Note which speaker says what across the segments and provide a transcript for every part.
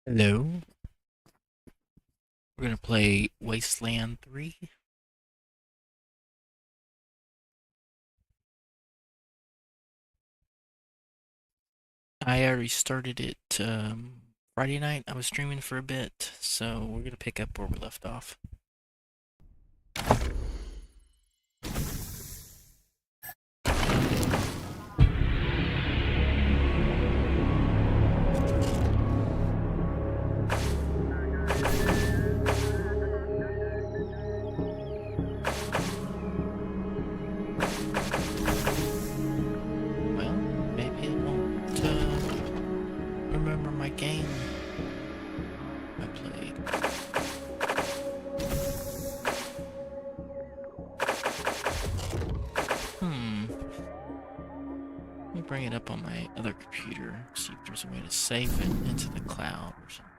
Speaker 1: Hello. We're gonna play Wasteland 3. I already started it Friday night. I was streaming for a bit, so we're gonna pick up where we left off. Well, maybe I won't remember my game I played. Let me bring it up on my other computer, see if there's a way to save it into the cloud or something.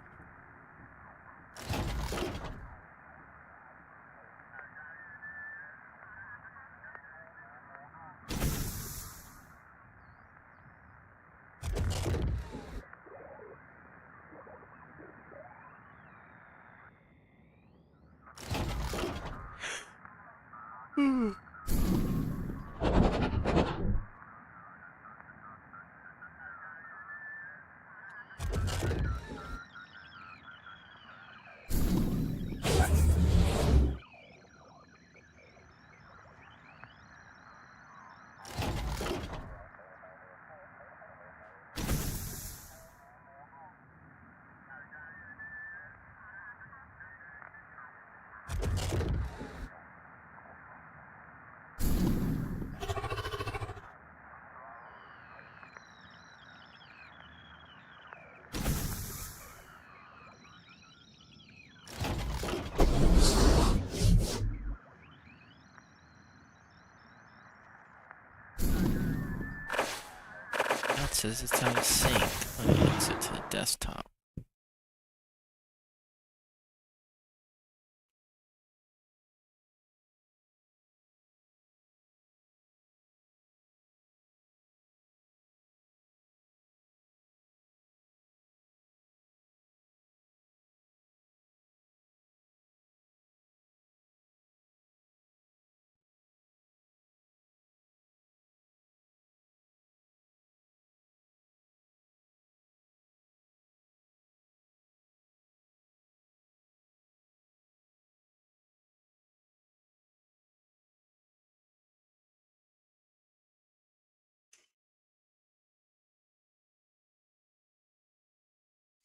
Speaker 1: Now it says it's out of sync. Let me exit to the desktop.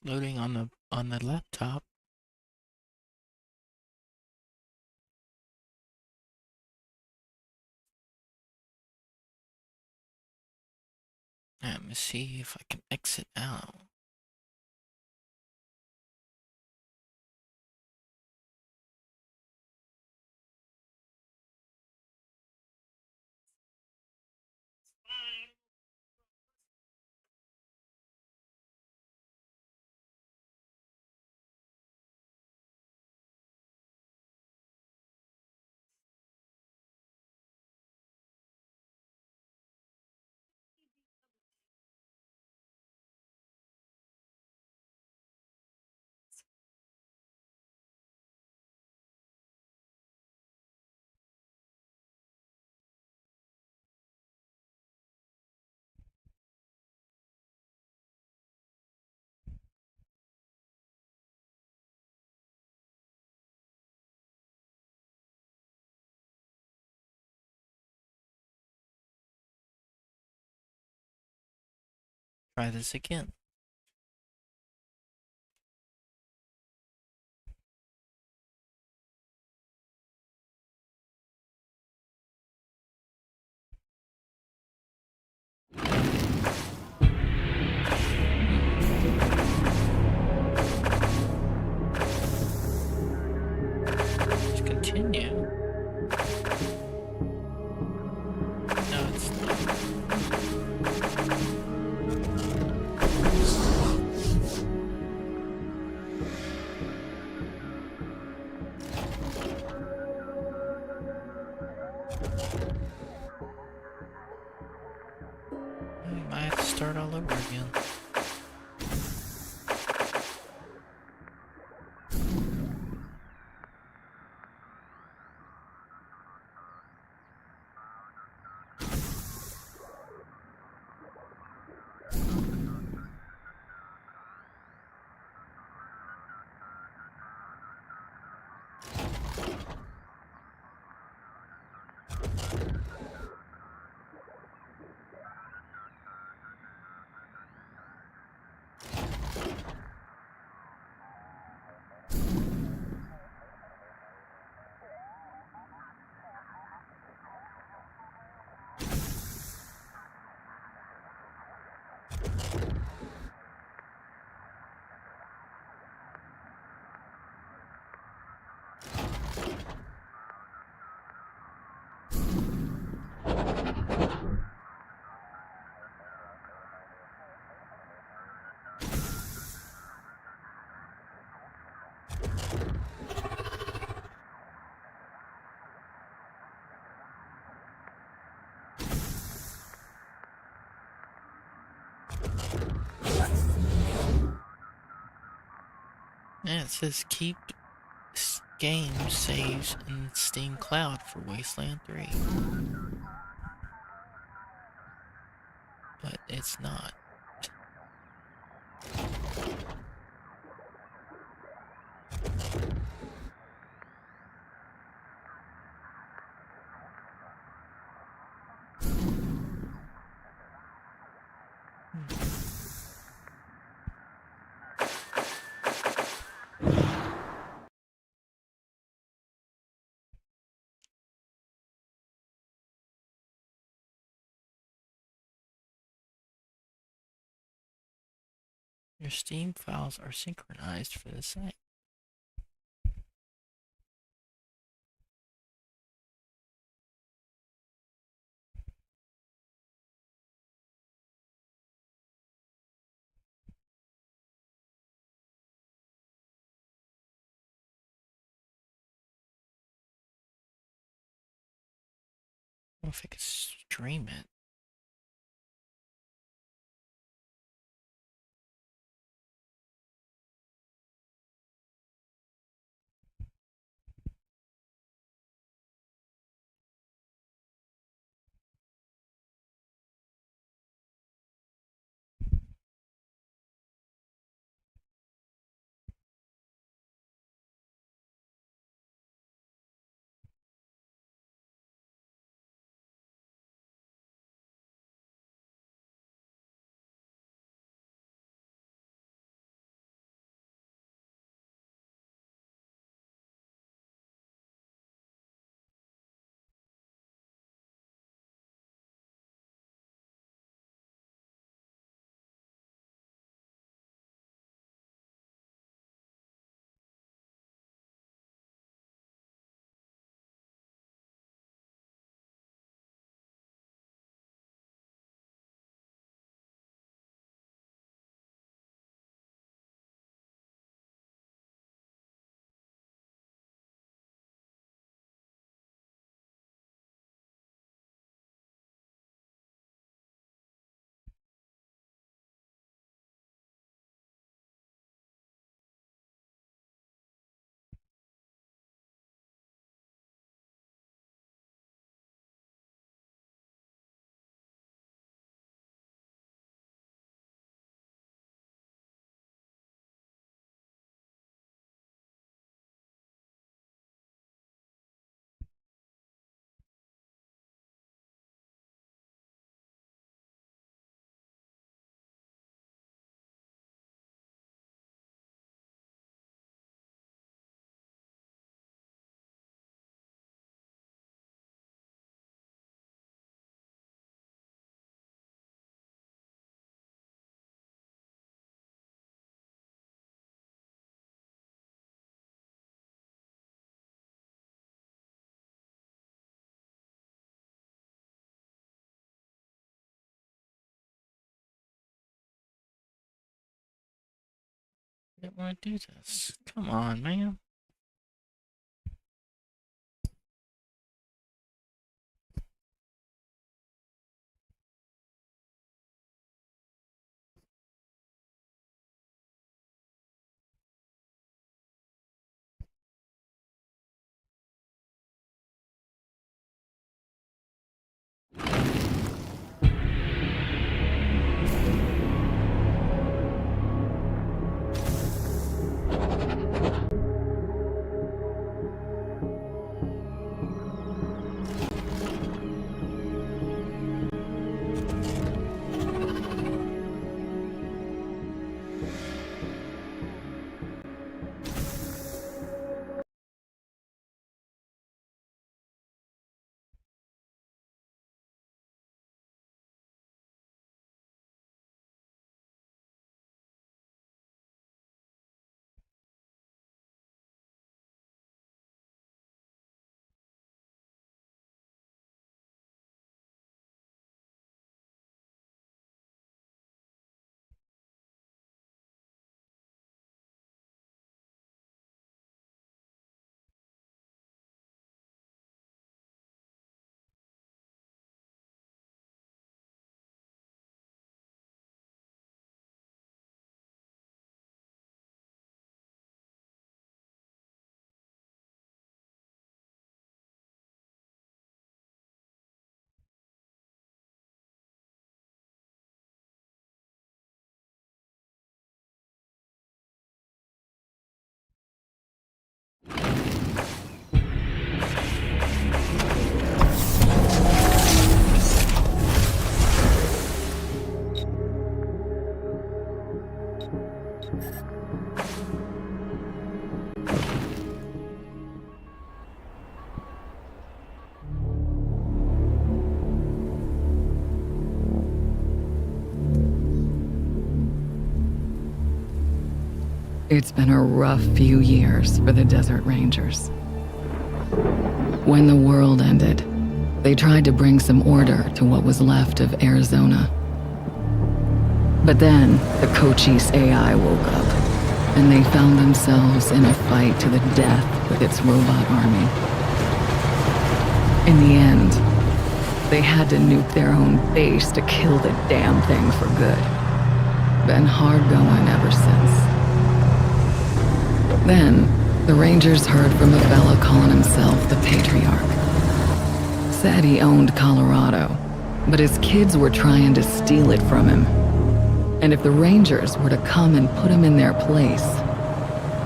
Speaker 1: Loading on the laptop. Let me see if I can exit out. Try this again. Let's continue. No, it's not. We might have to start all over again. And it says keep game saves in Steam Cloud for Wasteland 3. But it's not. Your Steam files are synchronized for the site. I don't know if I could stream it. I didn't want to do this. Come on, man.
Speaker 2: It's been a rough few years for the Desert Rangers. When the world ended, they tried to bring some order to what was left of Arizona. But then, the Cochise AI woke up, and they found themselves in a fight to the death with its robot army. In the end, they had to nuke their own base to kill the damn thing for good. Been hard going ever since. Then, the Rangers heard from a fella calling himself the Patriarch. Said he owned Colorado, but his kids were trying to steal it from him. And if the Rangers were to come and put him in their place,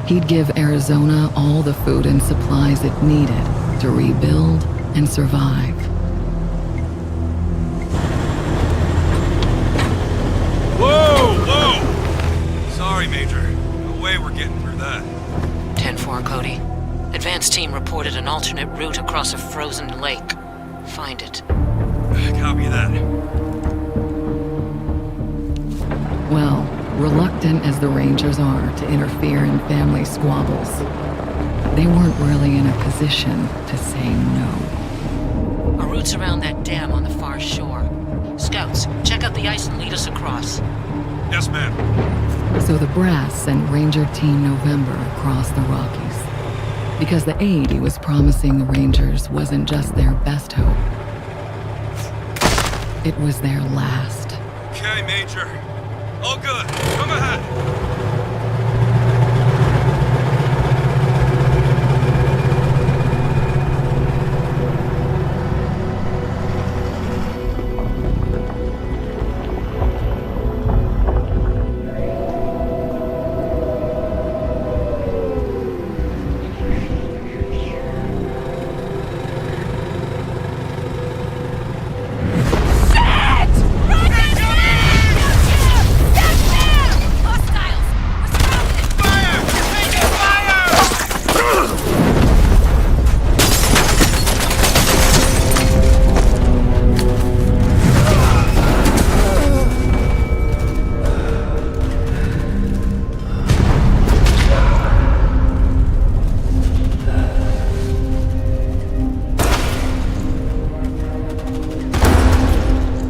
Speaker 2: he'd give Arizona all the food and supplies it needed to rebuild and survive.
Speaker 3: Whoa! Sorry, Major. No way we're getting through that.
Speaker 4: 10-4, Cody. Advance team reported an alternate route across a frozen lake. Find it.
Speaker 3: Copy that.
Speaker 2: Well, reluctant as the Rangers are to interfere in family squabbles, they weren't really in a position to say no.
Speaker 4: A route's around that dam on the far shore. Scouts, check out the ice and lead us across.
Speaker 3: Yes, ma'am.
Speaker 2: So the Brass sent Ranger Team November across the Rockies, because the aid he was promising the Rangers wasn't just their best hope. It was their last.
Speaker 3: Okay, Major. All good. Come ahead.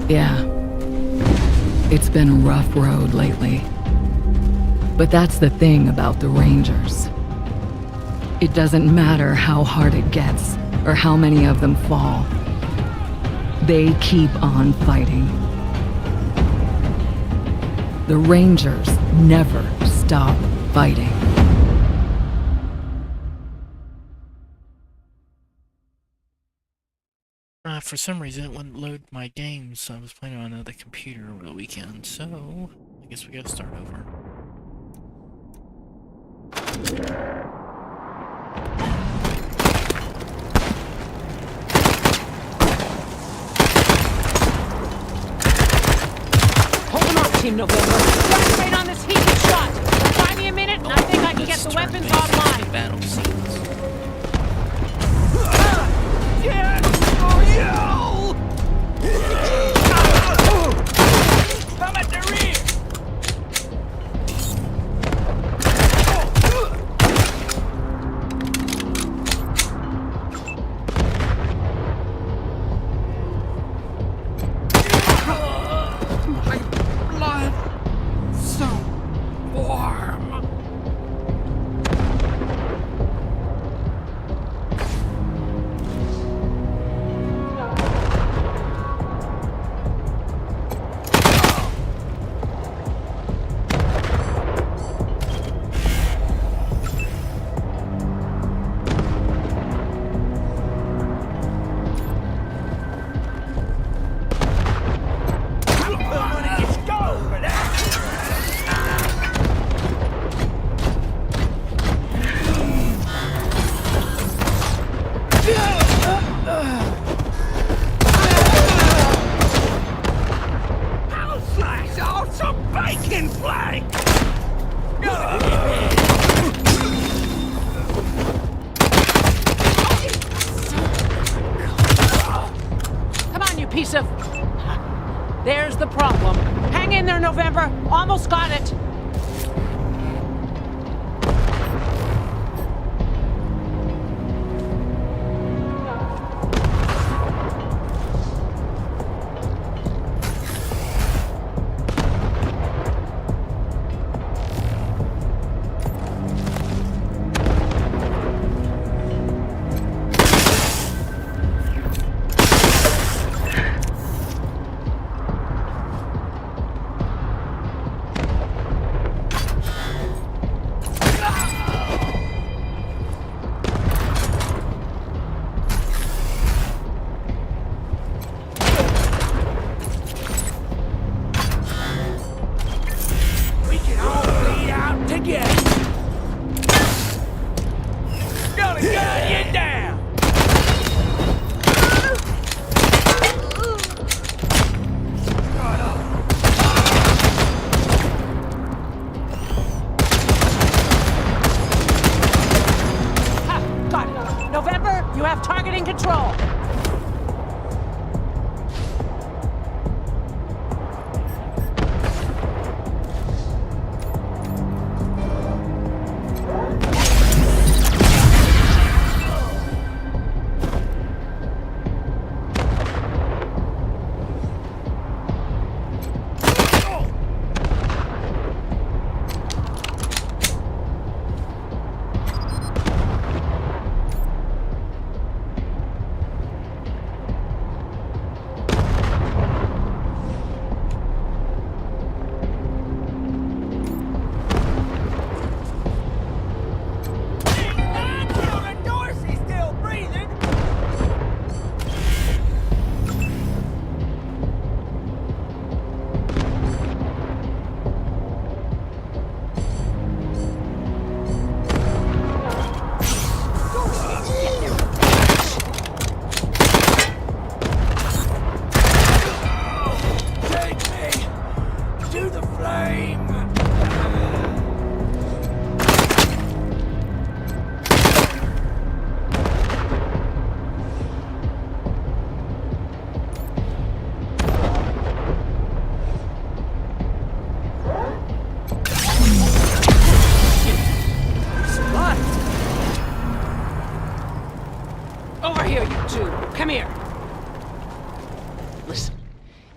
Speaker 2: Yeah. It's been a rough road lately. But that's the thing about the Rangers. It doesn't matter how hard it gets, or how many of them fall. They keep on fighting. The Rangers never stop fighting.
Speaker 1: For some reason, it wouldn't load my games, so I was playing on another computer over the weekend, so I guess we gotta start over.
Speaker 5: Hold them up, Team November. Concentrate on this heated shot. Find me a minute, and I think I can get the weapons online.
Speaker 1: Battle scenes.
Speaker 5: I'm at the rear! My blood, so warm. Piece of... There's the problem. Hang in there, November. Almost got it.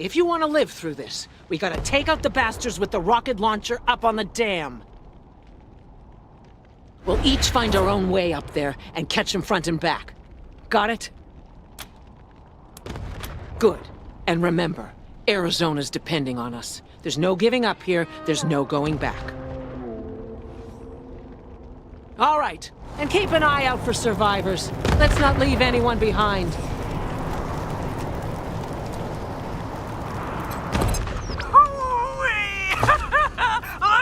Speaker 5: if you want to live through this, we gotta take out the bastards with the rocket launcher up on the dam. We'll each find our own way up there and catch them front and back. Got it? Good. And remember, Arizona's depending on us. There's no giving up here, there's no going back. All right, and keep an eye out for survivors. Let's not leave anyone behind.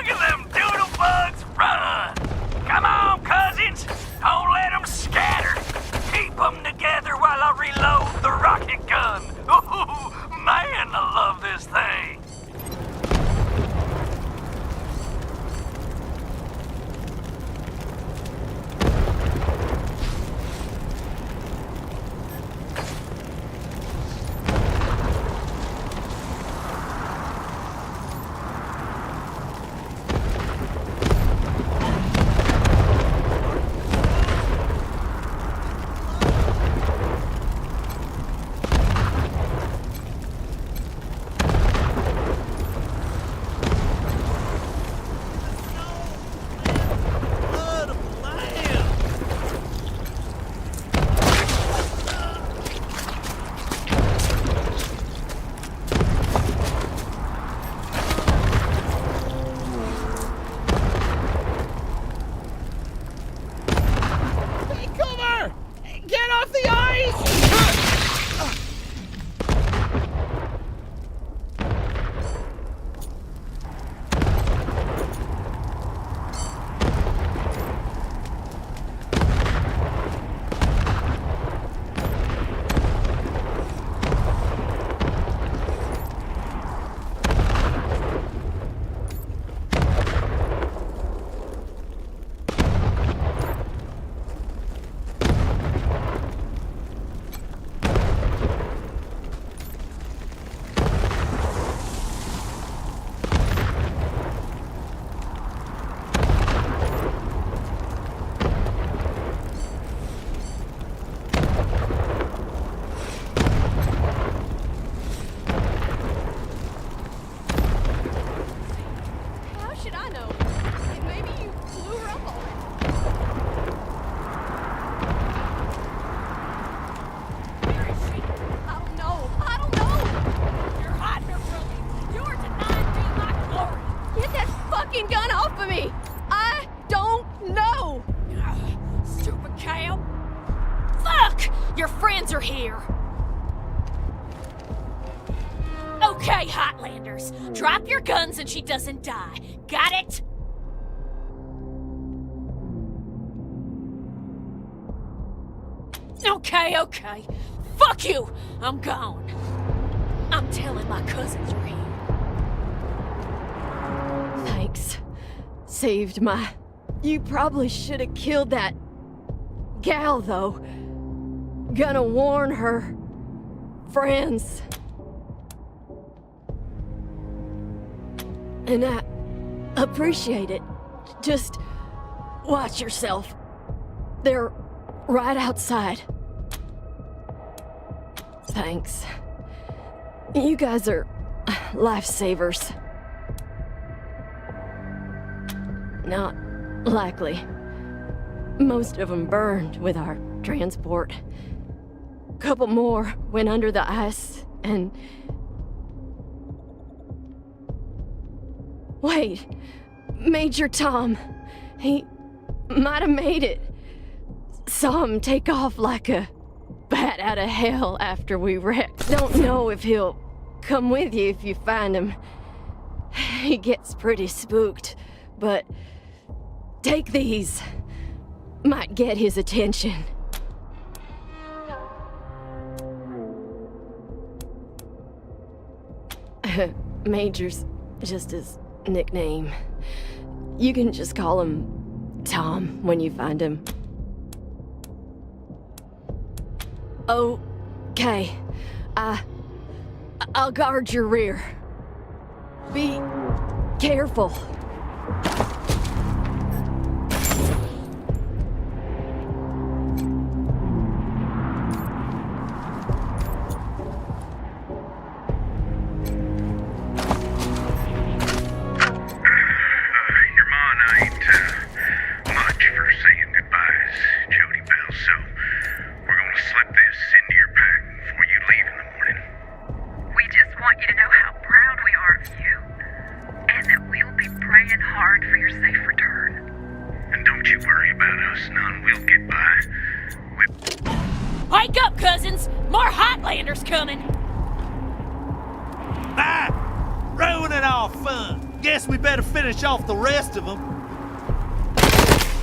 Speaker 3: Look at them doodle bugs run! Come on, cousins! Don't let them scatter! Keep them together while I reload the rocket gun! Ooh, man, I love this thing!
Speaker 6: Are here. Okay, Hotlanders. Drop your guns and she doesn't die. Got it? Okay. Fuck you! I'm gone. I'm telling my cousins are here.
Speaker 7: Thanks. Saved my... You probably should have killed that... gal, though. Gonna warn her friends. And I appreciate it. Just watch yourself. They're right outside. Thanks. You guys are lifesavers. Not likely. Most of them burned with our transport. Couple more went under the ice, and... Wait, Major Tom. He might have made it. Saw him take off like a bat out of hell after we wrecked. Don't know if he'll come with you if you find him. He gets pretty spooked, but take these. Might get his attention. Major's just his nickname. You can just call him Tom when you find him. Okay. I'll guard your rear. Be careful.
Speaker 6: Wastelanders coming.
Speaker 8: Ah! Ruining our fun. Guess we better finish off the rest of them.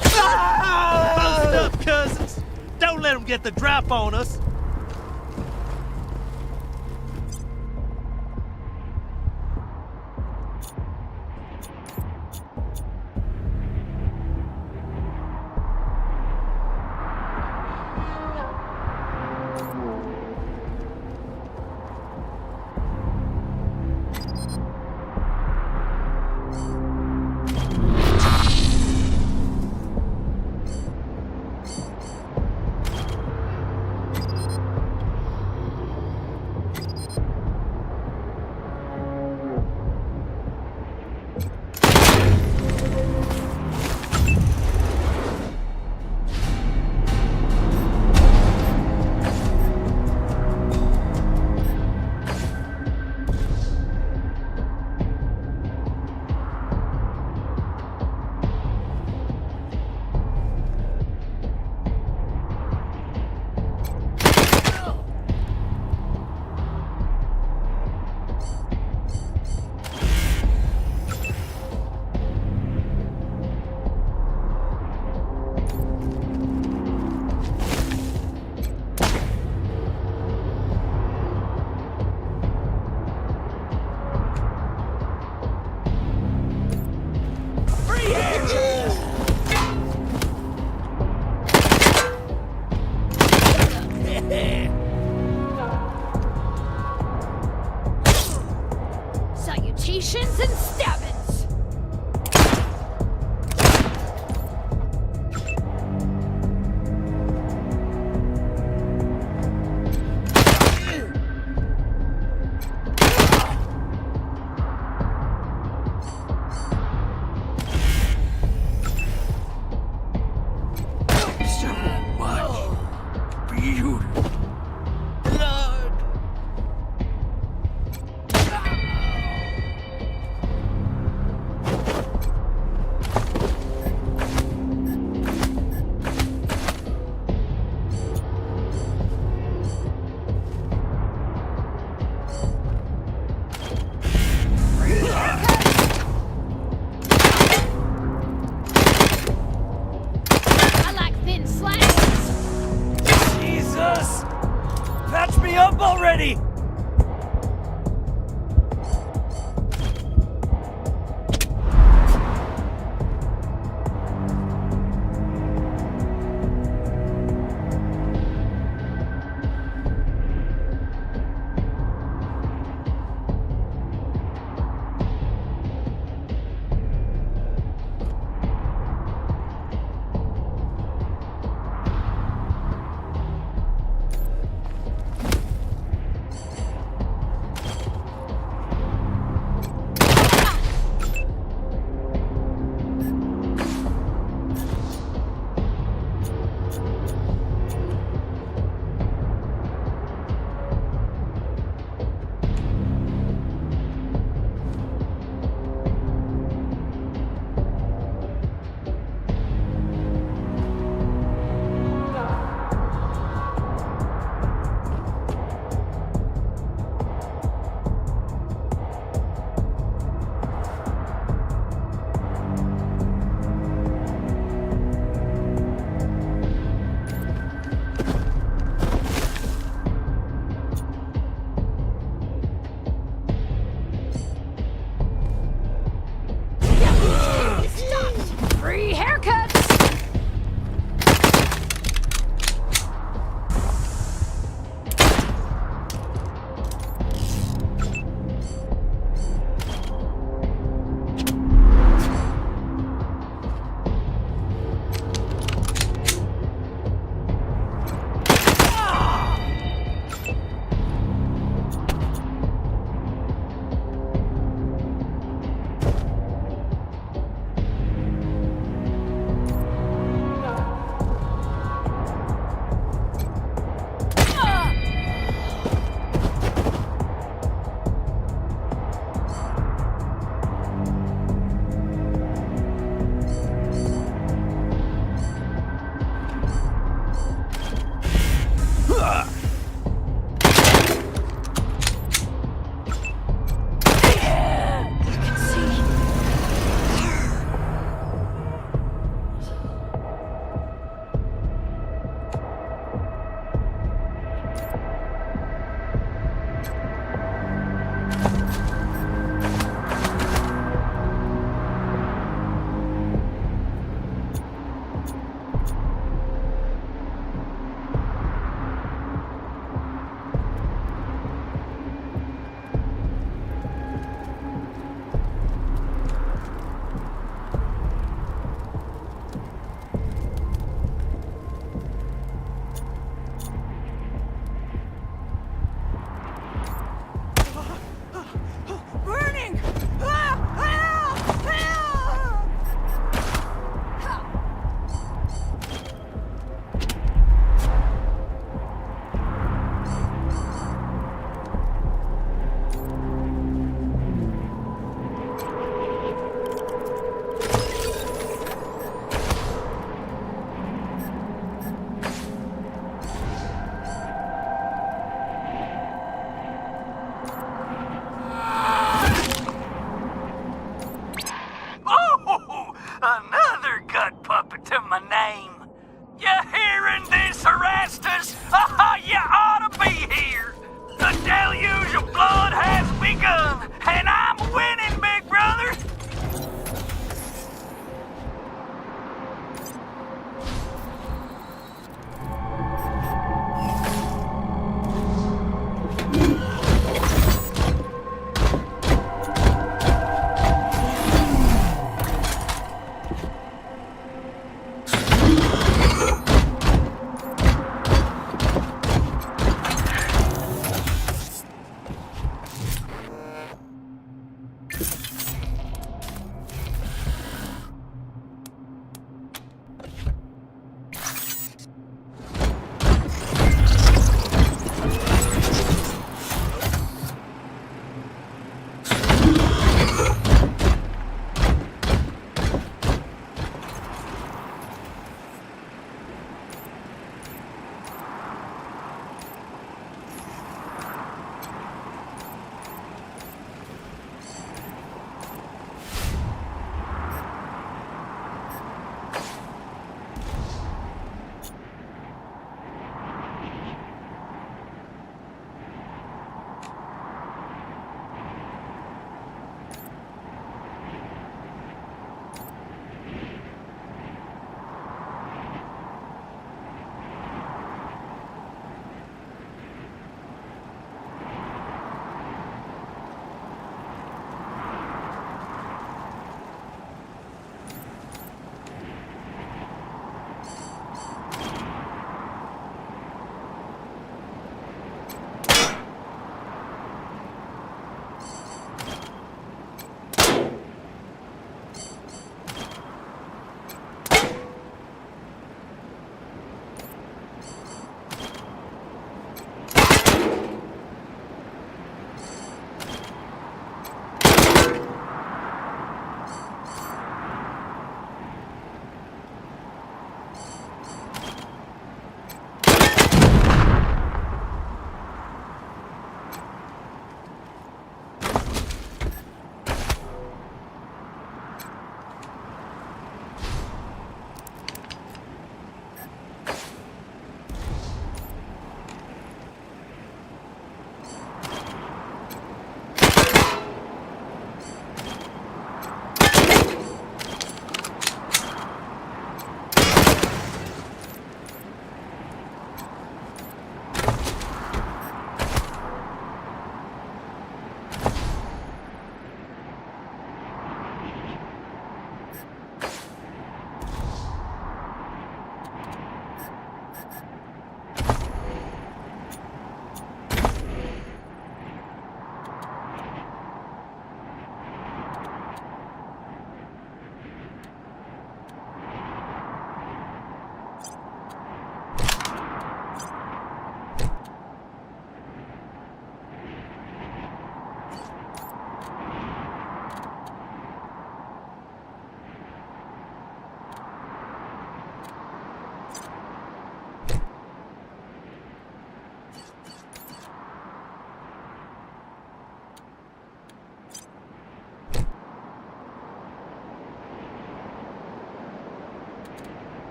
Speaker 8: Post up, cousins. Don't let them get the drop on us.
Speaker 6: Salutations and stabbings.
Speaker 3: So much beauty. Blood.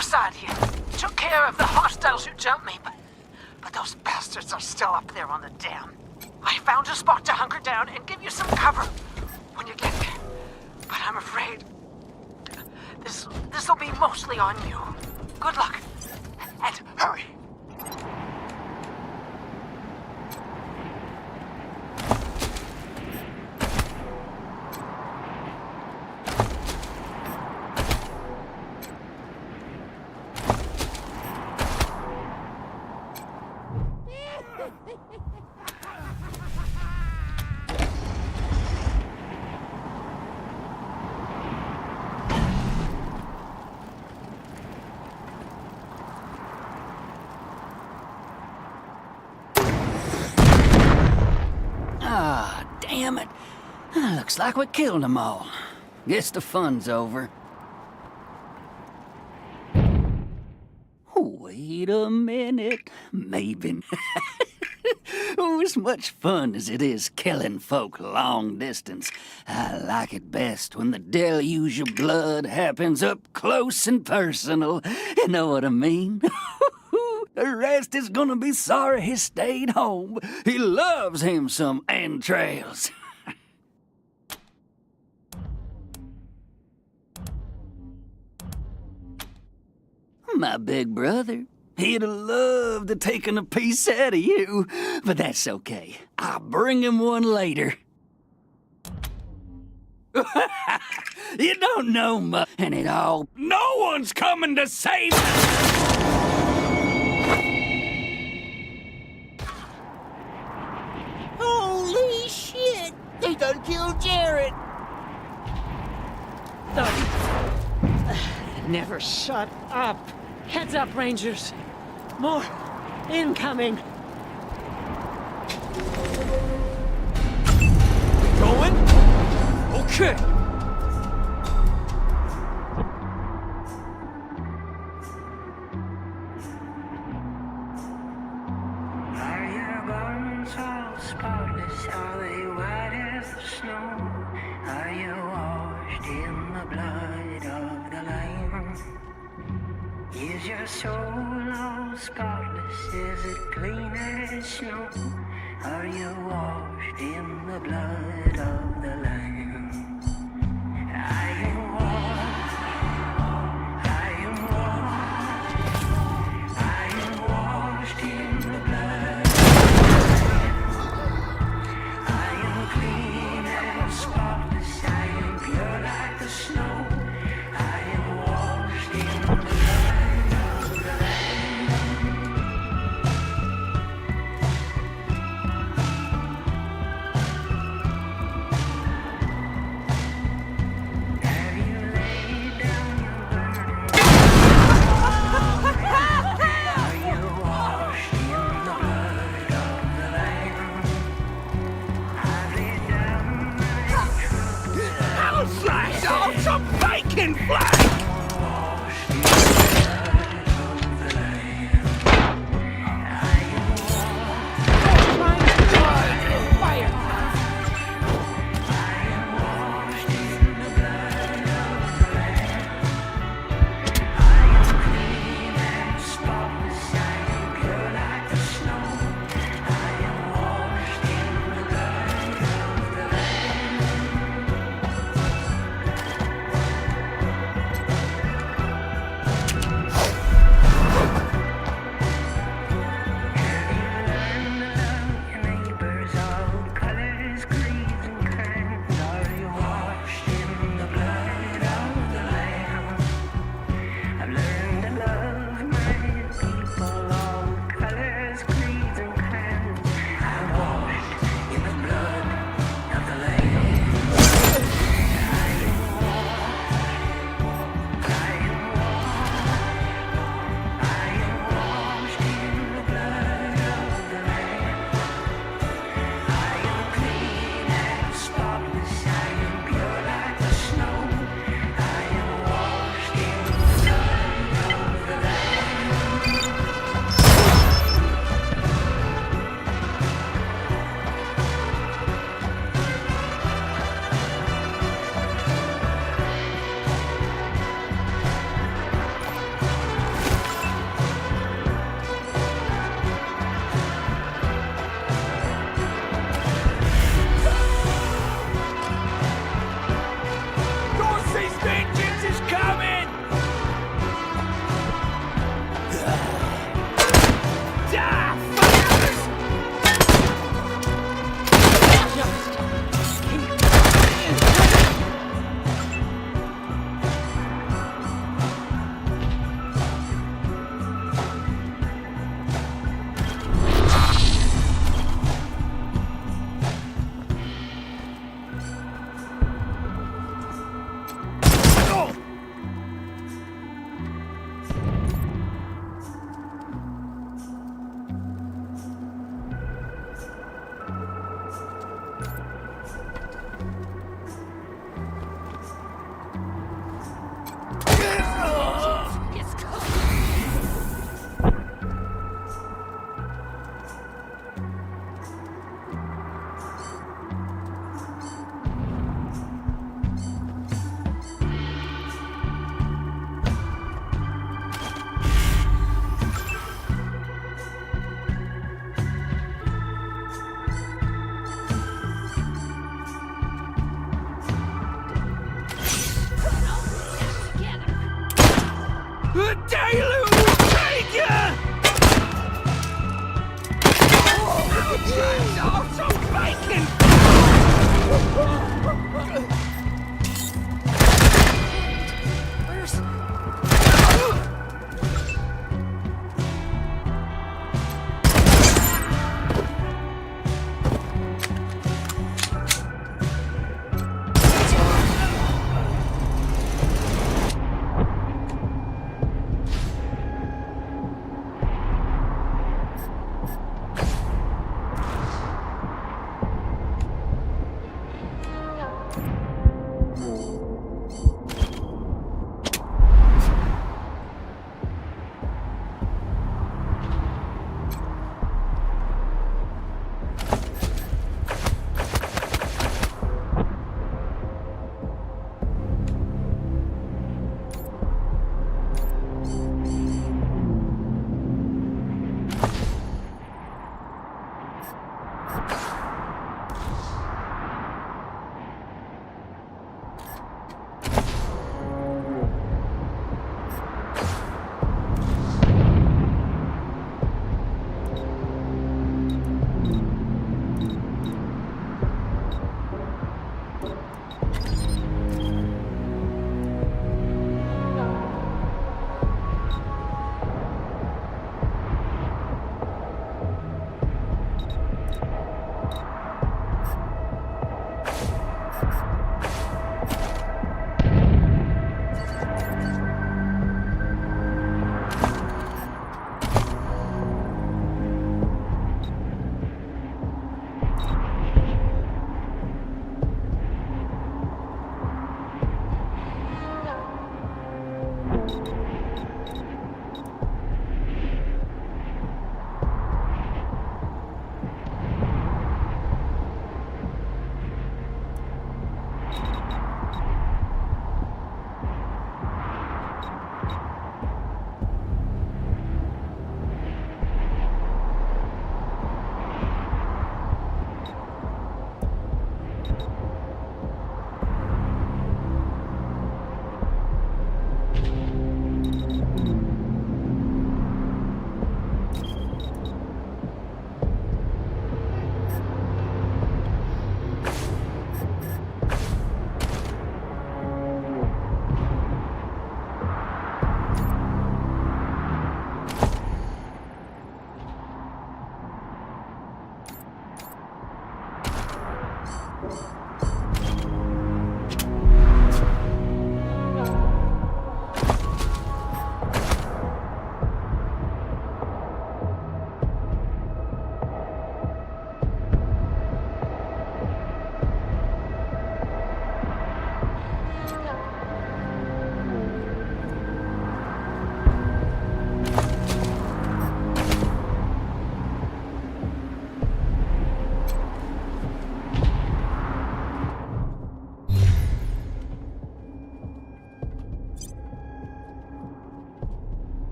Speaker 4: Beside you. Took care of the hostiles who jumped me, but those bastards are still up there on the dam. I found a spot to hunker down and give you some cover when you get there. But I'm afraid this'll be mostly on you. Good luck, and hurry.
Speaker 9: Ah, damn it. Looks like we killed them all. Guess the fun's over. Wait a minute. Maybe. Oh, as much fun as it is killing folk long distance, I like it best when the deluge of blood happens up close and personal. You know what I mean? The rest is gonna be sorry he stayed home. He loves him some entrails. My big brother, he'd have loved to taken a piece out of you, but that's okay. I'll bring him one later. You don't know much, and it all. No one's coming to save us!
Speaker 10: Holy shit! They done killed Jared!
Speaker 5: Never shut up. Heads up, Rangers. More incoming.
Speaker 10: Going? Okay.
Speaker 3: Are your bones all spotless? Are they white as the snow? Are you washed in the blood of the Lamb? Is your soul all spotless? Is it clean as snow? Are you washed in the blood of the Lamb? I am washed. I am washed. I am washed in the blood. I am clean and spotless. I am pure like the snow. I am washed in the blood.
Speaker 8: Slice off some bacon flash!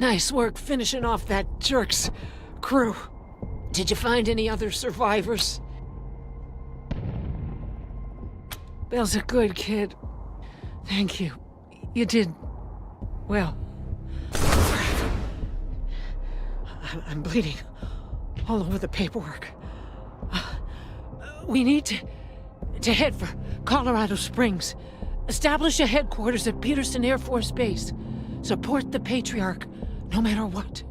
Speaker 5: Nice work finishing off that jerk's crew. Did you find any other survivors? Bill's a good kid. Thank you. You did well. I'm bleeding all over the paperwork. We need to head for Colorado Springs. Establish a headquarters at Peterson Air Force Base. Support the Patriarch, no matter what.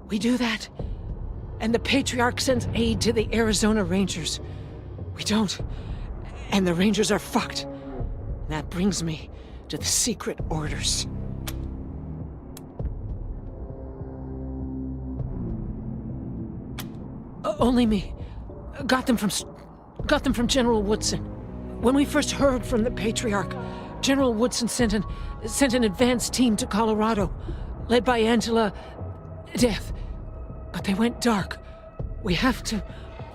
Speaker 5: We do that, and the Patriarch sends aid to the Arizona Rangers. We don't, and the Rangers are fucked. That brings me to the secret orders. Only me. Got them from General Woodson. When we first heard from the Patriarch, General Woodson sent an advance team to Colorado, led by Angela Death. But they went dark. We have to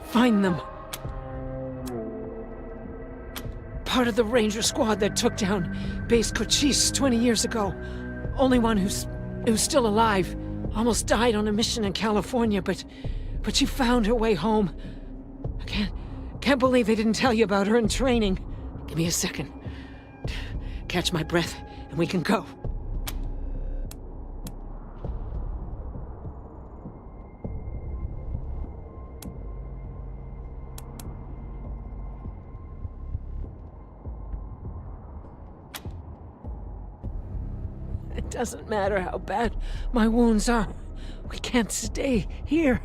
Speaker 5: find them. Part of the Ranger squad that took down Base Cochise 20 years ago. Only one who's still alive. Almost died on a mission in California, but she found her way home. I can't believe they didn't tell you about her in training. Give me a second. Catch my breath, and we can go. doesn't matter how bad my wounds are. We can't stay here.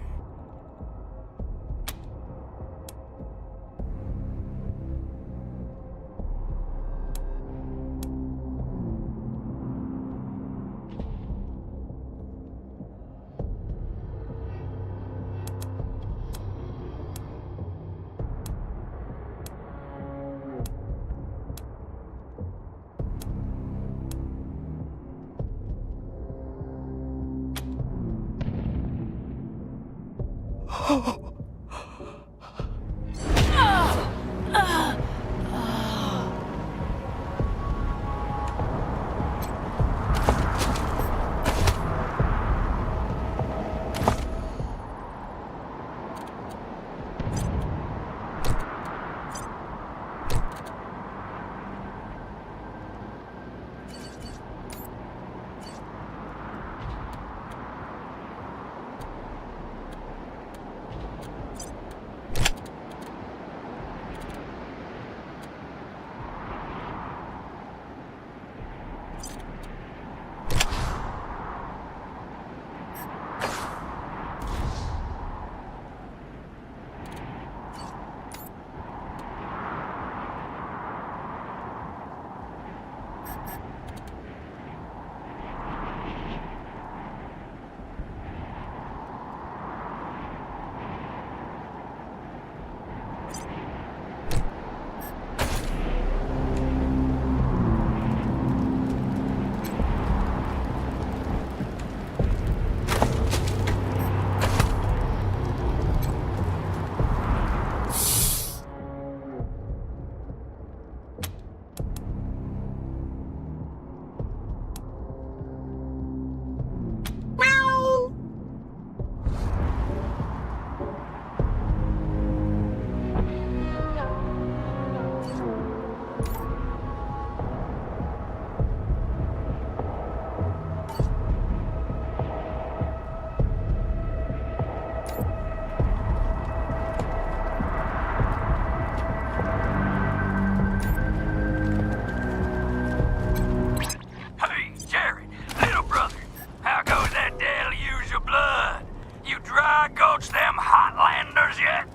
Speaker 3: Hey, Jared, little brother, how goes that deluge of blood? You dry gulch them Hotlanders yet?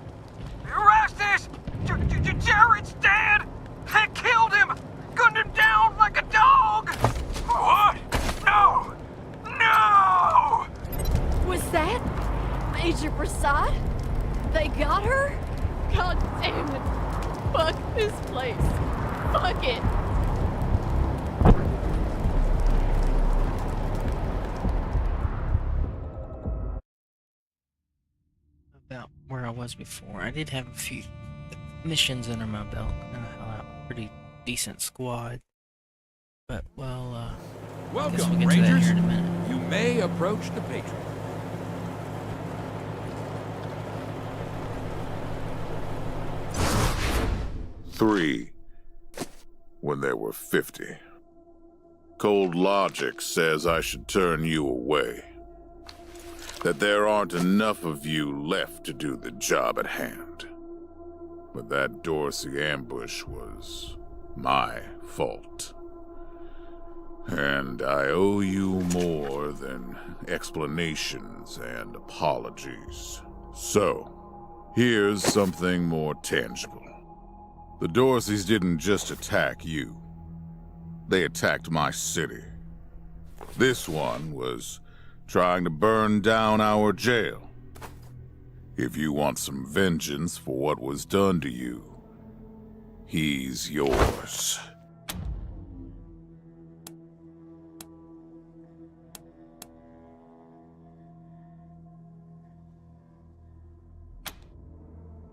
Speaker 3: Rastus! Jared's dead! They killed him! Gunned him down like a dog! What? No! No!
Speaker 7: Was that Major Prasad? They got her? God damn it. Fuck this place. Fuck it.
Speaker 1: About where I was before. I did have a few missions under my belt, and I held out a pretty decent squad. But, well, I guess we'll
Speaker 11: Welcome,
Speaker 1: get to that
Speaker 11: Rangers.
Speaker 1: here in a minute.
Speaker 11: You may approach the Patriarch.
Speaker 12: Three, when there were 50. Cold logic says I should turn you away. That there aren't enough of you left to do the job at hand. But that Dorsey ambush was my fault. And I owe you more than explanations and apologies. So, here's something more tangible. The Dorseys didn't just attack you. They attacked my city. This one was trying to burn down our jail. If you want some vengeance for what was done to you, he's yours.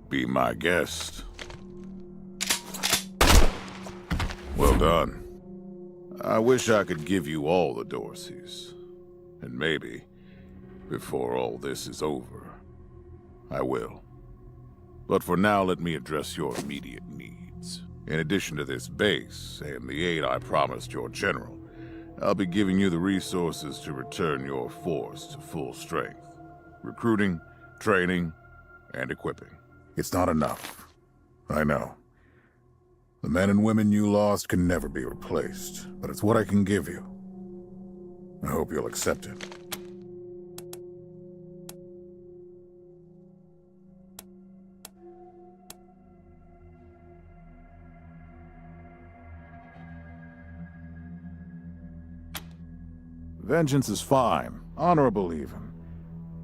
Speaker 12: Be my guest. Well done. I wish I could give you all the Dorseys. And maybe, before all this is over, I will. But for now, let me address your immediate needs. In addition to this base and the aid I promised your general, I'll be giving you the resources to return your force to full strength. Recruiting, training, and equipping. It's not enough. I know. The men and women you lost can never be replaced, but it's what I can give you. I hope you'll accept it. Vengeance is fine. Honorable even.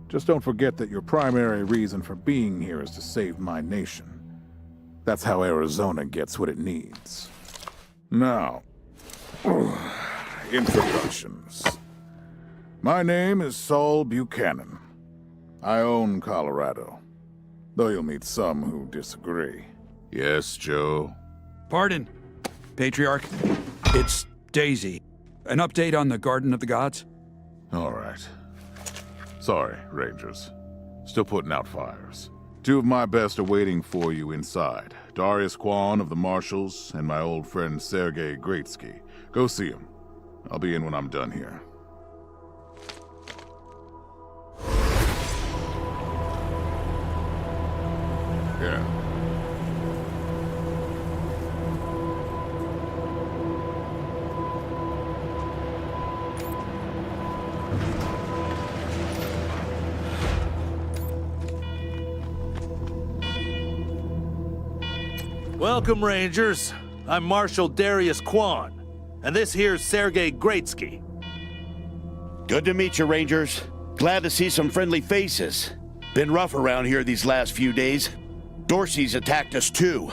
Speaker 12: Just don't forget that your primary reason for being here is to save my nation. That's how Arizona gets what it needs. Now, introductions. My name is Saul Buchanan. I own Colorado, though you'll meet some who disagree. Yes, Joe?
Speaker 13: Pardon, Patriarch. It's Daisy. An update on the Garden of the Gods?
Speaker 12: All right. Sorry, Rangers. Still putting out fires. Two of my best are waiting for you inside. Darius Kwan of the Marshals and my old friend Sergei Greatsky. Go see him. I'll be in when I'm done here. Yeah.
Speaker 8: Welcome, Rangers. I'm Marshal Darius Kwan, and this here's Sergei Greatsky.
Speaker 14: Good to meet you, Rangers. Glad to see some friendly faces. Been rough around here these last few days. Dorsey's attacked us too.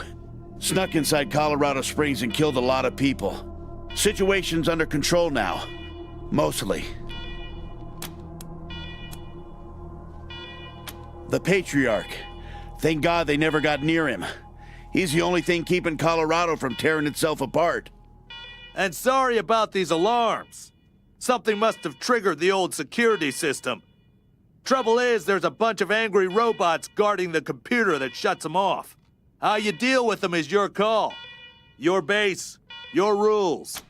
Speaker 14: Snuck inside Colorado Springs and killed a lot of people. Situation's under control now. Mostly. The Patriarch. Thank God they never got near him. He's the only thing keeping Colorado from tearing itself apart.
Speaker 8: And sorry about these alarms. Something must have triggered the old security system. Trouble is, there's a bunch of angry robots guarding the computer that shuts them off. How you deal with them is your call. Your base, your rules.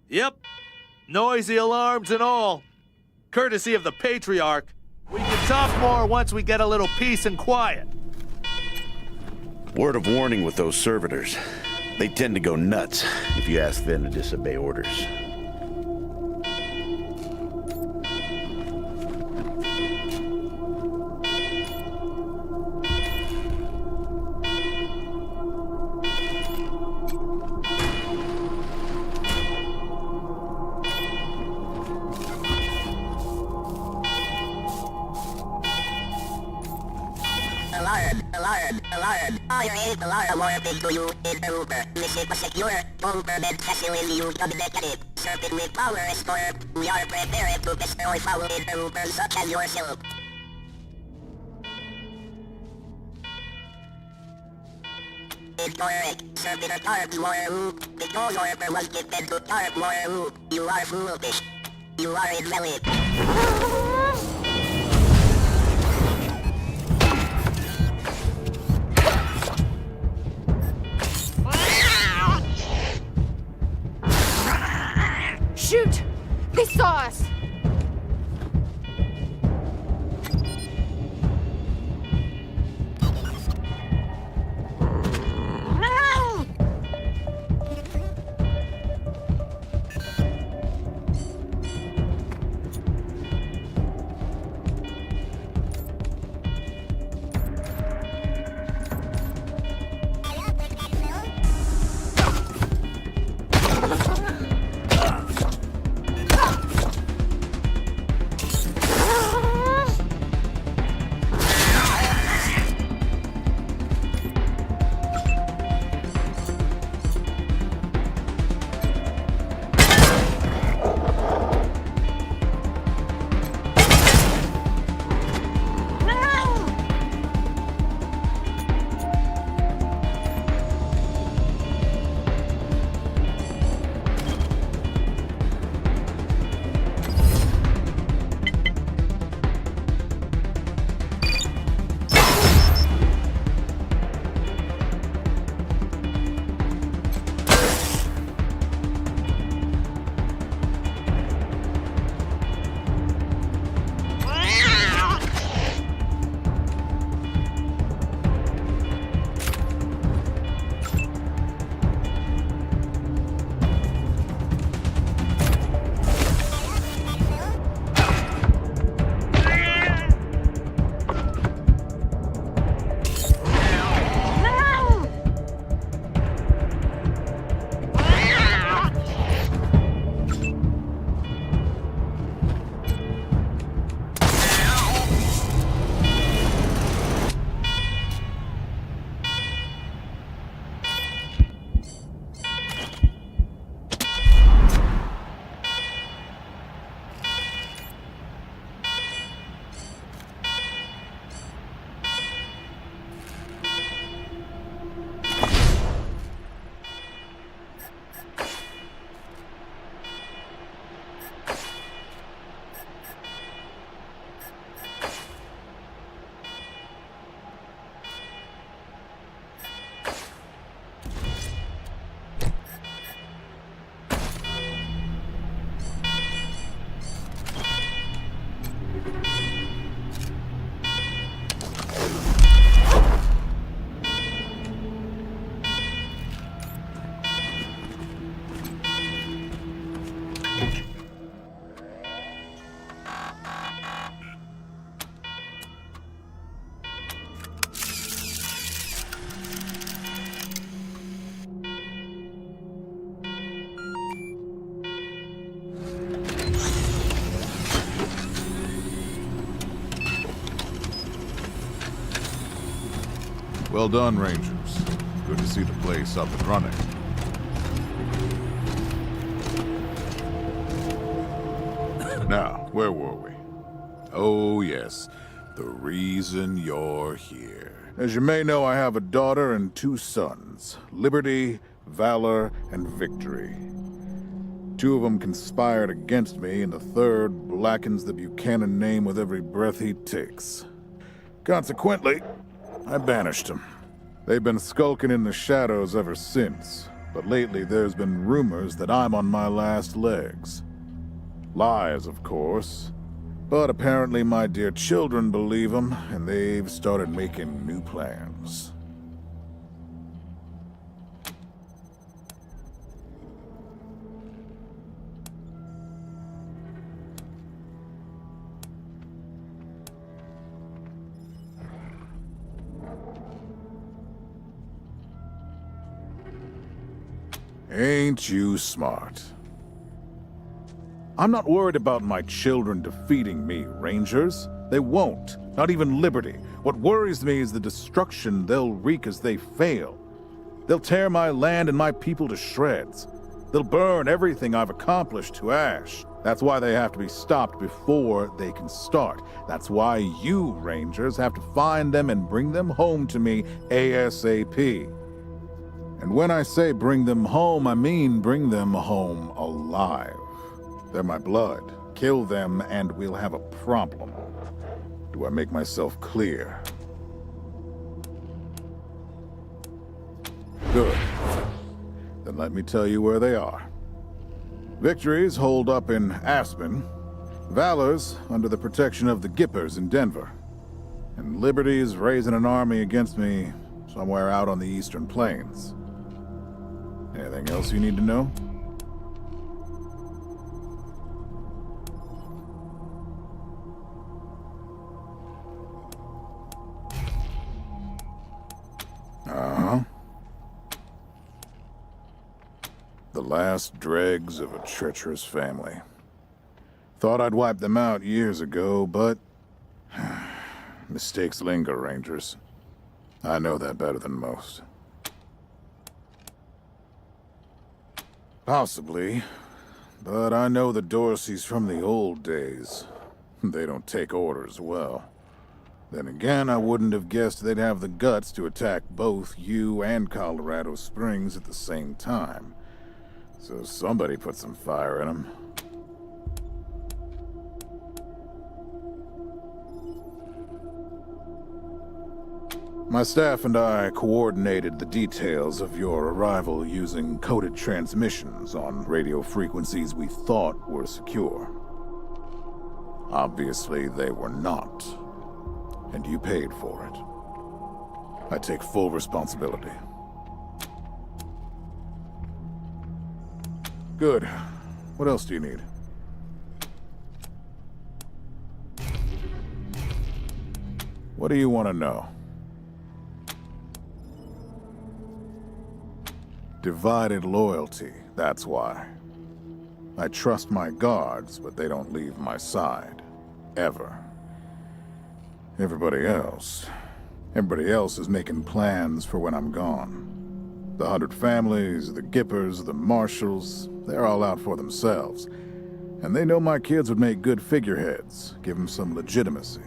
Speaker 8: Yep, noisy alarms and all. Courtesy of the Patriarch. We can talk more once we get a little peace and quiet.
Speaker 14: Word of warning with those servitors. They tend to go nuts if you ask them to disobey orders.
Speaker 15: Alarm! Fire is alarm warning to you is the Uber. This is a secure overbed facility you objective. Serpent with power restored. We are prepared to destroy foul interlopers such as yourself. Incorrect. Serpent tarps more loop. Because Orper was gifted to tarp more loop. You are foolish. You are invalid.
Speaker 7: Shoot! They saw us!
Speaker 12: Well done, Rangers. Good to see the place up and running. Now, where were we? Oh, yes. The reason you're here. As you may know, I have a daughter and 2 sons. Liberty, Valor, and Victory. 2 of them conspired against me, and the 3rd blackens the Buchanan name with every breath he takes. Consequently, I banished them. They've been skulking in the shadows ever since, but lately there's been rumors that I'm on my last legs. Lies, of course, but apparently my dear children believe them, and they've started making new plans. Ain't you smart? I'm not worried about my children defeating me, Rangers. They won't. Not even Liberty. What worries me is the destruction they'll wreak as they fail. They'll tear my land and my people to shreds. They'll burn everything I've accomplished to ash. That's why they have to be stopped before they can start. That's why you, Rangers, have to find them and bring them home to me ASAP. And when I say bring them home, I mean bring them home alive. They're my blood. Kill them and we'll have a problem. Do I make myself clear? Good. Then let me tell you where they are. Victory's holed up in Aspen. Valor's under the protection of the Gippers in Denver. And Liberty's raising an army against me somewhere out on the Eastern Plains. Anything else you need to know? Uh-huh. The last dregs of a treacherous family. Thought I'd wiped them out years ago, but mistakes linger, Rangers. I know that better than most. Possibly, but I know the Dorseys from the old days. They don't take orders well. Then again, I wouldn't have guessed they'd have the guts to attack both you and Colorado Springs at the same time. So somebody put some fire in them. My staff and I coordinated the details of your arrival using coded transmissions on radio frequencies we thought were secure. Obviously, they were not. And you paid for it. I take full responsibility. Good. What else do you need? What do you want to know? Divided loyalty, that's why. I trust my guards, but they don't leave my side. Ever. Everybody else is making plans for when I'm gone. The 100 families, the Gippers, the Marshals, they're all out for themselves. And they know my kids would make good figureheads, give them some legitimacy.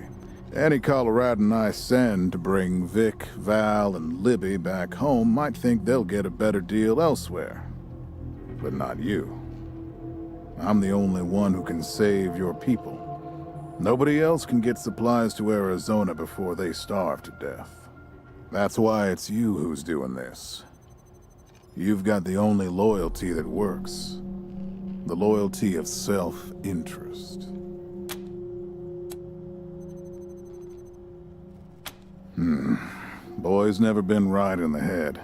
Speaker 12: Any Coloradan I send to bring Vic, Val, and Libby back home might think they'll get a better deal elsewhere. But not you. I'm the only one who can save your people. Nobody else can get supplies to Arizona before they starve to death. That's why it's you who's doing this. You've got the only loyalty that works. The loyalty of self-interest. Boy's never been right in the head.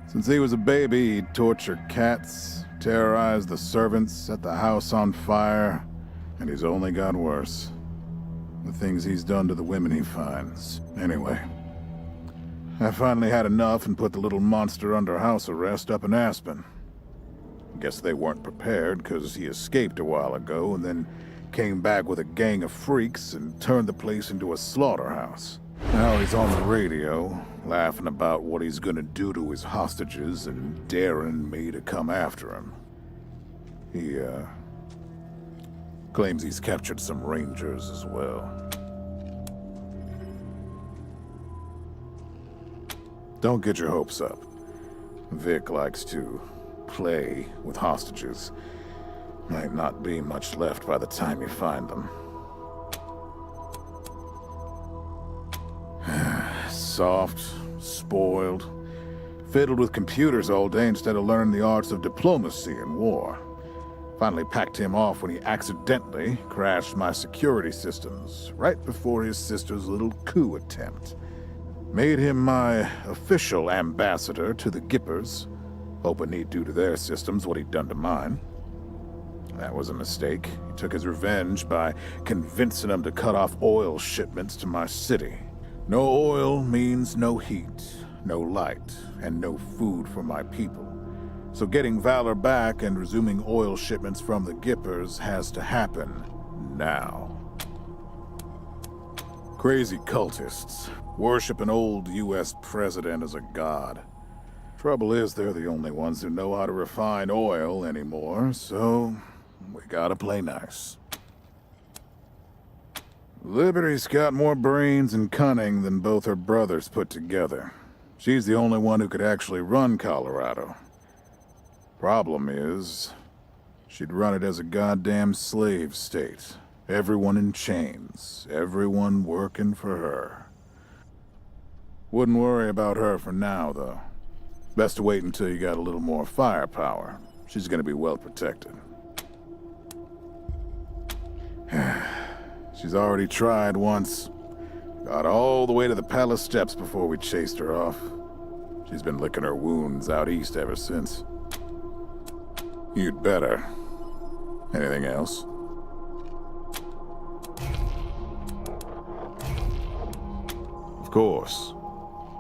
Speaker 12: Since he was a baby, he'd torture cats, terrorize the servants, set the house on fire, and he's only got worse. The things he's done to the women he finds. Anyway, I finally had enough and put the little monster under house arrest up in Aspen. Guess they weren't prepared, because he escaped a while ago and then came back with a gang of freaks and turned the place into a slaughterhouse. Now he's on the radio, laughing about what he's gonna do to his hostages and daring me to come after him. He, claims he's captured some rangers as well. Don't get your hopes up. Vic likes to play with hostages. Might not be much left by the time you find them. Soft, spoiled, fiddled with computers all day instead of learning the arts of diplomacy and war. Finally packed him off when he accidentally crashed my security systems right before his sister's little coup attempt. Made him my official ambassador to the Gippers, hoping he'd do to their systems what he'd done to mine. That was a mistake. He took his revenge by convincing them to cut off oil shipments to my city. No oil means no heat, no light, and no food for my people. So getting Valor back and resuming oil shipments from the Gippers has to happen now. Crazy cultists worship an old U.S. president as a god. Trouble is, they're the only ones who know how to refine oil anymore, so we gotta play nice. Liberty's got more brains and cunning than both her brothers put together. She's the only one who could actually run Colorado. Problem is, she'd run it as a goddamn slave state. Everyone in chains, everyone working for her. Wouldn't worry about her for now, though. Best to wait until you got a little more firepower. She's gonna be well protected. She's already tried once. Got all the way to the palace steps before we chased her off. She's been licking her wounds out east ever since. You'd better. Anything else? Of course.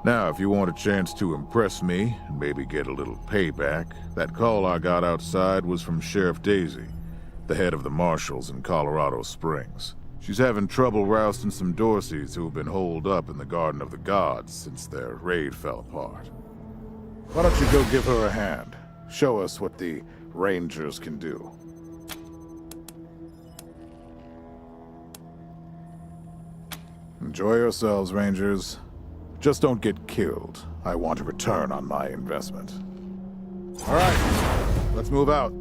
Speaker 12: Now, if you want a chance to impress me, and maybe get a little payback, that call I got outside was from Sheriff Daisy, the head of the marshals in Colorado Springs. She's having trouble rousting some Dorseys who have been holed up in the Garden of the Gods since their raid fell apart. Why don't you go give her a hand? Show us what the Rangers can do. Enjoy yourselves, Rangers. Just don't get killed. I want a return on my investment. All right, let's move out.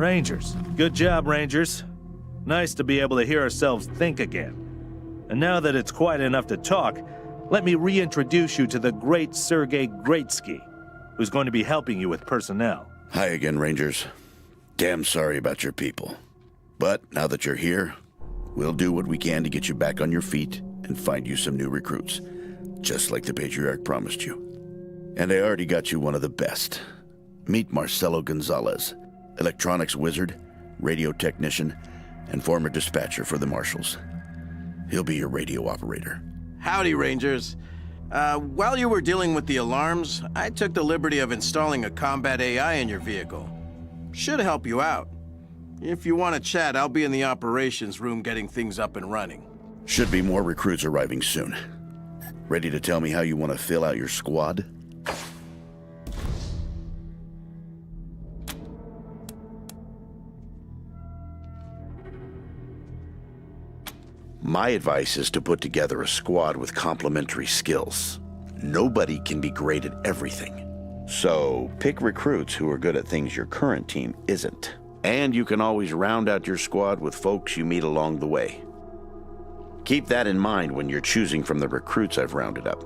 Speaker 8: Rangers. Good job, Rangers. Nice to be able to hear ourselves think again. And now that it's quiet enough to talk, let me reintroduce you to the great Sergei Greatsky, who's going to be helping you with personnel.
Speaker 14: Hi again, Rangers. Damn sorry about your people. But now that you're here, we'll do what we can to get you back on your feet and find you some new recruits, just like the Patriarch promised you. And I already got you one of the best. Meet Marcelo Gonzalez, electronics wizard, radio technician, and former dispatcher for the Marshals. He'll be your radio operator.
Speaker 16: Howdy, Rangers. While you were dealing with the alarms, I took the liberty of installing a combat AI in your vehicle. Should help you out. If you want to chat, I'll be in the operations room getting things up and running.
Speaker 14: Should be more recruits arriving soon. Ready to tell me how you want to fill out your squad? My advice is to put together a squad with complementary skills. Nobody can be great at everything. So pick recruits who are good at things your current team isn't. And you can always round out your squad with folks you meet along the way. Keep that in mind when you're choosing from the recruits I've rounded up.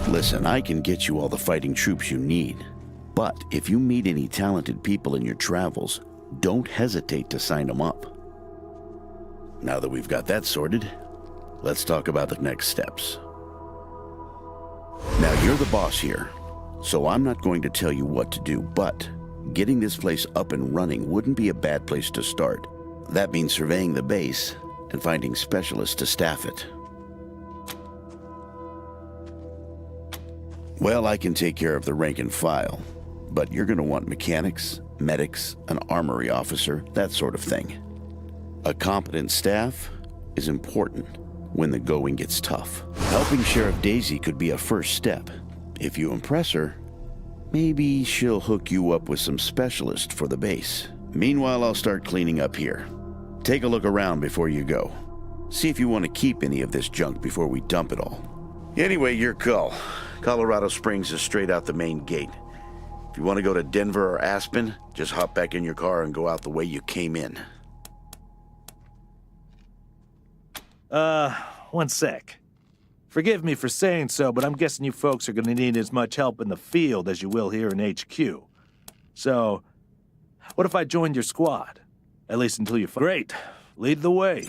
Speaker 14: Listen, I can get you all the fighting troops you need. But if you meet any talented people in your travels, don't hesitate to sign them up. Now that we've got that sorted, let's talk about the next steps. Now, you're the boss here, so I'm not going to tell you what to do, but getting this place up and running wouldn't be a bad place to start. That means surveying the base and finding specialists to staff it. Well, I can take care of the rank and file, but you're going to want mechanics, medics, an armory officer, that sort of thing. A competent staff is important when the going gets tough. Helping Sheriff Daisy could be a first step. If you impress her, maybe she'll hook you up with some specialists for the base. Meanwhile, I'll start cleaning up here. Take a look around before you go. See if you want to keep any of this junk before we dump it all. Anyway, your call. Colorado Springs is straight out the main gate. If you want to go to Denver or Aspen, just hop back in your car and go out the way you came in.
Speaker 8: One sec. Forgive me for saying so, but I'm guessing you folks are gonna need as much help in the field as you will here in HQ. So, what if I joined your squad? At least until you Great. Lead the way.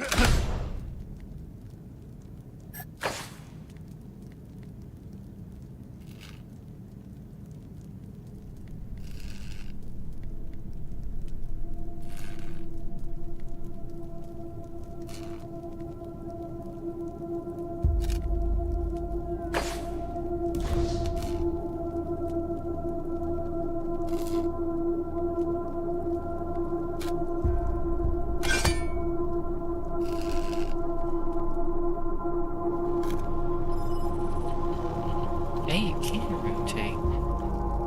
Speaker 1: Hey, you can rotate.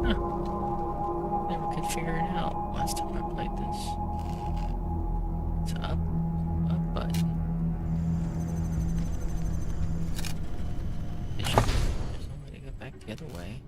Speaker 1: Huh. Never could figure it out last time I played this. It's up button. There's no way to go back the other way.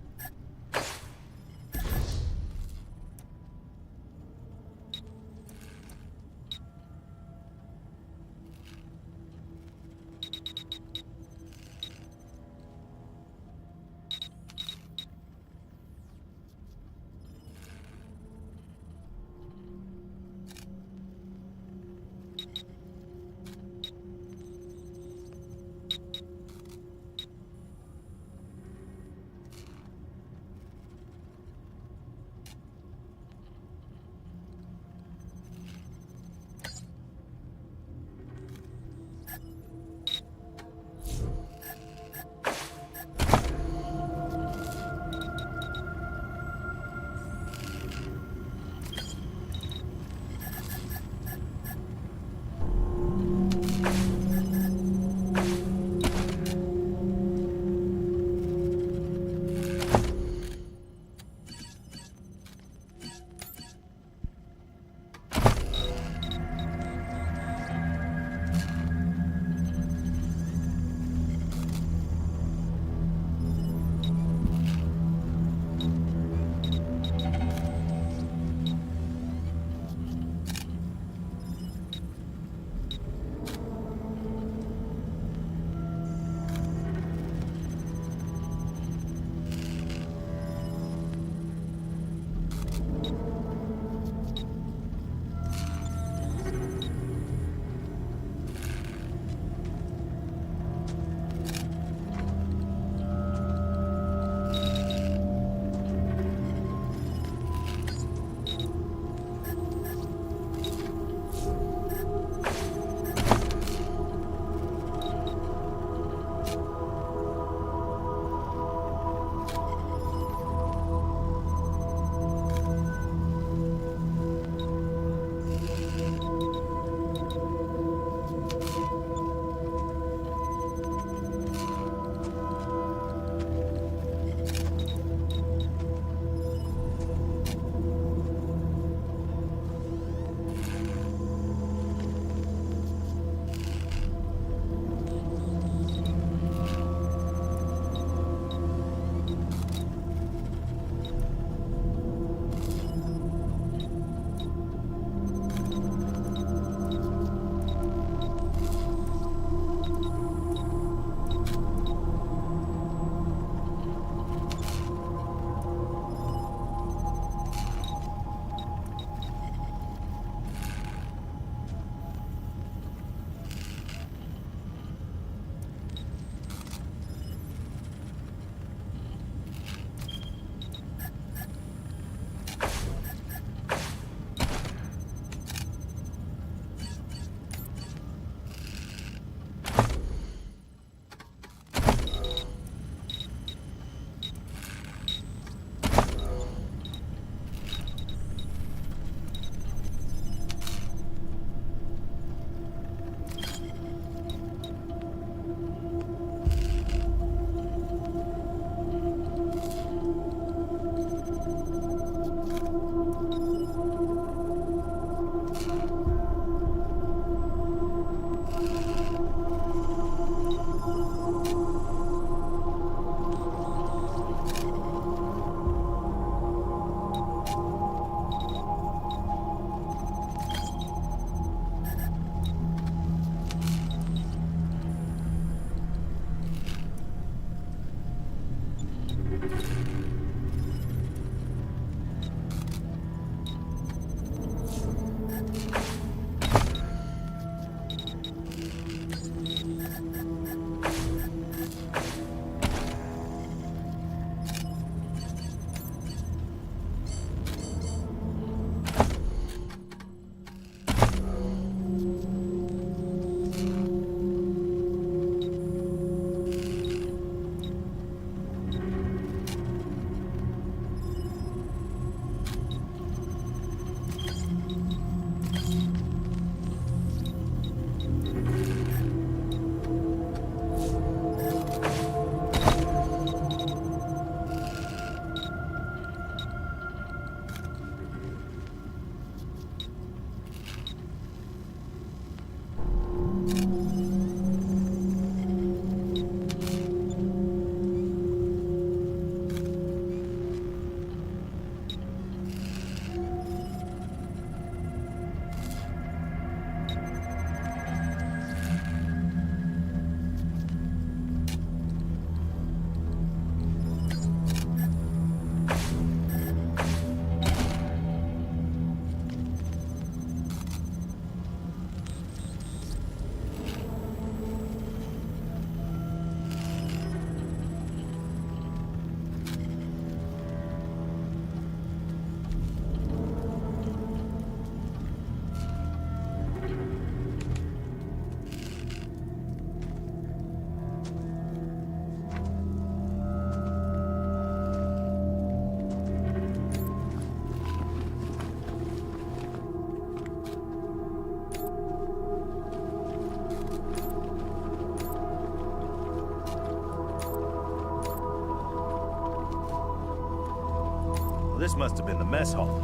Speaker 8: this must have been the mess hall.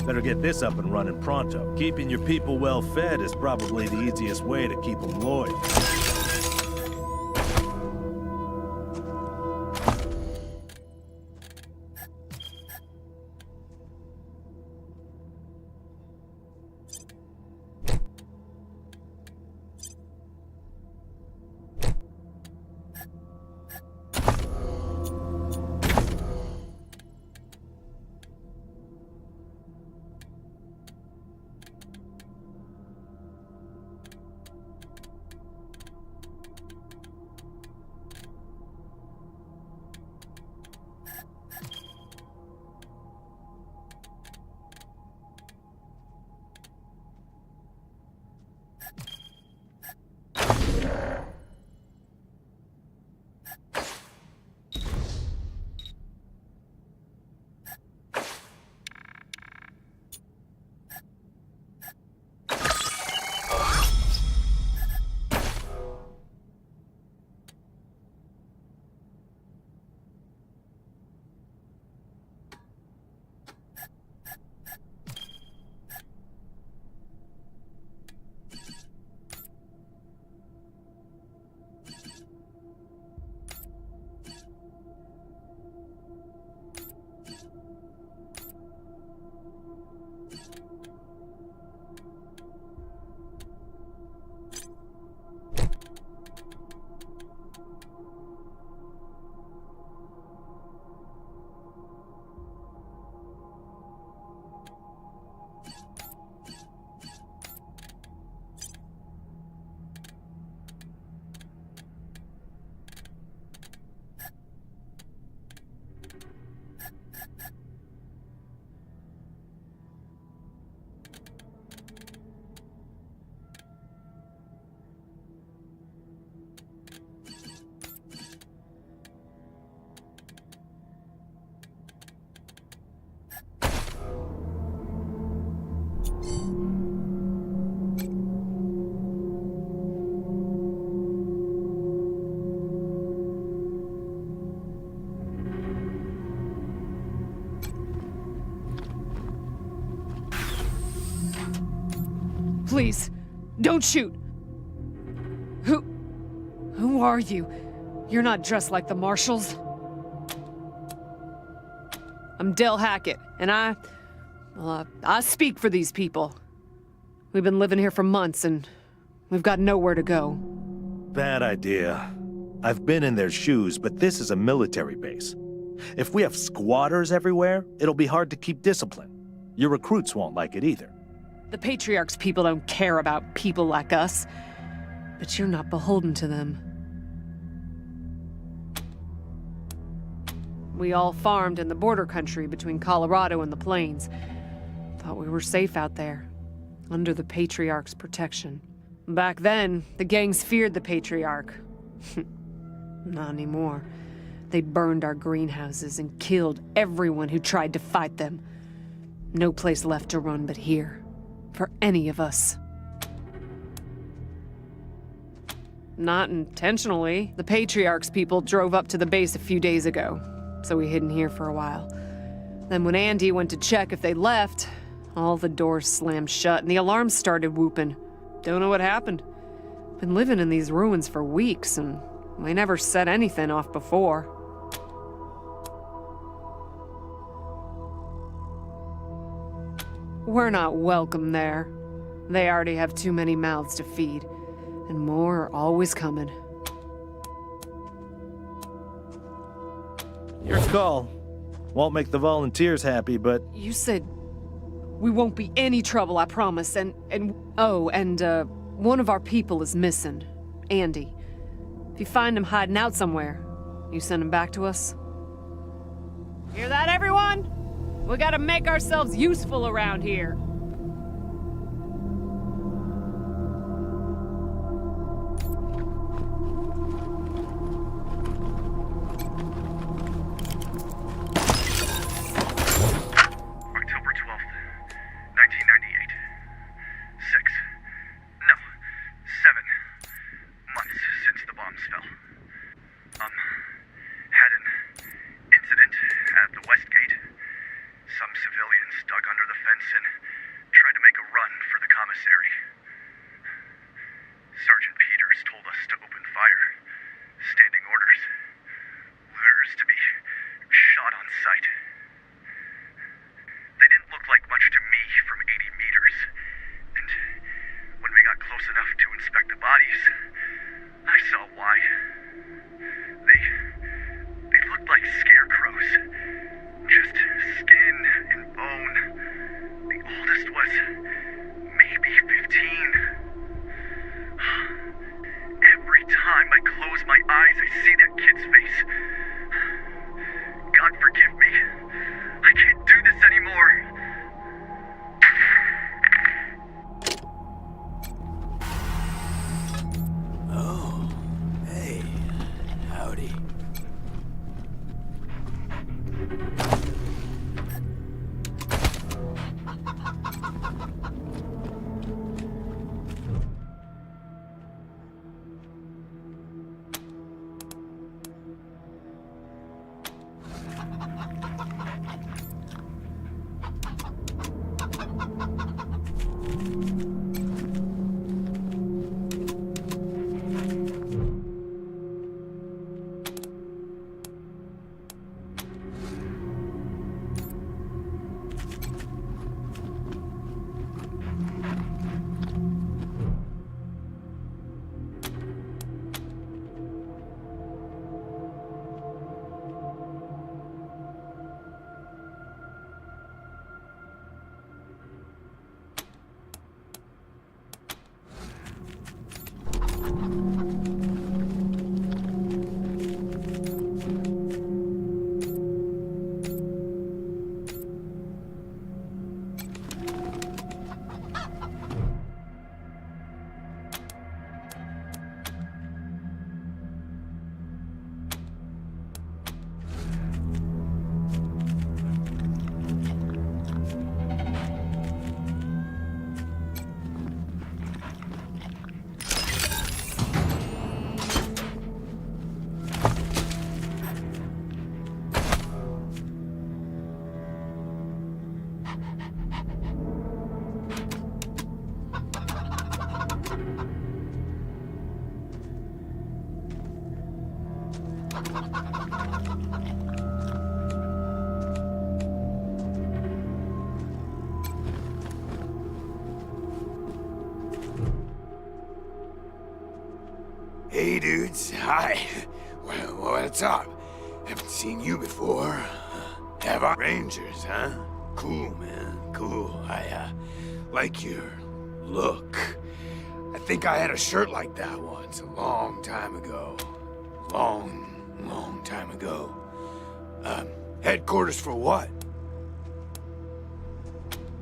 Speaker 8: Better get this up and running pronto. Keeping your people well fed is probably the easiest way to keep them loyal.
Speaker 5: Please, don't shoot. Who are you? You're not dressed like the marshals. I'm Del Hackett, and I speak for these people. We've been living here for months, and we've got nowhere to go.
Speaker 8: Bad idea. I've been in their shoes, but this is a military base. If we have squatters everywhere, it'll be hard to keep discipline. Your recruits won't like it either.
Speaker 5: The Patriarch's people don't care about people like us, but you're not beholden to them. We all farmed in the border country between Colorado and the plains. Thought we were safe out there, under the Patriarch's protection. Back then, the gangs feared the Patriarch. Not anymore. They burned our greenhouses and killed everyone who tried to fight them. No place left to run but here. For any of us. Not intentionally. The Patriarch's people drove up to the base a few days ago, so we hid in here for a while. Then when Andy went to check if they left, all the doors slammed shut and the alarms started whooping. Don't know what happened. Been living in these ruins for weeks and we never set anything off before. We're not welcome there. They already have too many mouths to feed, and more are always coming.
Speaker 8: Your call. Won't make the volunteers happy, but...
Speaker 5: You said we won't be any trouble, I promise, and one of our people is missing. Andy. If you find him hiding out somewhere, you send him back to us? Hear that, everyone? We gotta make ourselves useful around here.
Speaker 17: October 12th, 1998. 7 months since the bombs fell. Had an incident at the West Gate.
Speaker 18: Hey, dudes. Hi. Well, what's up? Haven't seen you before. Have I? Rangers, huh? Cool, man. Cool. I like your look. I think I had a shirt like that once, a long time ago. Long time ago. Headquarters for what?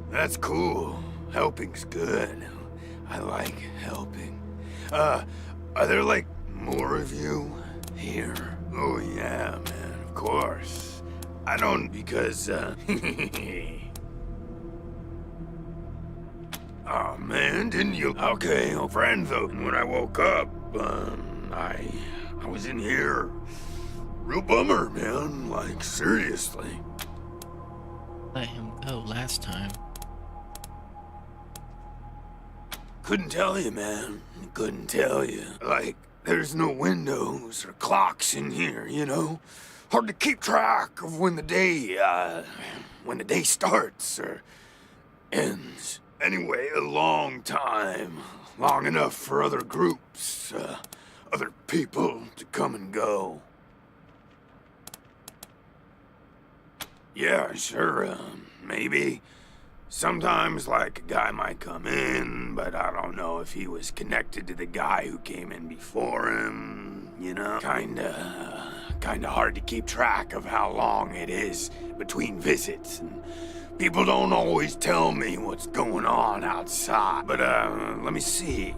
Speaker 18: That's cool. Helping's good. I like helping. Are there, like, more of you here? Oh, yeah, man, of course. I don't, because, oh, man, didn't you? Okay, old friend, though. When I woke up, I was in here. Real bummer, man. Like, seriously.
Speaker 1: Let him go last time.
Speaker 18: Couldn't tell you, man. Couldn't tell you. Like, there's no windows or clocks in here, you know? Hard to keep track of when the day starts or ends. Anyway, a long time. Long enough for other groups, other people to come and go. Yeah, sure, maybe. Sometimes, like, a guy might come in, but I don't know if he was connected to the guy who came in before him, you know? Kinda hard to keep track of how long it is between visits, and people don't always tell me what's going on outside. But, let me see.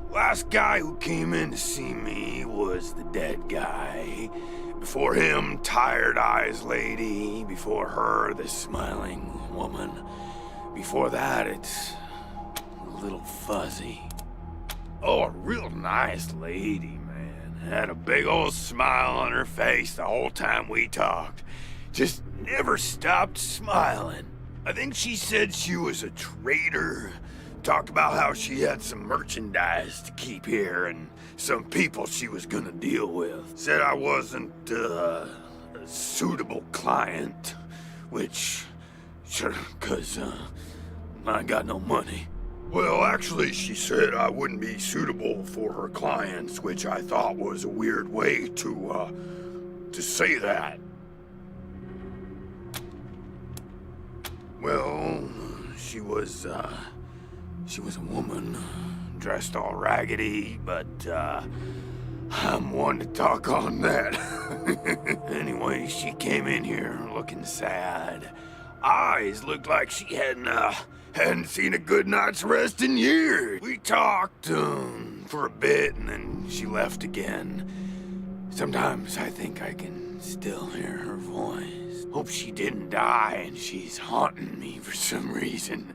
Speaker 18: Last guy who came in to see me was the dead guy. Before him, Tired Eyes Lady. Before her, the smiling woman. Before that, it's a little fuzzy. Oh, a real nice lady, man. Had a big old smile on her face the whole time we talked. Just never stopped smiling. I think she said she was a trader. Talked about how she had some merchandise to keep here and some people she was gonna deal with. Said I wasn't a suitable client, which, sure, 'cause I got no money. Well, actually, she said I wouldn't be suitable for her clients, which I thought was a weird way to say that. Well, she was a woman, dressed all raggedy, but, I'm one to talk on that. Anyway, she came in here looking sad. Eyes looked like she hadn't seen a good night's rest in years. We talked, for a bit, and then she left again. Sometimes I think I can still hear her voice. Hope she didn't die and she's haunting me for some reason.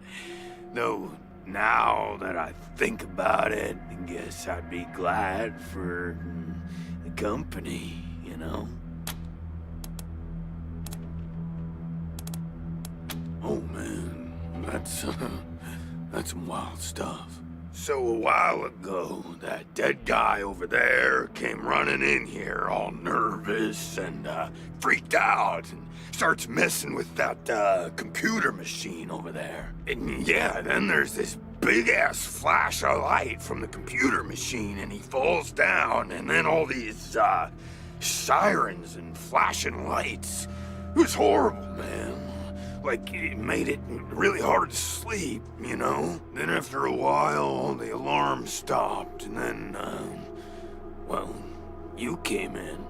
Speaker 18: Though, now that I think about it, I guess I'd be glad for the company, you know? Oh man, that's some wild stuff. So a while ago, that dead guy over there came running in here all nervous and freaked out and starts messing with that computer machine over there. And yeah, then there's this big-ass flash of light from the computer machine and he falls down and then all these sirens and flashing lights. It was horrible, man. Like, it made it really hard to sleep, you know? Then after a while, the alarm stopped, and then, well, you came in.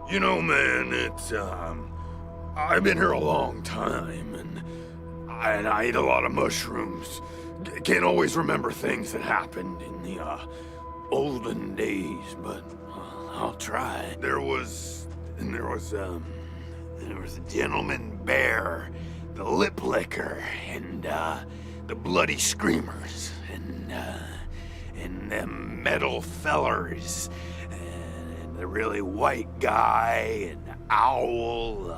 Speaker 18: You know, man, it's, I've been here a long time, and I ate a lot of mushrooms. Can't always remember things that happened in the, olden days, but I'll try. There was a gentleman bear, the lip licker, and the bloody screamers, and them metal fellers, and the really white guy, and owl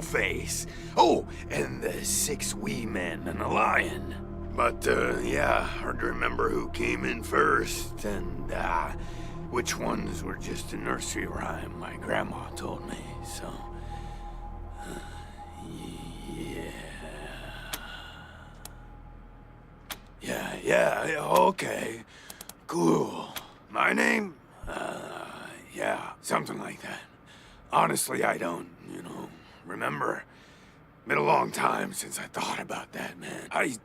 Speaker 18: face. Oh, and the 6 wee men and a lion. But yeah, hard to remember who came in first, and which ones were just a nursery rhyme my grandma told me, so... Yeah, okay. Cool. My name? Yeah, something like that. Honestly, I don't, remember. Been a long time since I thought about that, man. I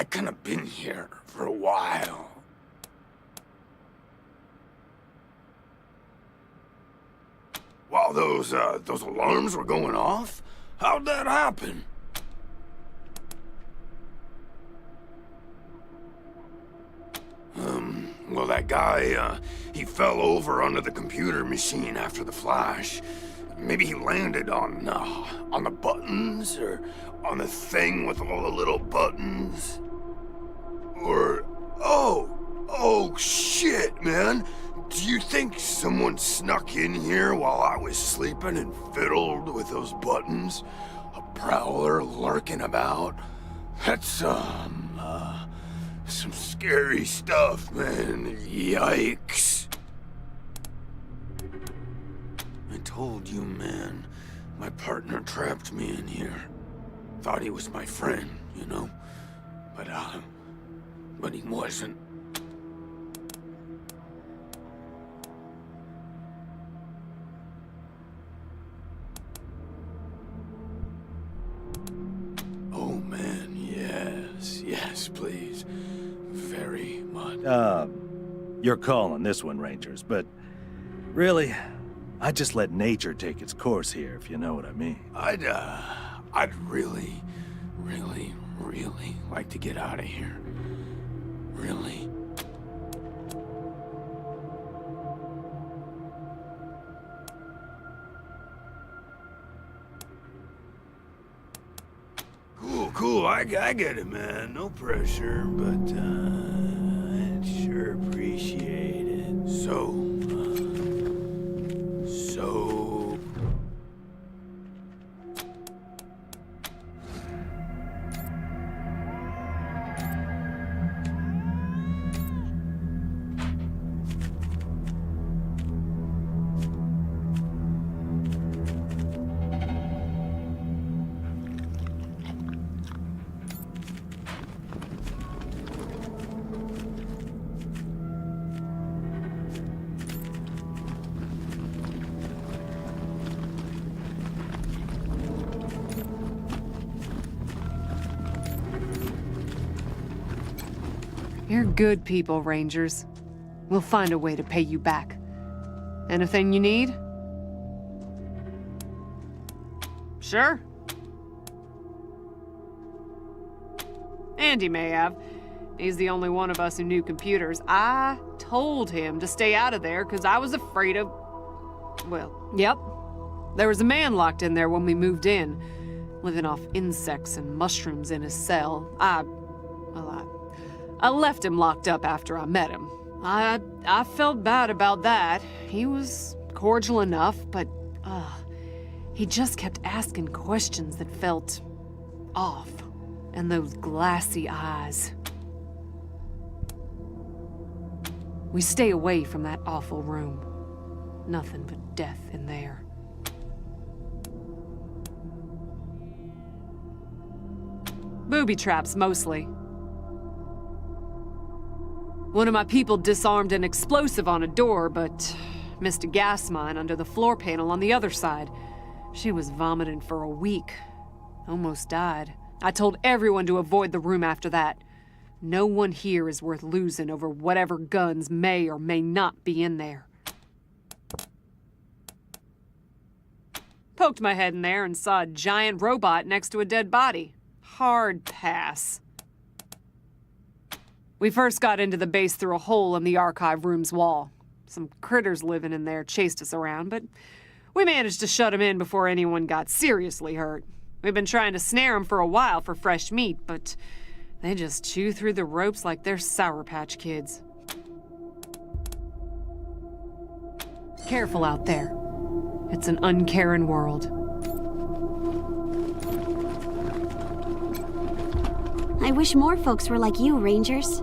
Speaker 18: kind of been here for a while. While those alarms were going off? How'd that happen? Well, that guy, he fell over onto the computer machine after the flash. Maybe he landed on the buttons, or on the thing with all the little buttons. Or, oh, shit, man. Do you think someone snuck in here while I was sleeping and fiddled with those buttons? A prowler lurking about? That's some scary stuff, man. Yikes. I told you, man. My partner trapped me in here. Thought he was my friend, But he wasn't. Oh, man, yes, please. Very much.
Speaker 8: You're calling this one, Rangers, but really, I'd just let nature take its course here, if you know what I mean.
Speaker 18: I'd really, really, really like to get out of here. Really. Cool, I get it, man. No pressure, but, I'd sure appreciate it. So...
Speaker 5: You're good people, Rangers. We'll find a way to pay you back. Anything you need? Sure. Andy may have.
Speaker 19: He's the only one of us who knew computers. I told him to stay out of there because I was afraid of... Well, yep. There was a man locked in there when we moved in, living off insects and mushrooms in his cell. I left him locked up after I met him. I felt bad about that. He was cordial enough, but he just kept asking questions that felt off. And those glassy eyes. We stay away from that awful room. Nothing but death in there. Booby traps, mostly. One of my people disarmed an explosive on a door, but missed a gas mine under the floor panel on the other side. She was vomiting for a week. Almost died. I told everyone to avoid the room after that. No one here is worth losing over whatever guns may or may not be in there. Poked my head in there and saw a giant robot next to a dead body. Hard pass. We first got into the base through a hole in the archive room's wall. Some critters living in there chased us around, but we managed to shut them in before anyone got seriously hurt. We've been trying to snare them for a while for fresh meat, but they just chew through the ropes like they're Sour Patch Kids. Careful out there. It's an uncaring world.
Speaker 20: I wish more folks were like you, Rangers.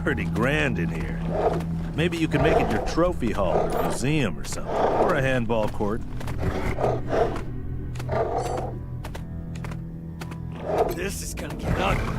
Speaker 8: Pretty grand in here. Maybe you can make it your trophy hall, or museum or something, or a handball court. This is gonna get ugly.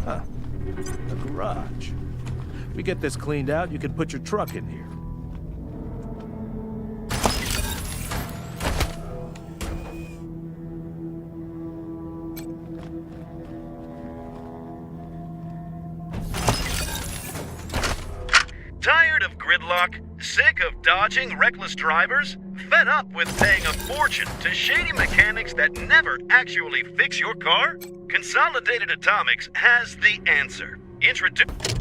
Speaker 8: A garage. We get this cleaned out, you can put your truck in here.
Speaker 21: Tired of gridlock? Sick of dodging reckless drivers? Fed up with paying a fortune to shady mechanics that never actually fix your car? Consolidated Atomics has the answer. Introduce...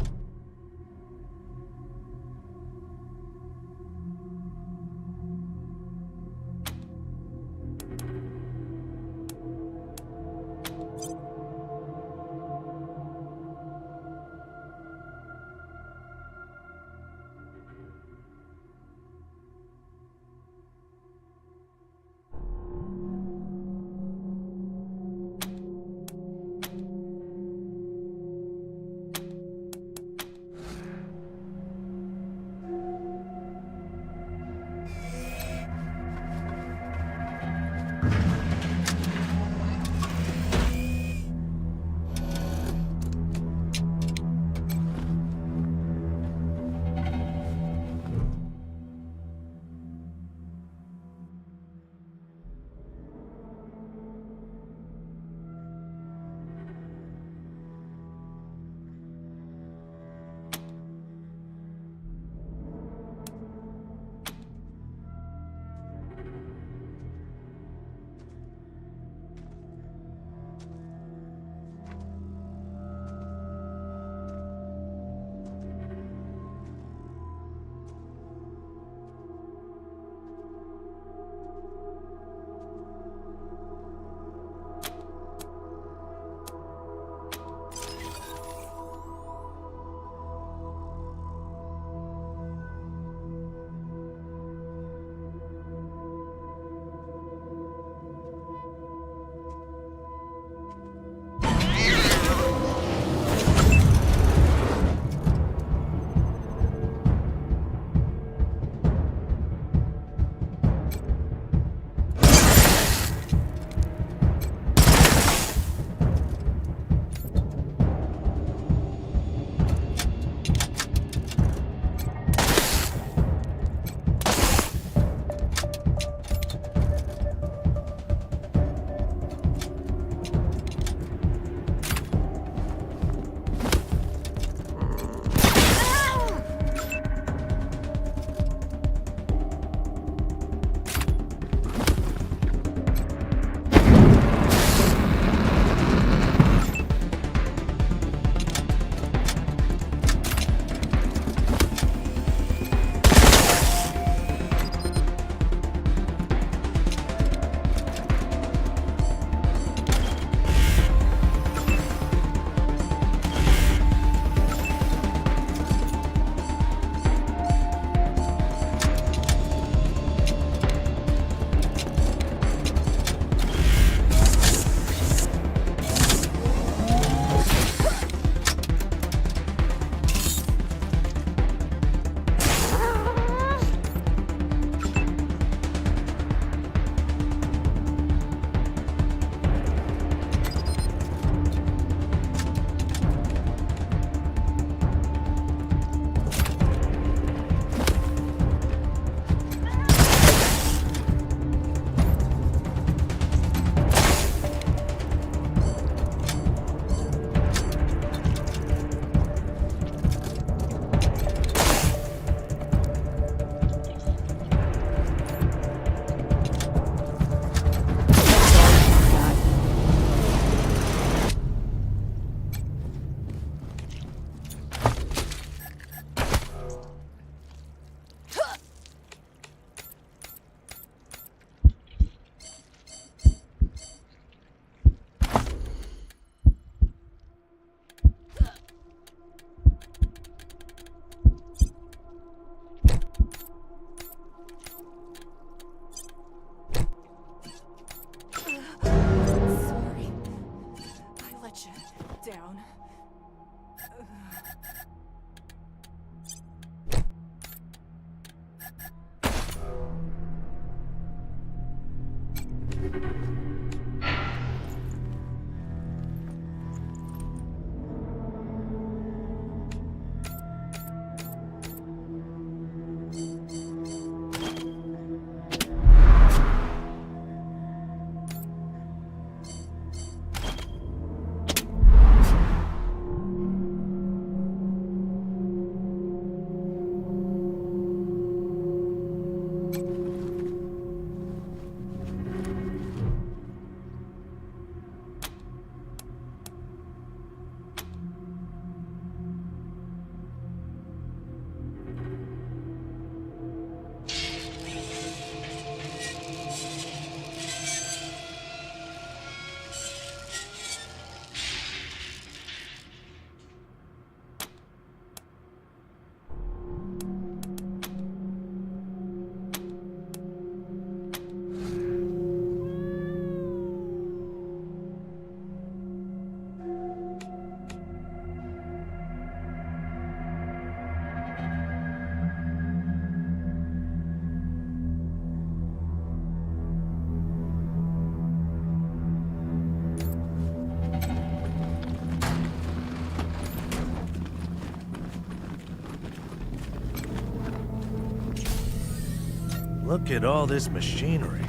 Speaker 8: Look at all this machinery.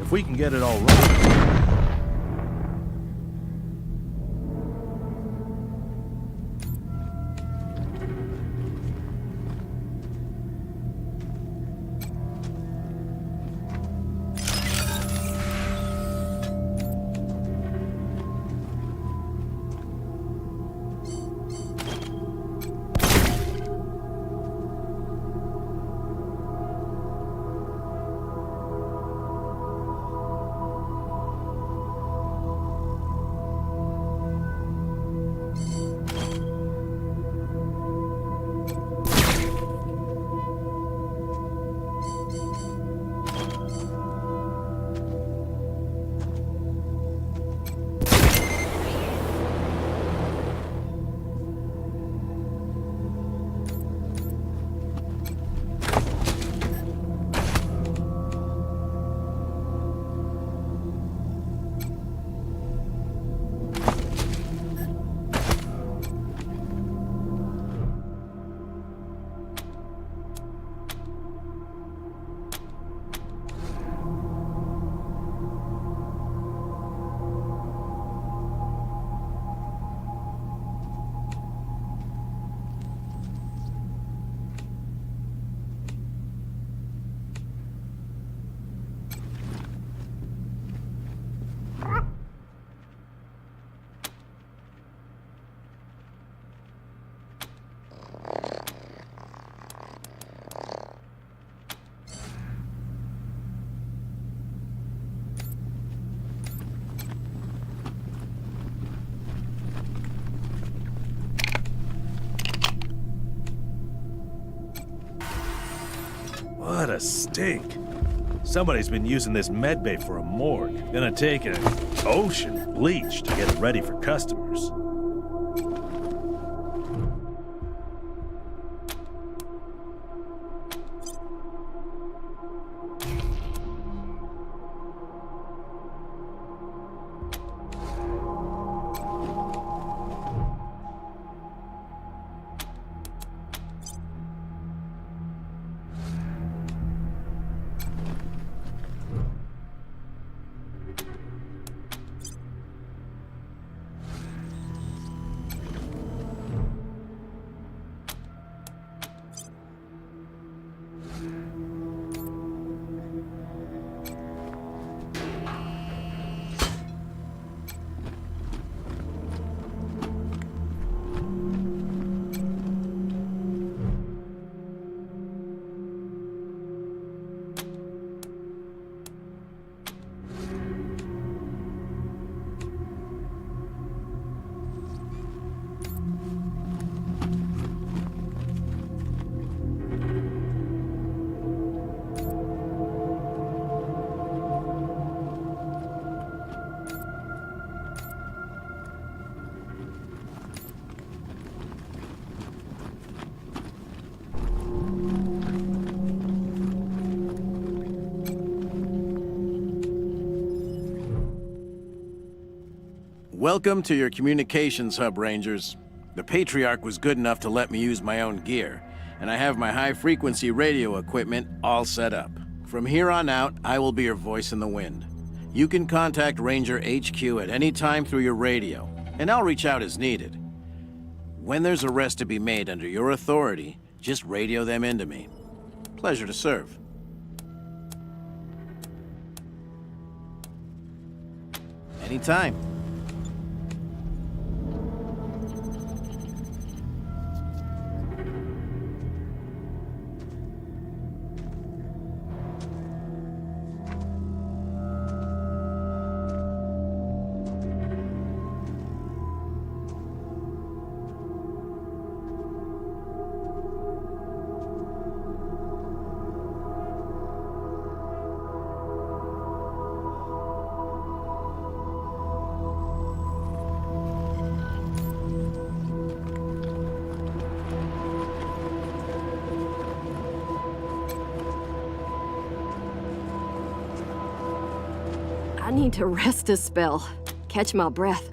Speaker 8: If we can get it all right. What a stink. Somebody's been using this medbay for a morgue. Gonna take an ocean bleach to get it ready for customers.
Speaker 16: Welcome to your communications hub, Rangers. The Patriarch was good enough to let me use my own gear, and I have my high-frequency radio equipment all set up. From here on out, I will be your voice in the wind. You can contact Ranger HQ at any time through your radio, and I'll reach out as needed. When there's arrests to be made under your authority, just radio them into me. Pleasure to serve. Anytime.
Speaker 7: I need to rest a spell. Catch my breath.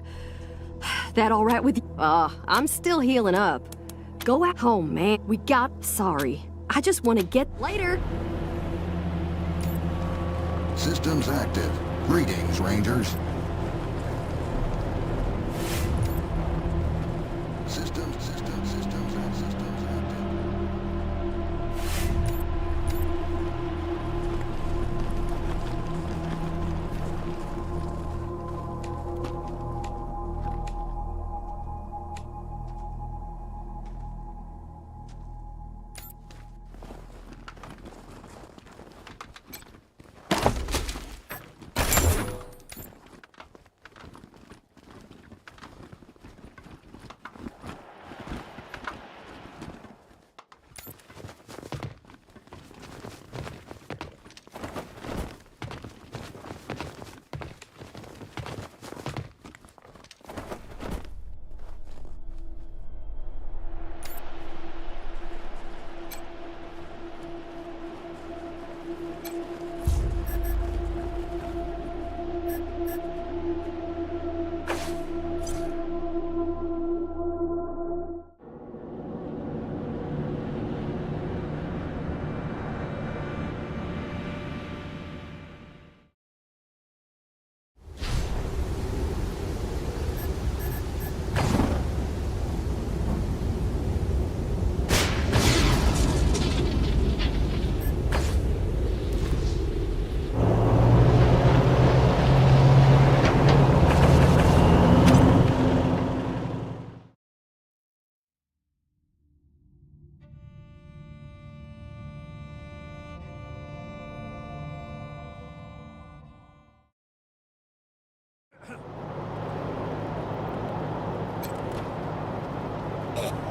Speaker 7: That all right with you? I'm still healing up. Go at home, man. We got... Sorry. I just want to get... Later!
Speaker 2: Systems active. Greetings, Rangers. Systems active.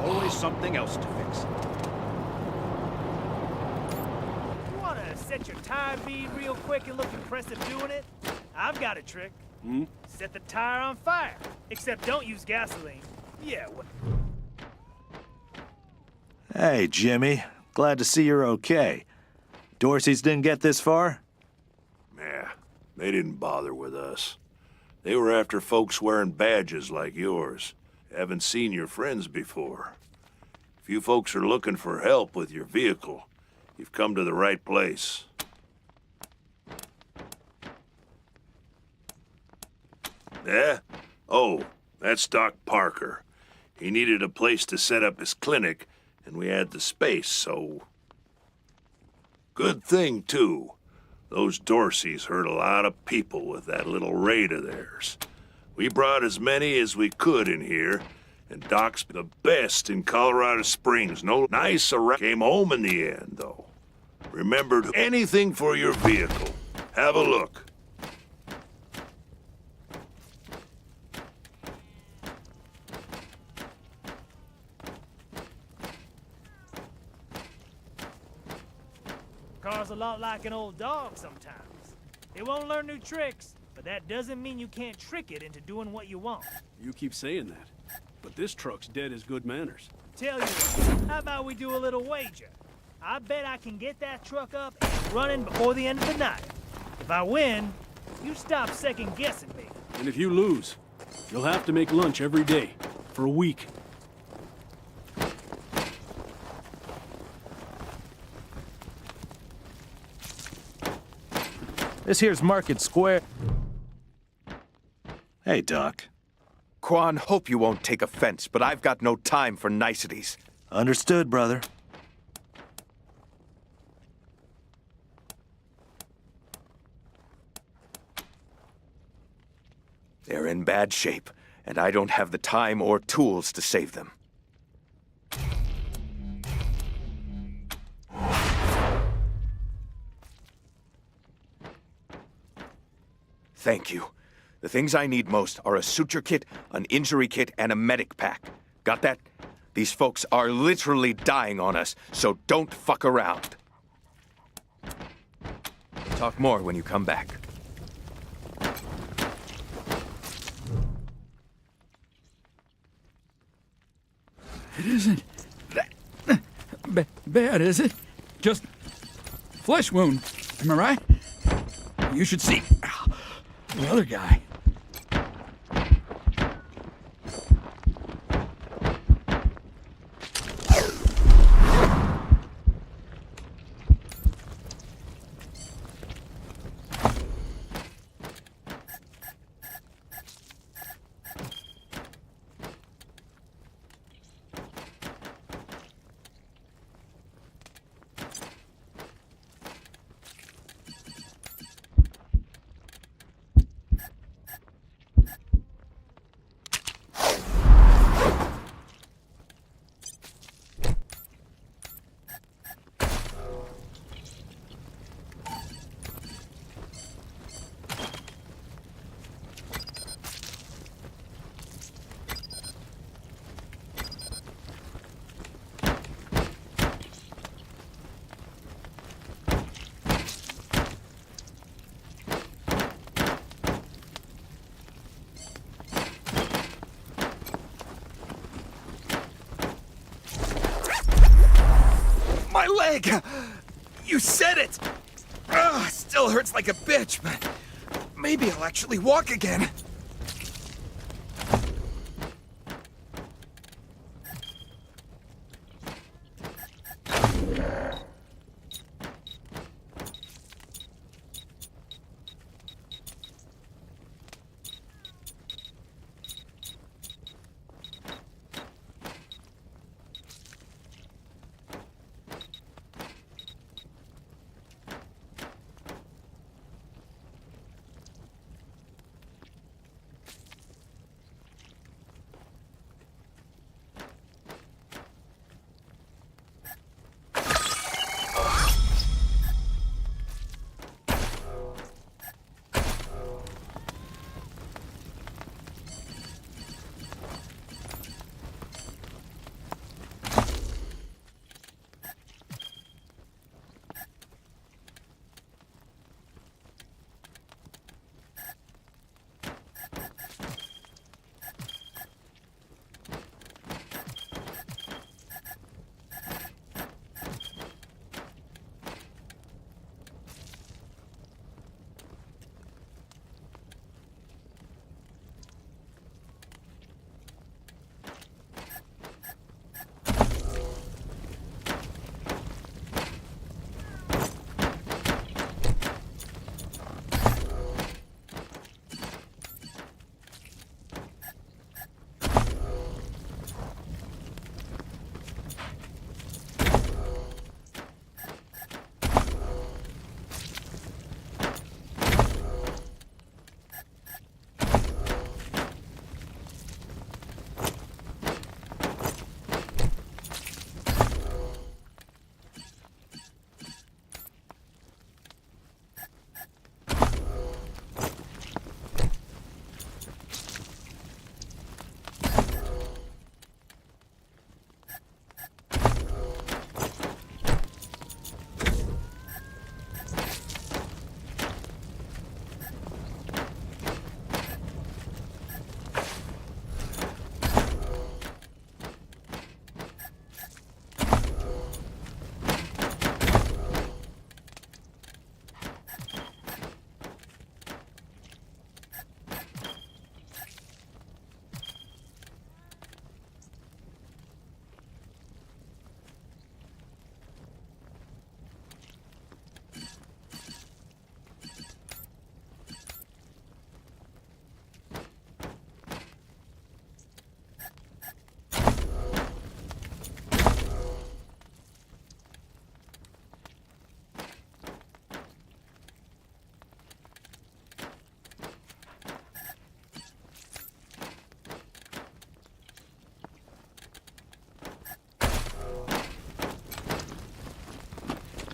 Speaker 10: Always something else to fix.
Speaker 22: You wanna set your tire bead real quick and look impressive doing it? I've got a trick. Set the tire on fire. Except don't use gasoline. Yeah,
Speaker 8: Hey, Jimmy. Glad to see you're okay. Dorsey's didn't get this far?
Speaker 23: Yeah, they didn't bother with us. They were after folks wearing badges like yours. Haven't seen your friends before. If you folks are looking for help with your vehicle, you've come to the right place. Yeah? Oh, that's Doc Parker. He needed a place to set up his clinic, and we had the space, so... Good thing, too. Those Dorseys hurt a lot of people with that little raid of theirs. We brought as many as we could in here, and Doc's the best in Colorado Springs. No nice around. Came home in the end, though. Remembered anything for your vehicle. Have a look.
Speaker 22: car's a lot like an old dog sometimes. It won't learn new tricks, but that doesn't mean you can't trick it into doing what you want.
Speaker 24: You keep saying that, but this truck's dead as good manners.
Speaker 22: Tell you what, how about we do a little wager? I bet I can get that truck up and running before the end of the night. If I win, you stop second-guessing me.
Speaker 24: And if you lose, You'll have to make lunch every day, for a week.
Speaker 10: This here's Market Square.
Speaker 3: Hey, Doc. Quan, hope you won't take offense, but I've got no time for niceties.
Speaker 8: Understood, brother.
Speaker 3: They're in bad shape, and I don't have the time or tools to save them. Thank you. The things I need most are a suture kit, an injury kit, and a medic pack. Got that? These folks are literally dying on us, so don't fuck around. We'll talk more when you come back.
Speaker 13: It isn't that bad, is it? Just flesh wound. Am I right? You should see the other guy.
Speaker 4: My leg! You said it! Ugh, still hurts like a bitch, but maybe I'll actually walk again.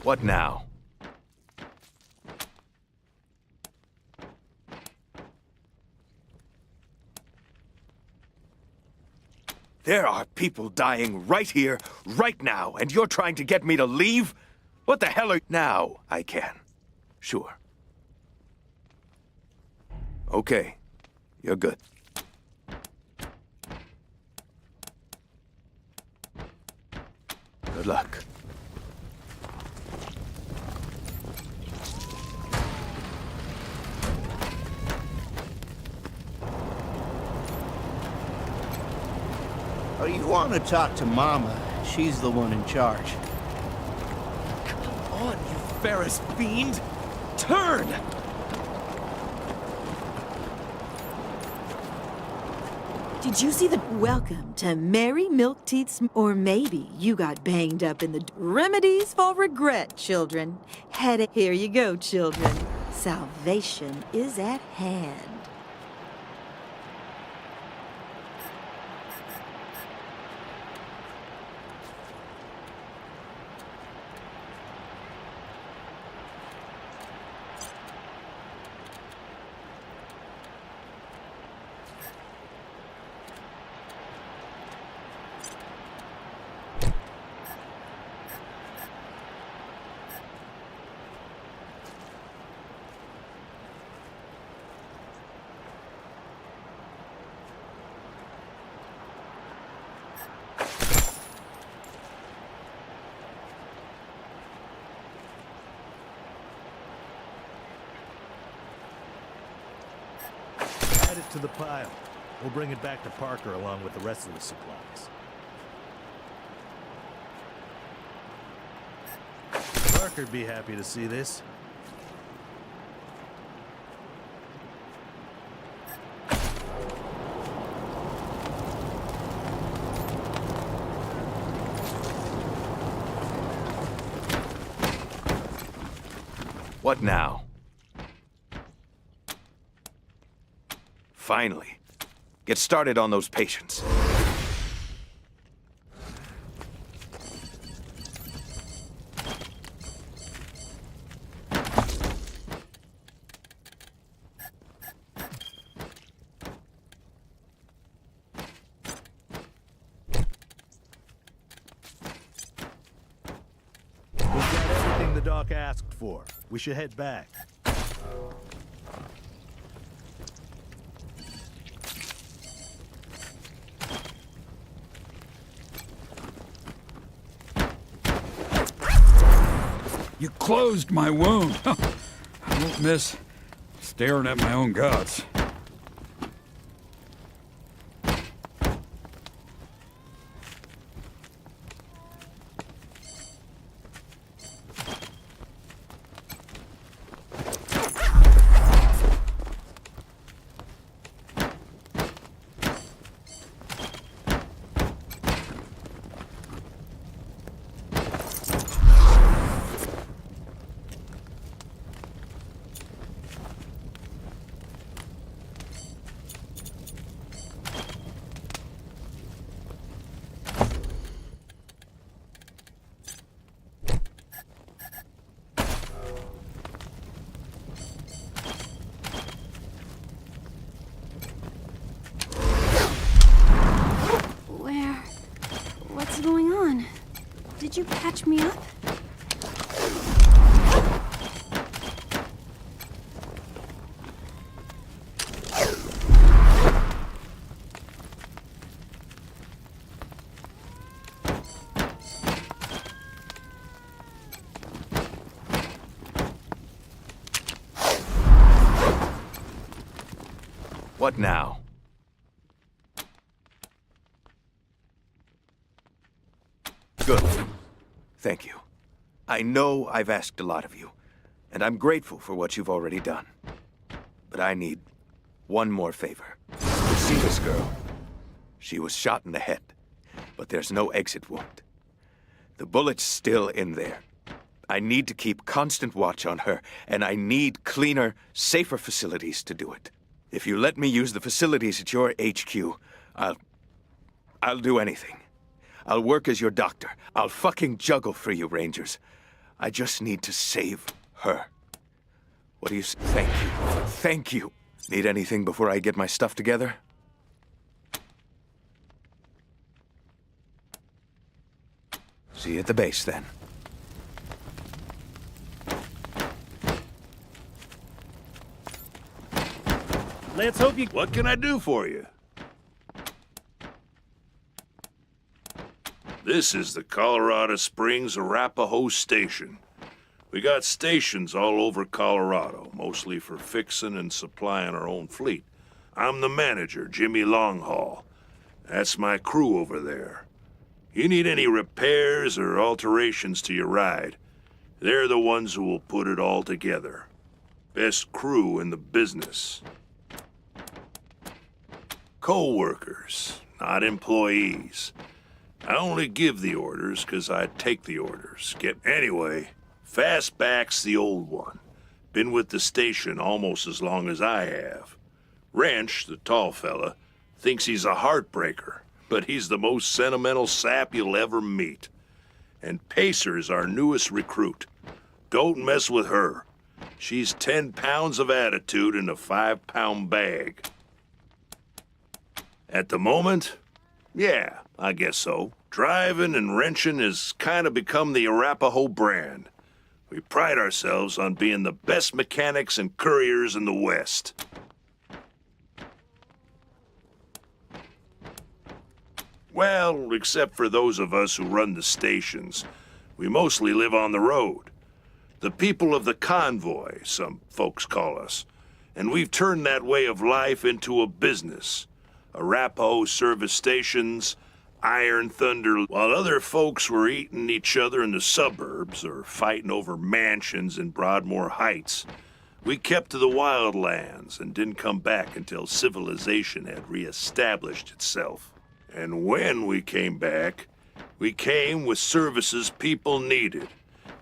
Speaker 3: What now? There are people dying right here, right now, and you're trying to get me to leave? What the hell are... Now I can. Sure. Okay. You're good. Good luck.
Speaker 6: Oh, you want to talk to Mama? She's the one in charge.
Speaker 4: Come on, you Ferris fiend! Turn!
Speaker 9: Did you see the... Welcome to Merry Milk Teeth's... Or maybe you got banged up in the... Remedies for regret, children. Here you go, children. Salvation is at hand.
Speaker 8: Add it to the pile. We'll bring it back to Parker along with the rest of the supplies. Parker'd be happy to see this.
Speaker 3: What now? Finally. Get started on those patients.
Speaker 8: We've got everything the doc asked for. We should head back.
Speaker 13: You closed my wound. I won't miss staring at my own guts.
Speaker 20: What's going on? Did you patch me up?
Speaker 3: What now? Good. Thank you. I know I've asked a lot of you, and I'm grateful for what you've already done. But I need one more favor. You see this girl? She was shot in the head, but there's no exit wound. The bullet's still in there. I need to keep constant watch on her, and I need cleaner, safer facilities to do it. If you let me use the facilities at your HQ, I'll do anything. I'll work as your doctor. I'll fucking juggle for you, Rangers. I just need to save her. What do you say? Thank you. Thank you. Need anything before I get my stuff together? See you at the base, then.
Speaker 22: Let's hope you...
Speaker 23: What can I do for you? This is the Colorado Springs Arapahoe Station. We got stations all over Colorado, mostly for fixing and supplying our own fleet. I'm the manager, Jimmy Longhaul. That's my crew over there. You need any repairs or alterations to your ride, they're the ones who will put it all together. Best crew in the business. Co-workers, not employees. I only give the orders because I take the orders. Anyway, Fastback's the old one. Been with the station almost as long as I have. Wrench, the tall fella, thinks he's a heartbreaker, but he's the most sentimental sap you'll ever meet. And Pacer's our newest recruit. Don't mess with her. She's 10 pounds of attitude in a 5-pound bag. At the moment, yeah, I guess so. Driving and wrenching has kind of become the Arapahoe brand. We pride ourselves on being the best mechanics and couriers in the West. Well, except for those of us who run the stations, we mostly live on the road. The people of the convoy, some folks call us. And we've turned that way of life into a business. Arapahoe service stations, Iron Thunder, while other folks were eating each other in the suburbs or fighting over mansions in Broadmoor Heights. We kept to the wildlands and didn't come back until civilization had reestablished itself. And when we came back, we came with services people needed.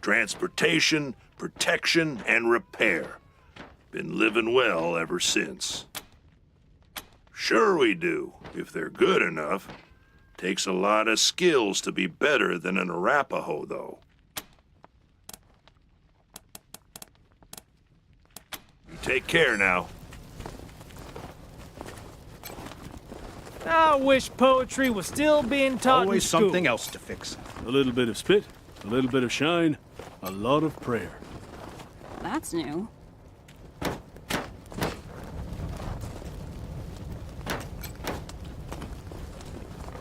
Speaker 23: Transportation, protection, and repair. Been living well ever since. Sure we do, if they're good enough. Takes a lot of skills to be better than an Arapahoe, though. You take care now.
Speaker 22: I wish poetry was still being taught in
Speaker 24: Always
Speaker 22: school.
Speaker 24: something else to fix. A little bit of spit, a little bit of shine, a lot of prayer.
Speaker 20: That's new.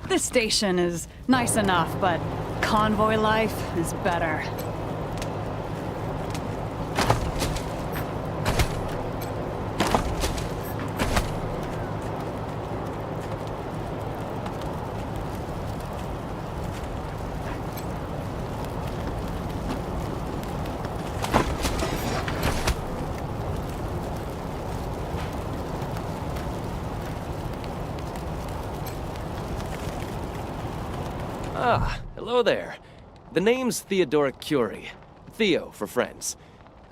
Speaker 11: This station is nice enough, but convoy life is better.
Speaker 12: Ah, hello there. The name's Theodoric Curie. Theo for friends.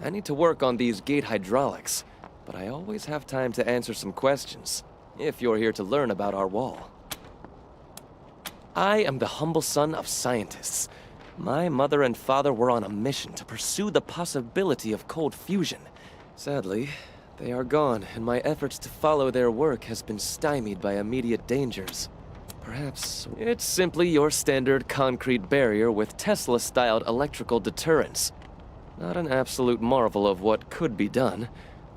Speaker 12: I need to work on these gate hydraulics, but I always have time to answer some questions, if you're here to learn about our wall. I am the humble son of scientists. My mother and father were on a mission to pursue the possibility of cold fusion. Sadly, they are gone, and my efforts to follow their work has been stymied by immediate dangers. Perhaps it's simply your standard concrete barrier with Tesla-styled electrical deterrence. Not an absolute marvel of what could be done,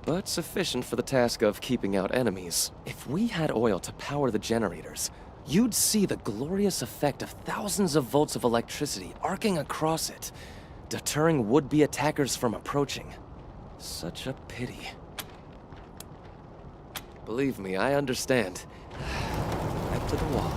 Speaker 12: but sufficient for the task of keeping out enemies. If we had oil to power the generators, you'd see the glorious effect of thousands of volts of electricity arcing across it, deterring would-be attackers from approaching. Such a pity. Believe me, I understand. Back to the wall.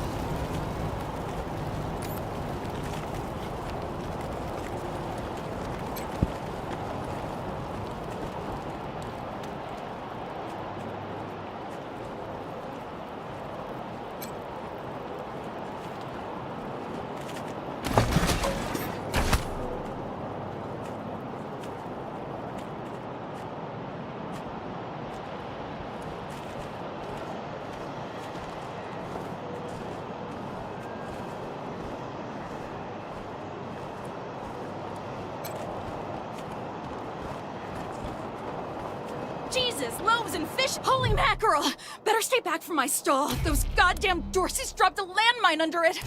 Speaker 1: Jesus, loaves and fish! Holy mackerel! Better stay back from my stall. Those goddamn Dorseys dropped a landmine under it.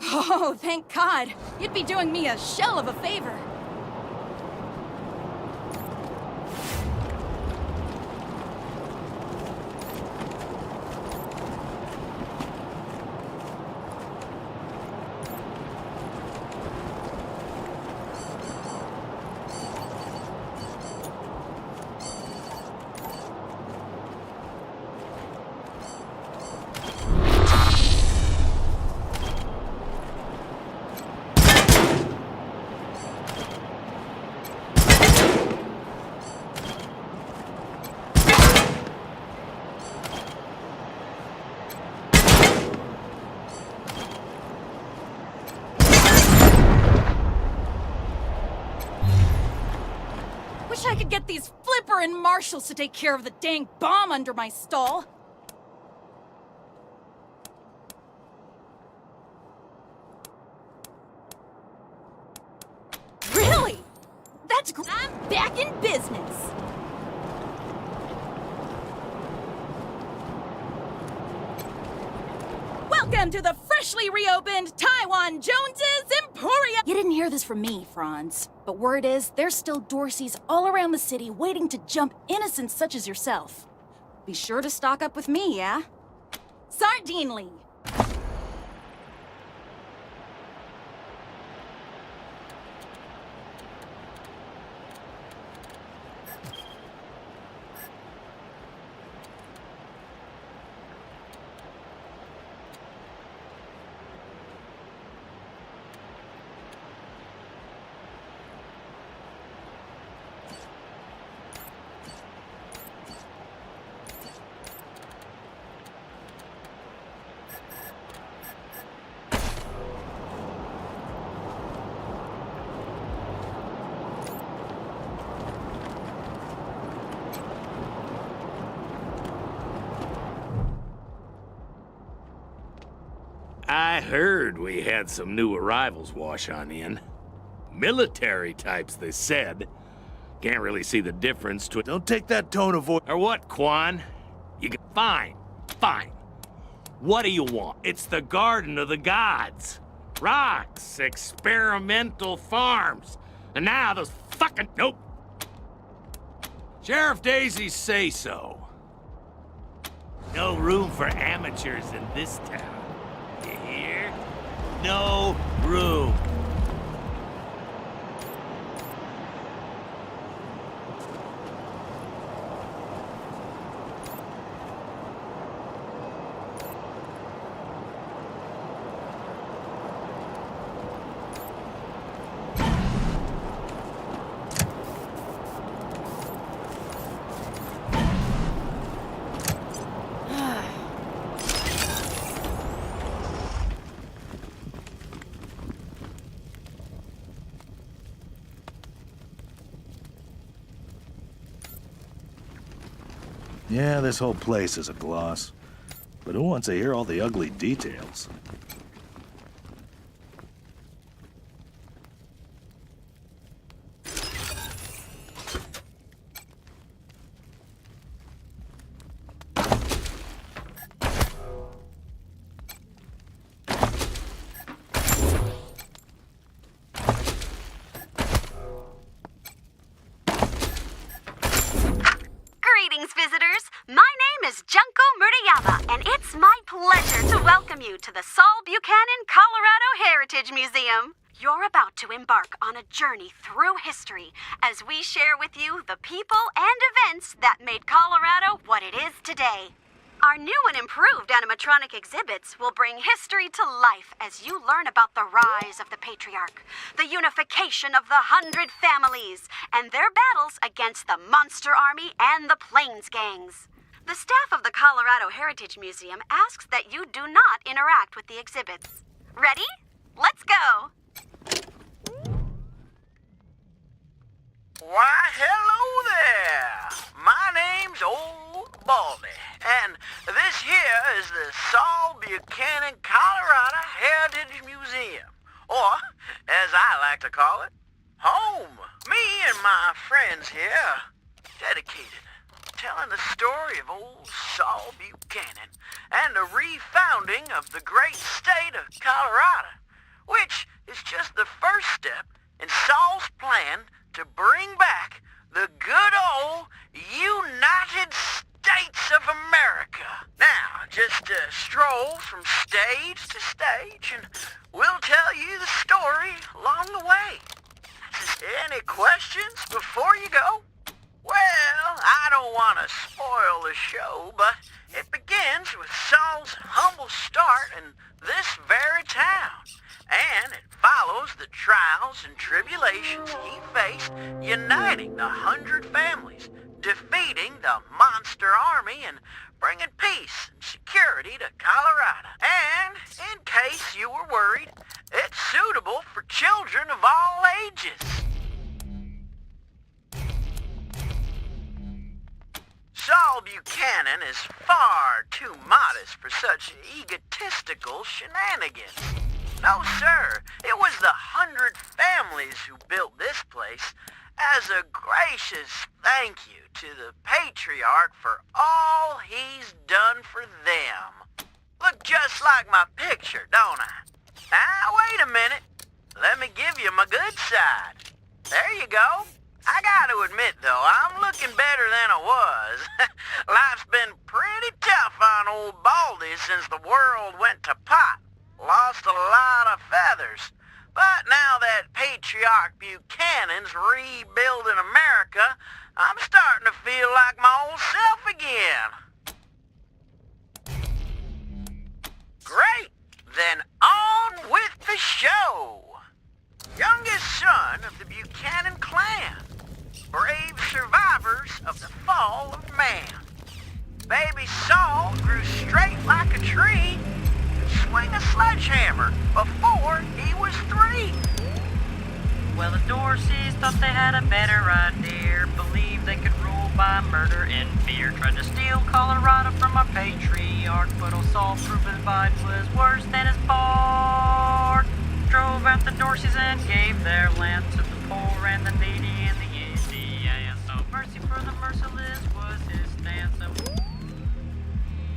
Speaker 1: Oh, thank God. You'd be doing me a shell of a favor. Wish I could get these Flipper and Marshals to take care of the dang bomb under my stall. Really? That's great. I'm back in business. Welcome to the freshly reopened Taiwan Jones's Emporium! You didn't hear this from me, Franz. But word is, there's still Dorseys all around the city waiting to jump innocents such as yourself. Be sure to stock up with me, yeah? Sardine Lee.
Speaker 18: I heard we had some new arrivals wash on in. Military types, they said. Can't really see the difference to it.
Speaker 8: Don't take that tone of voice.
Speaker 18: Or what, Quan? Fine. What do you want? It's the Garden of the Gods. Rocks, experimental farms. And now those fucking... Nope. Sheriff Daisies say so. No room for amateurs in this town. You hear? No room.
Speaker 8: Yeah, this whole place is a gloss. But who wants to hear all the ugly details?
Speaker 14: To the Saul Buchanan, Colorado Heritage Museum. You're about to embark on a journey through history as we share with you the people and events that made Colorado what it is today. Our new and improved animatronic exhibits will bring history to life as you learn about the rise of the Patriarch, the unification of the 100 families, and their battles against the Monster Army and the Plains Gangs. The staff of the Colorado Heritage Museum asks that you do not interact with the exhibits. Ready? Let's go!
Speaker 15: Why, hello there! My name's Old Baldy, and this here is the Saul Buchanan, Colorado Heritage Museum, or, as I like to call it, home. Me and my friends here, dedicated, telling the story of old Saul Buchanan and the refounding of the great state of Colorado, which is just the first step in Saul's plan to bring back the good old United States of America. Now, just stroll from stage to stage, and we'll tell you the story along the way. Any questions before you go? Well, I don't want to spoil the show, but it begins with Saul's humble start in this very town, and it follows the trials and tribulations he faced uniting the 100 families, defeating the monster army, and bringing peace and security to Colorado. And, in case you were worried, it's suitable for children of all ages. Saul Buchanan is far too modest for such egotistical shenanigans. No, sir, it was the 100 families who built this place as a gracious thank you to the Patriarch for all he's done for them. Look just like my picture, don't I? Now, wait a minute. Let me give you my good side. There you go. I gotta admit, though, I'm looking better than I was. Life's been pretty tough on old Baldy since the world went to pot. Lost a lot of feathers. But now that Patriarch Buchanan's rebuilding America, I'm starting to feel like my old self again. Great! Then on with the show! Youngest son of the Buchanan clan. Brave survivors of the fall of man. Baby Saul grew straight like a tree, could swing a sledgehammer before he was 3.
Speaker 5: Well, the Dorseys thought they had a better idea. Believed they could rule by murder and fear. Tried to steal Colorado from our patriarch, but old Saul proved his bite was worse than his bark. Drove out the Dorseys and gave their land to the poor and the needy and the Indians. No mercy for the merciless was his stance.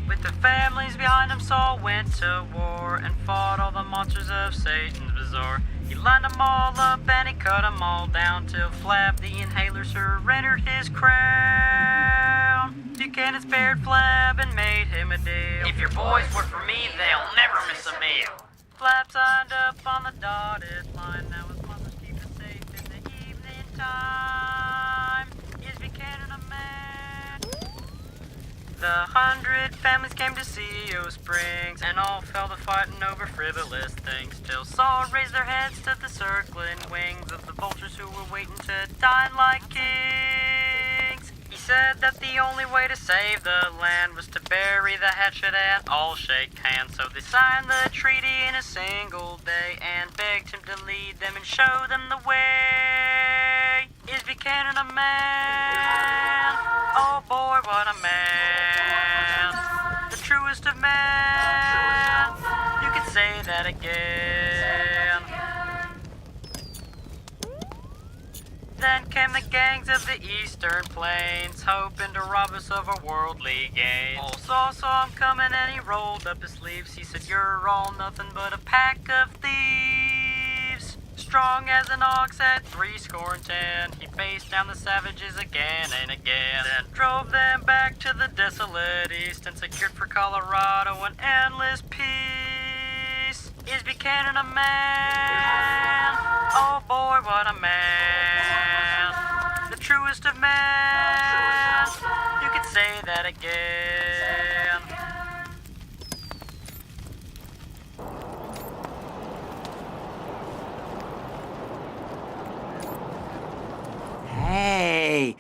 Speaker 5: With the families behind him, Saul went to war and fought all the monsters of Satan's bazaar. He lined them all up and he cut them all down till Flab the inhaler surrendered his crown. Buchanan spared Flab and made him a deal. If your boys work for me, they'll never miss a meal. Flab signed up on the dotted line. Now his mother's keep it safe in the evening time. Is Buchanan a man? The 100 families came to CEO Springs, and all fell to fighting over frivolous things, till Saul raised their heads to the circling wings of the vultures who were waiting to dine like kings. He said that the only way to save the land was to bury the hatchet and all shake hands. So they signed the treaty in a single day and begged him to lead them and show them the way. Is Buchanan a man? Oh boy, what a man. The truest of men. You can say that again. Then came the gangs of the eastern plains, hoping to rob us of our worldly gains. Old Saul saw him coming and he rolled up his sleeves. He said, "You're all nothing but a pack of thieves." Strong as an ox at 70, he faced down the savages again and again, then drove them back to the desolate east and secured for Colorado an endless peace. Is Buchanan a man? Oh boy, what a man. The truest of men. You could say that again.
Speaker 17: Hey,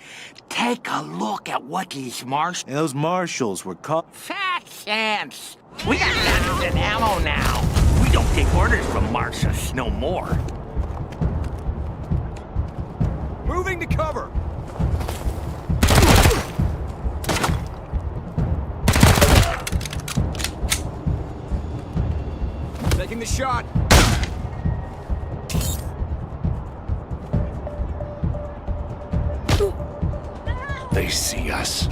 Speaker 17: take a look at what these marshals...
Speaker 8: Those marshals were caught...
Speaker 17: Fat chance! We got guns and ammo now! We don't take orders from marshals no more.
Speaker 4: Moving to cover! Taking the shot!
Speaker 7: They see us.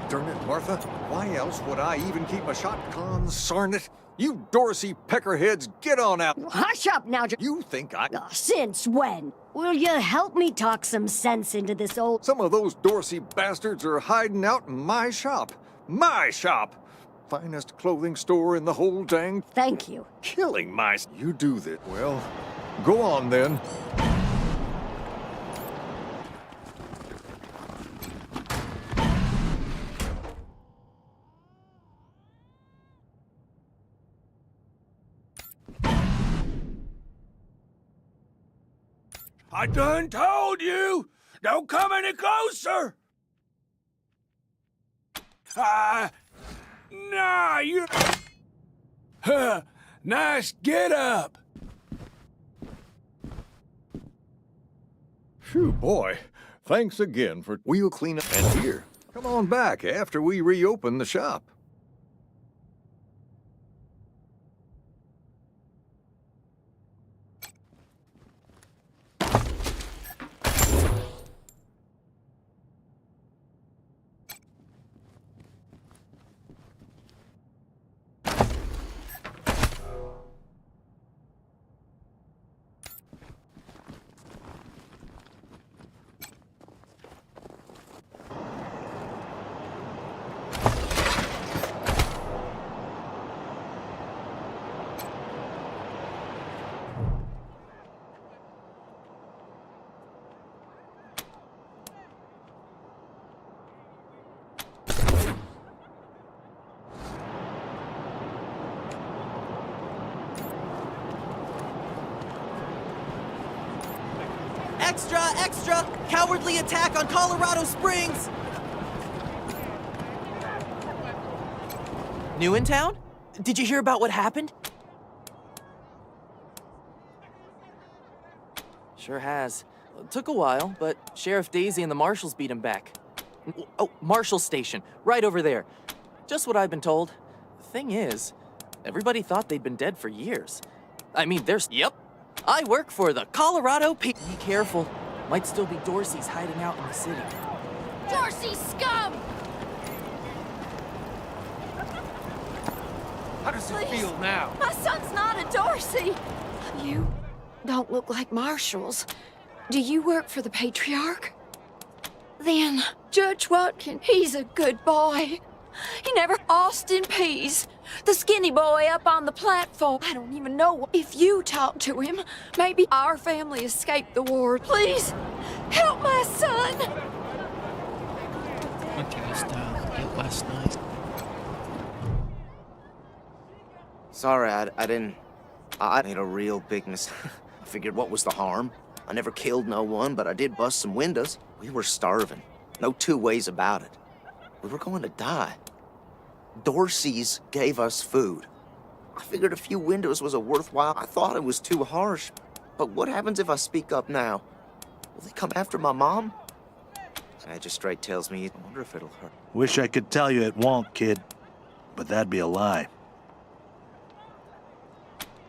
Speaker 7: Darn it, Martha. Why else would I even keep a shotgun, sarn it? You Dorsey peckerheads, get on out.
Speaker 16: Hush up now,
Speaker 7: You think I...
Speaker 16: Since when? Will you help me talk some sense into this old...
Speaker 7: Some of those Dorsey bastards are hiding out in my shop. My shop! Finest clothing store in the whole dang...
Speaker 16: Thank you.
Speaker 7: Killing mice. You do that. Well, go on then.
Speaker 18: I done told you! Don't come any closer! Nah, you... Huh, nice get up!
Speaker 7: Phew, boy. Thanks again for... We'll clean up... And here, come on back after we reopen the shop.
Speaker 19: Extra, extra! Cowardly attack on Colorado Springs! New in town? Did you hear about what happened? Sure has. It took a while, but Sheriff Daisy and the marshals beat him back. Oh, Marshal Station, right over there. Just what I've been told. The thing is, everybody thought they'd been dead for years. I mean, there's... Yep. I work for the Colorado Be careful. Might still be Dorsey's hiding out in the city.
Speaker 1: Dorsey scum!
Speaker 21: How does it feel now?
Speaker 1: My son's not a Dorsey!
Speaker 20: You don't look like marshals. Do you work for the Patriarch? Then, Judge Watkins, he's a good boy. He never... Austin Pease, the skinny boy up on the platform. I don't even know if you talk to him. Maybe our family escaped the war. Please, help my son!
Speaker 25: Okay, style. Get last night.
Speaker 6: Sorry, I made a real big mistake. I figured what was the harm? I never killed no one, but I did bust some windows. We were starving. No two ways about it. We were going to die. Dorsey's gave us food. I figured a few windows was a worthwhile. I thought it was too harsh. But what happens if I speak up now? Will they come after my mom? Magistrate tells me, I wonder if it'll hurt.
Speaker 8: Wish I could tell you it won't, kid. But that'd be a lie.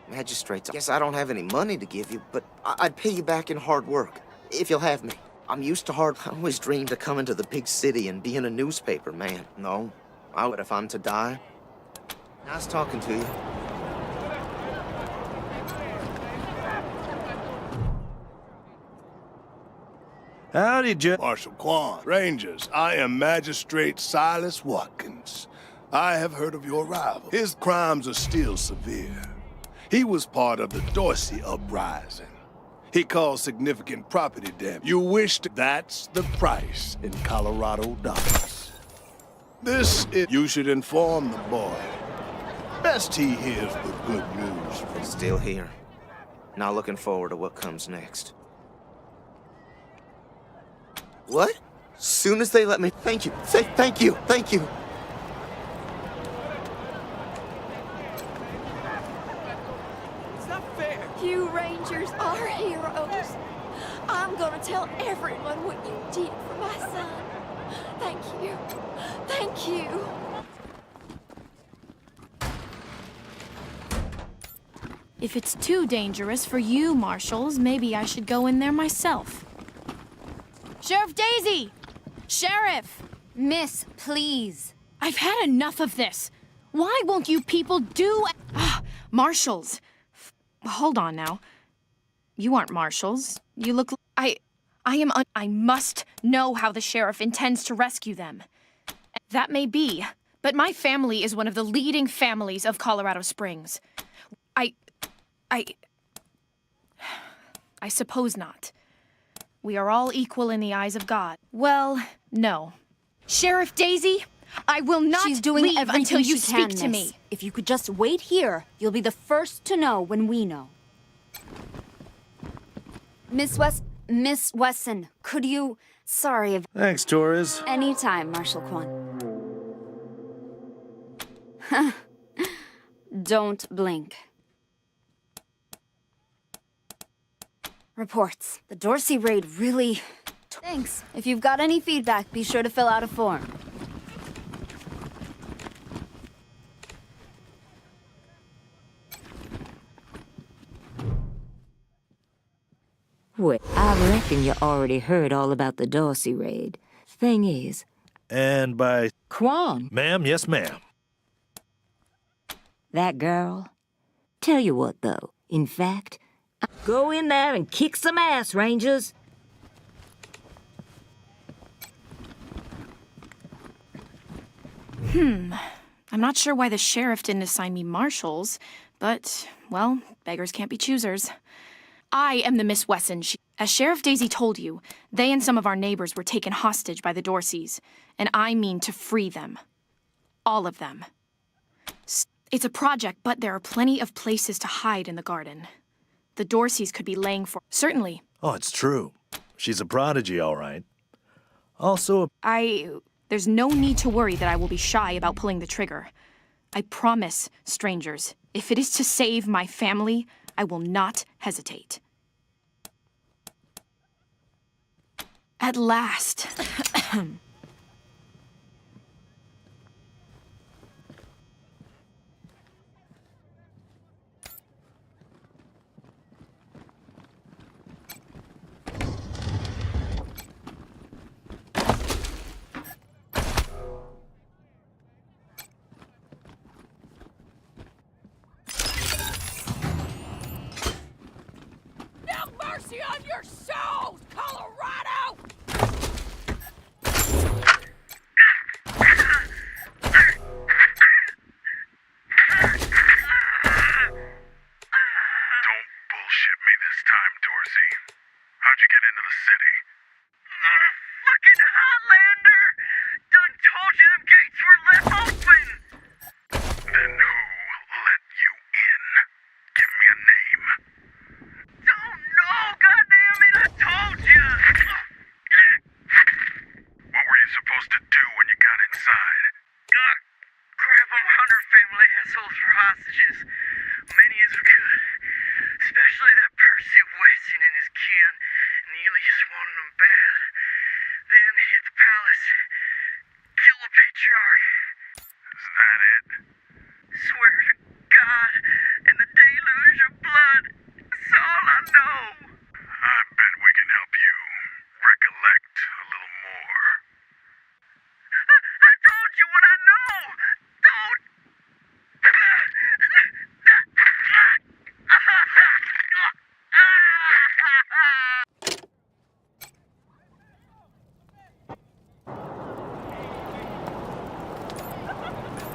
Speaker 6: Magistrates, I guess I don't have any money to give you, but I'd pay you back in hard work, if you'll have me. I'm used to hard... I always dreamed of coming to the big city and being a newspaper man. No, I would if I'm to die. Nice talking to you.
Speaker 8: Howdy, Judge.
Speaker 18: Marshal Quan. Rangers, I am Magistrate Silas Watkins. I have heard of your rival. His crimes are still severe. He was part of the Dorsey uprising. He caused significant property damage. You wished... That's the price in Colorado dollars. This is... You should inform the boy. Best he hears the good news.
Speaker 6: Still here. Not looking forward to what comes next. What? Soon as they let me... Thank you. Say thank you. Thank you.
Speaker 20: You Rangers are heroes. I'm gonna tell everyone what you did for my son. Thank you. Thank you.
Speaker 1: If it's too dangerous for you, Marshals, maybe I should go in there myself. Sheriff Daisy! Sheriff!
Speaker 2: Miss, please.
Speaker 9: I've had enough of this. Why won't you people do... Marshals. Hold on now. You aren't marshals. You look... I must know how the sheriff intends to rescue them. That may be, but my family is one of the leading families of Colorado Springs. I suppose not. We are all equal in the eyes of God. Well, no. Sheriff Daisy, I will not
Speaker 2: She's doing
Speaker 9: leave
Speaker 2: everything
Speaker 9: until you
Speaker 2: she can,
Speaker 9: speak to
Speaker 2: miss.
Speaker 9: me.
Speaker 2: If you could just wait here, you'll be the first to know when we know. Miss Wesson, could you... Sorry if...
Speaker 8: Thanks, Torres.
Speaker 2: Anytime, Marshal Kwan. Don't blink. Reports. The Dorsey raid really... Thanks. If you've got any feedback, be sure to fill out a form.
Speaker 10: Well, I reckon you already heard all about the Dorsey raid. Thing is...
Speaker 8: And by...
Speaker 10: Quan.
Speaker 8: Ma'am, yes, ma'am.
Speaker 10: That girl? Tell you what, though. In fact, go in there and kick some ass, Rangers.
Speaker 9: I'm not sure why the sheriff didn't assign me marshals, but, well, beggars can't be choosers. I am the Miss Wesson. As Sheriff Daisy told you, they and some of our neighbors were taken hostage by the Dorseys, and I mean to free them. All of them. It's a project, but there are plenty of places to hide in the garden. The Dorseys could be laying for... Certainly.
Speaker 8: Oh, it's true. She's a prodigy, all right. Also...
Speaker 9: There's no need to worry that I will be shy about pulling the trigger. I promise, strangers, if it is to save my family, I will not hesitate. At last.
Speaker 1: Mercy on your souls, Colorado!
Speaker 18: Don't bullshit me this time, Dorsey. How'd you get into the city?
Speaker 15: Fucking Highlander! Done told you them gates were left open!
Speaker 18: Then who let you in? Give me a name.
Speaker 15: Don't know, goddammit, I told you!
Speaker 18: What were you supposed to do when you got inside?
Speaker 15: Grab them Hunter family assholes for hostages. Many as we could. Especially that Percy Weston and his kin. Neely just wanted them bad. Then hit the palace. Kill the Patriarch.
Speaker 18: Is that it?
Speaker 15: Swear to God, and the deluge of blood. That's all I know.
Speaker 18: I bet we can help you recollect a little more.
Speaker 15: I told you what I know. Don't.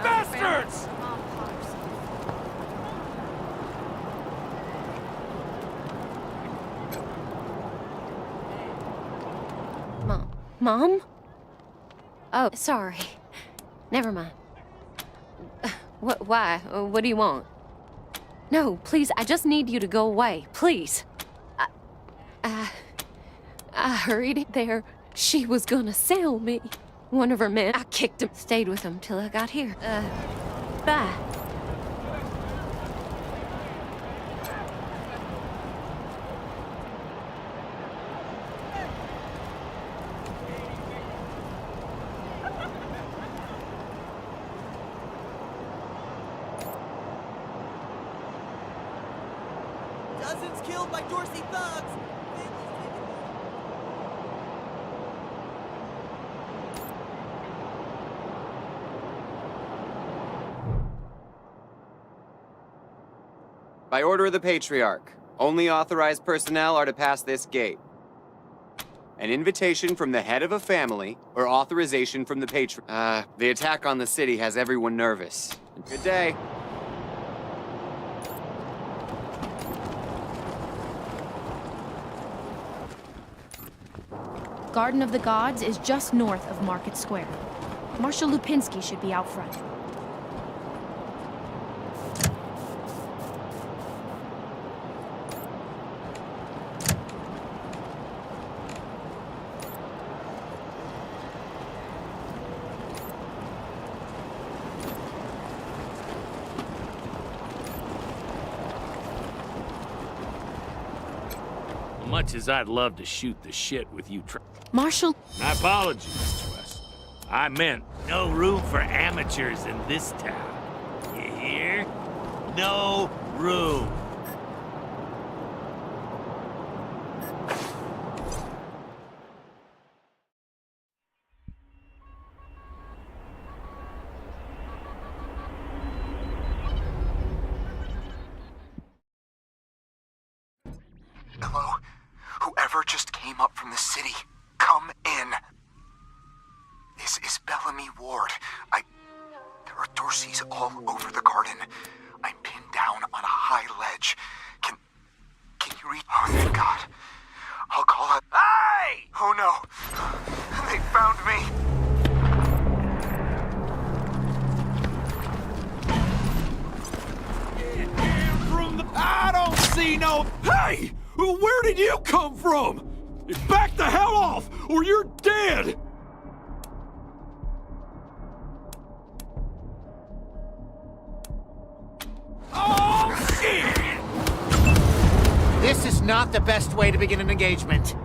Speaker 22: Bastards!
Speaker 13: Mom? Oh, sorry. Never mind. Why? What do you want? No, please, I just need you to go away. Please. I hurried there. She was gonna sell me. One of her men. I kicked him. Stayed with him till I got here. Bye.
Speaker 19: Dozens killed by Dorsey thugs!
Speaker 3: By order of the Patriarch, only authorized personnel are to pass this gate. An invitation from the head of a family, or authorization from the Patriarch. The attack on the city has everyone nervous. Good day.
Speaker 9: Garden of the Gods is just north of Market Square. Marshal Lupinski should be out front.
Speaker 17: Much as I'd love to shoot the shit with you,
Speaker 9: Marshal...
Speaker 17: My apologies, Mr. West. I meant no room for amateurs in this town. You hear? No room.
Speaker 11: Hello? Whoever just came up from the city, come in. This is Bellamy Ward. There are Dorseys all over the garden. I'm pinned down on a high ledge. Can you read? Oh, thank God. I'll call it. Hey! Oh no. They found me.
Speaker 21: I don't see no... Hey! Where did you come from? Back the hell off, or you're dead!
Speaker 17: Oh, shit!
Speaker 23: This is not the best way to begin an engagement.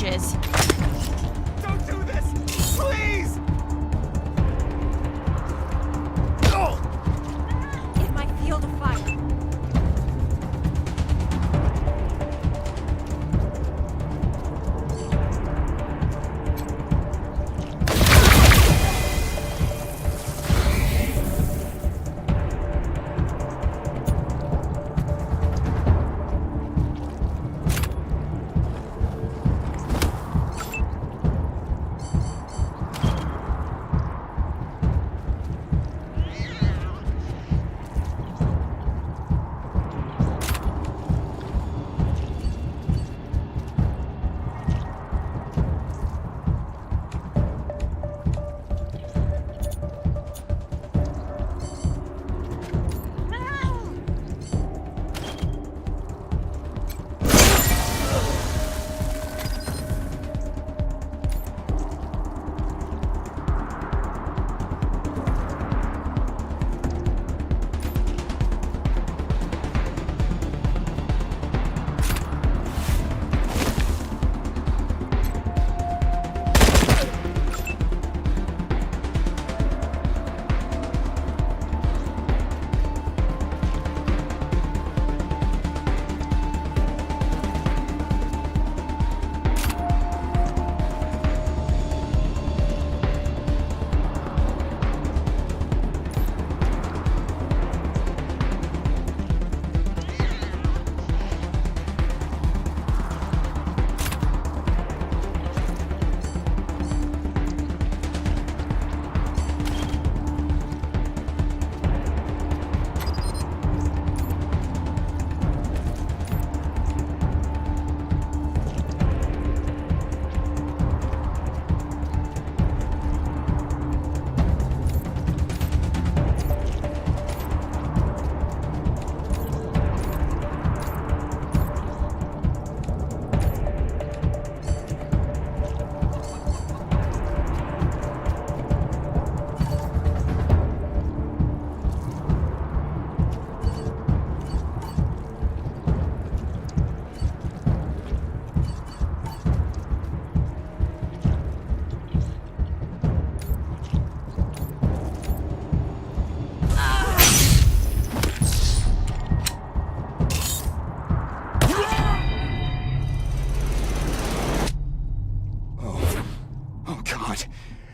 Speaker 9: savages.
Speaker 21: Don't do this! Please!
Speaker 20: In my field of fire.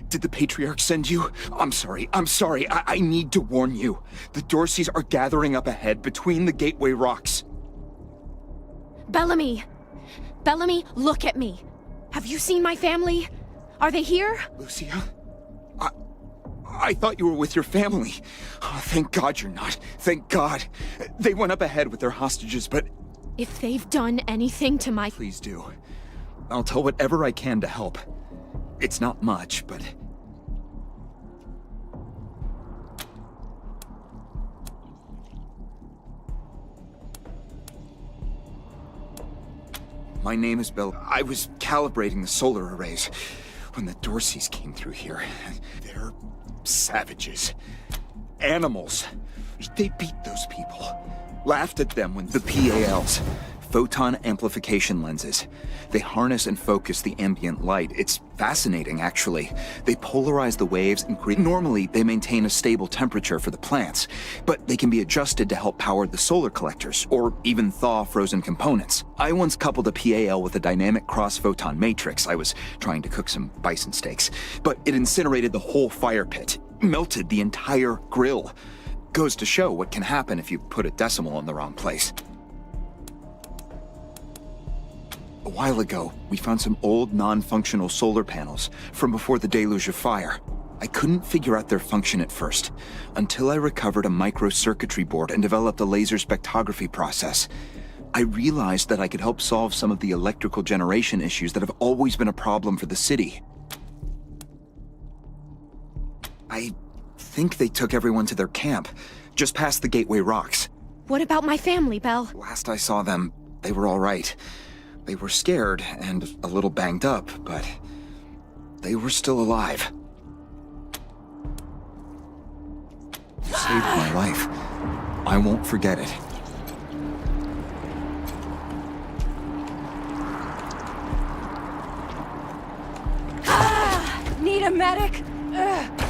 Speaker 4: Did the Patriarch send you? I'm sorry. I need to warn you. The Dorseys are gathering up ahead between the Gateway Rocks.
Speaker 9: Bellamy! Bellamy, look at me. Have you seen my family? Are they here?
Speaker 4: Lucia? I thought you were with your family. Oh, thank God you're not. Thank God. They went up ahead with their hostages, but...
Speaker 9: If they've done anything to my...
Speaker 4: Please do. I'll tell whatever I can to help. It's not much, but... My name is Bill. I was calibrating the solar arrays when the Dorseys came through here. They're savages. Animals. They beat those people. Laughed at them when the PALs. Photon amplification lenses. They harness and focus the ambient light. It's fascinating, actually. They polarize the waves and create... Normally, they maintain a stable temperature for the plants, but they can be adjusted to help power the solar collectors, or even thaw frozen components. I once coupled a PAL with a dynamic cross-photon matrix. I was trying to cook some bison steaks, but it incinerated the whole fire pit, melted the entire grill. Goes to show what can happen if you put a decimal in the wrong place. A while ago, we found some old non-functional solar panels from before the deluge of fire. I couldn't figure out their function at first, until I recovered a microcircuitry board and developed a laser spectrography process. I realized that I could help solve some of the electrical generation issues that have always been a problem for the city. I think they took everyone to their camp, just past the Gateway Rocks.
Speaker 9: What about my family, Belle?
Speaker 4: Last I saw them, they were all right. They were scared and a little banged up, but they were still alive. You saved my life. I won't forget it.
Speaker 1: medic! Ugh.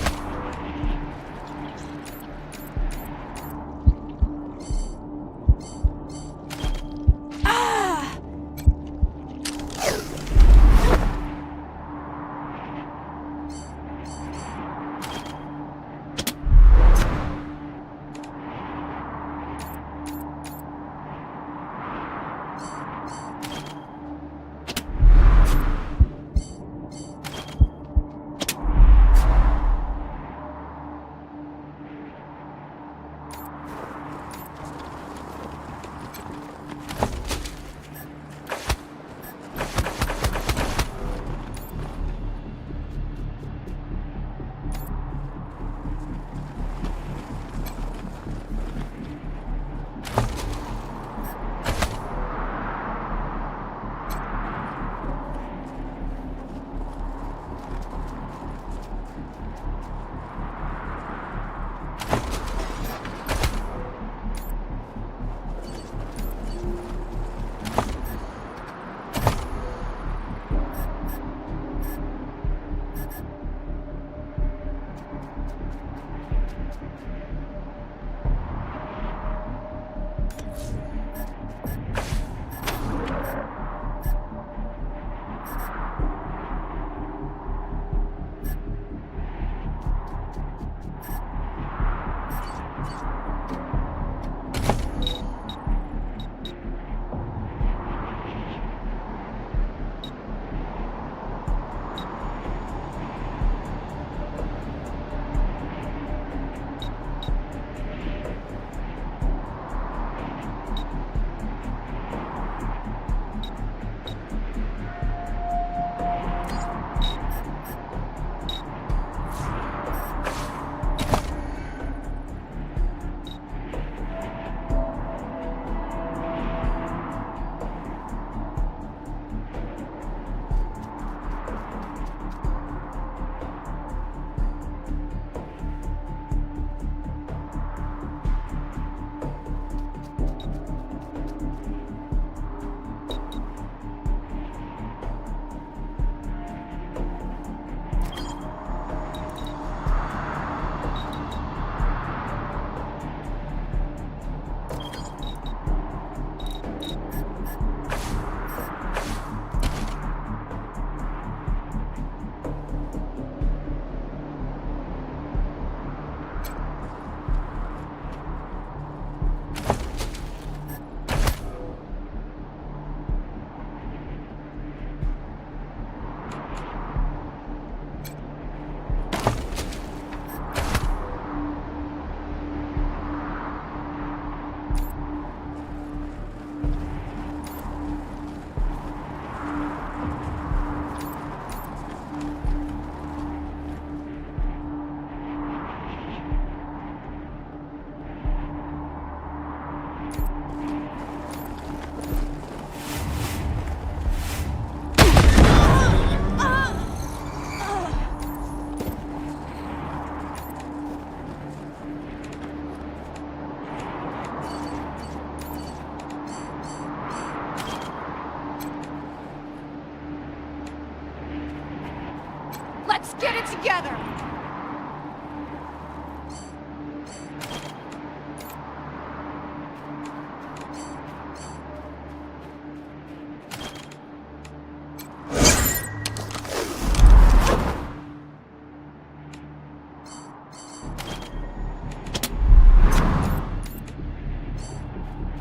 Speaker 20: Let's get it together!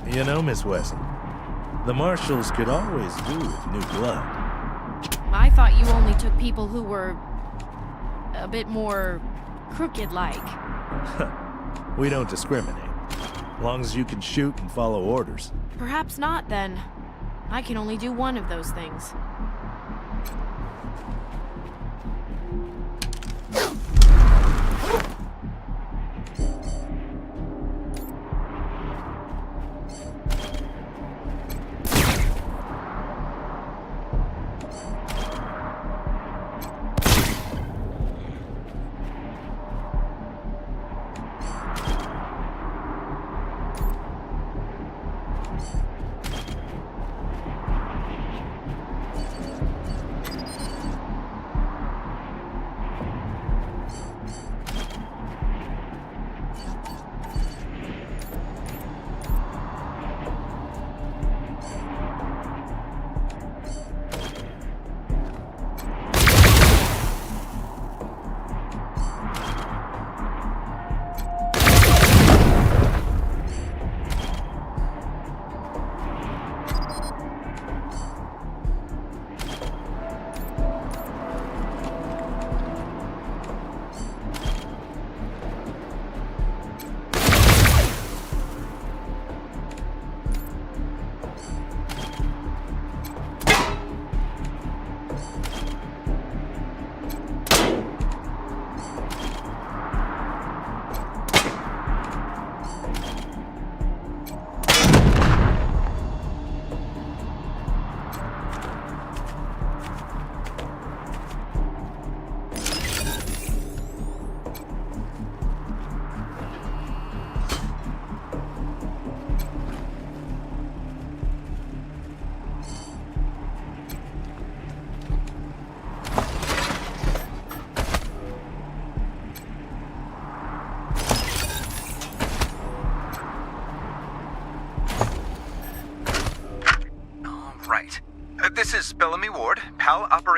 Speaker 8: You know, Miss Wesson, the Marshals could always do with new blood.
Speaker 9: I thought you only took people who were a bit more crooked-like.
Speaker 8: We don't discriminate. As long as you can shoot and follow orders.
Speaker 9: Perhaps not, then. I can only do one of those things.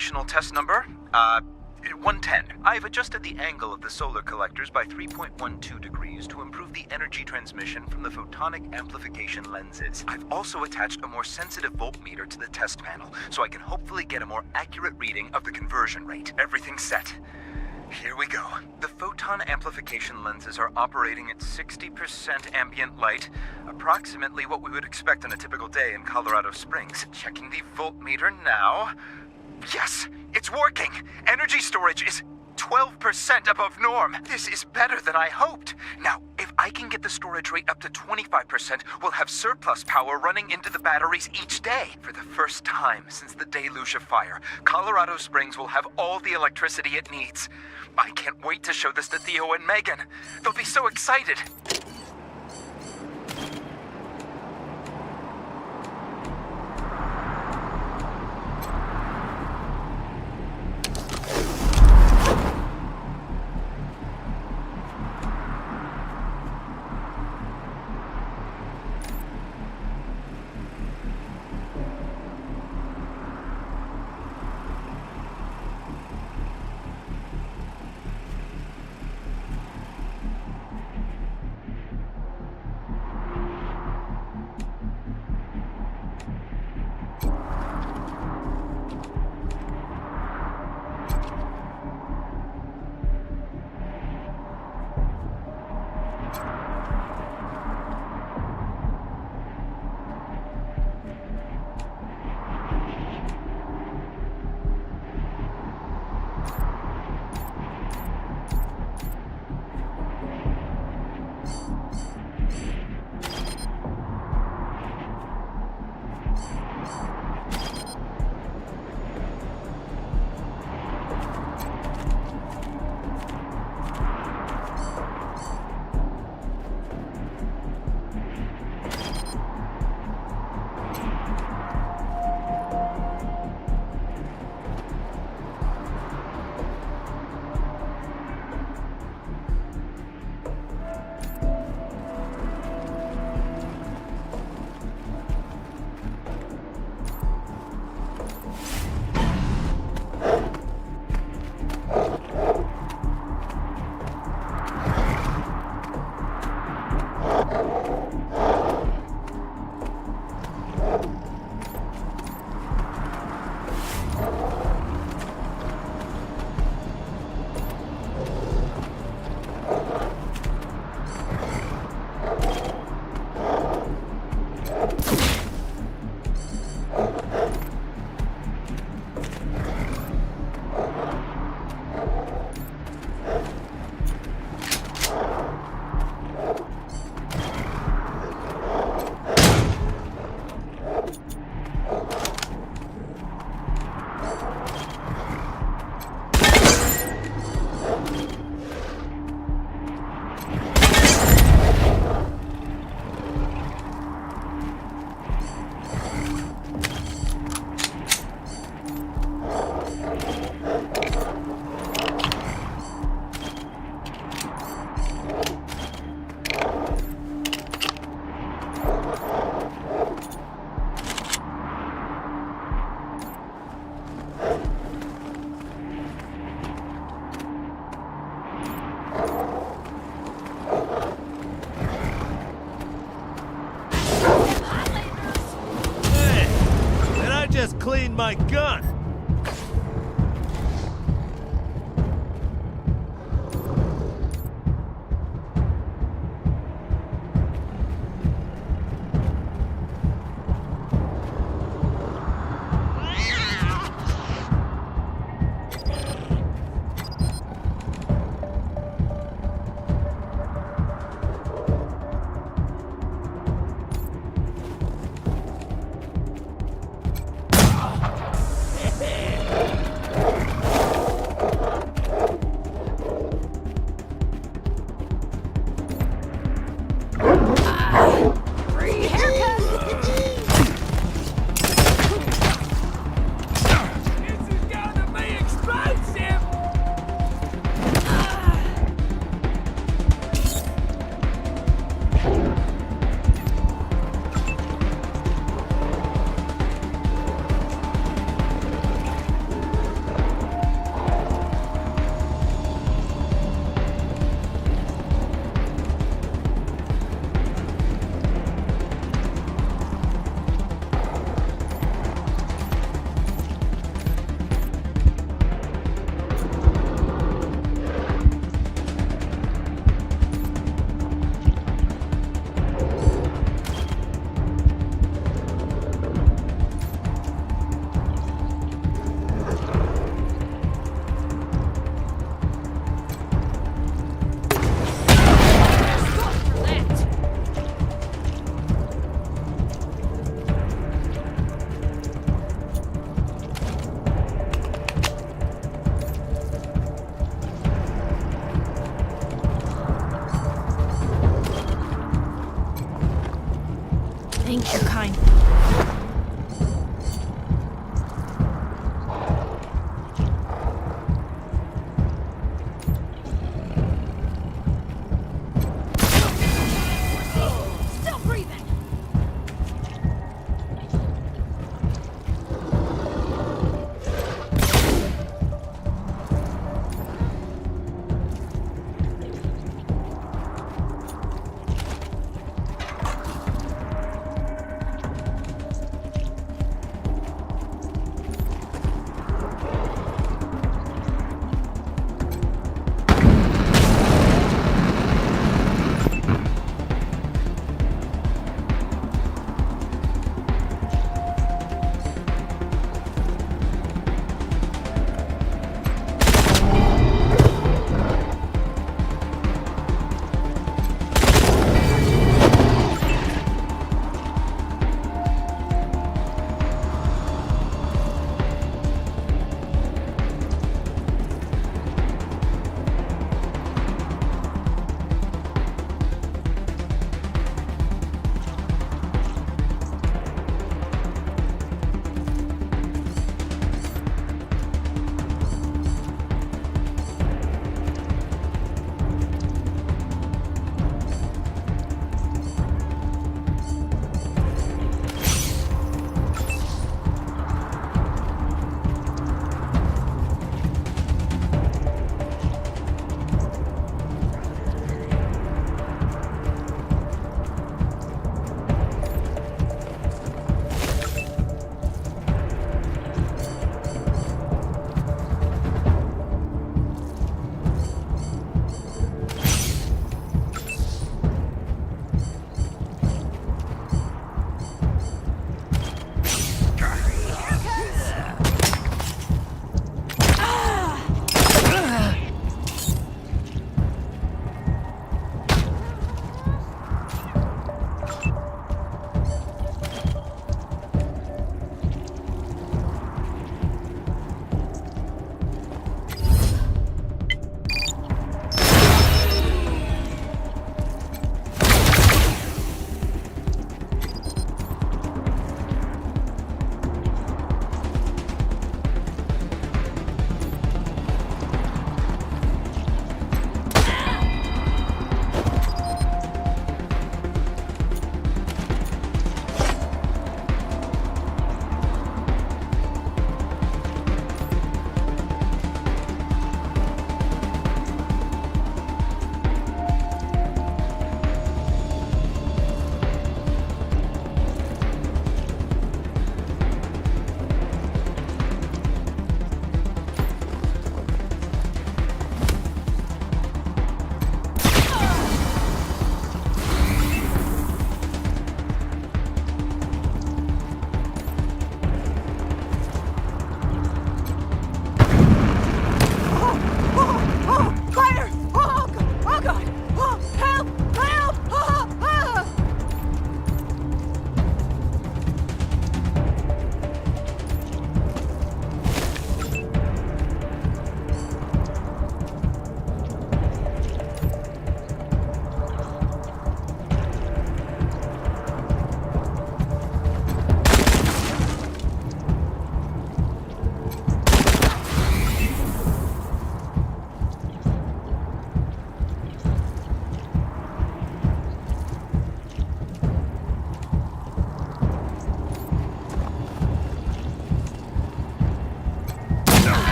Speaker 5: Operational test number, 110. I've adjusted the angle of the solar collectors by 3.12 degrees to improve the energy transmission from the photonic amplification lenses. I've also attached a more sensitive voltmeter to the test panel, so I can hopefully get a more accurate reading of the conversion rate. Everything's set. Here we go. The photon amplification lenses are operating at 60% ambient light, approximately what we would expect on a typical day in Colorado Springs. Checking the voltmeter now. Yes, it's working. Energy storage is 12% above norm. This is better than I hoped. Now, if I can get the storage rate up to 25%, we'll have surplus power running into the batteries each day. For the first time since the deluge of fire, Colorado Springs will have all the electricity it needs. I can't wait to show this to Theo and Megan. They'll be so excited.
Speaker 8: Clean my gun.
Speaker 9: Thank you, kind.
Speaker 1: Still breathing!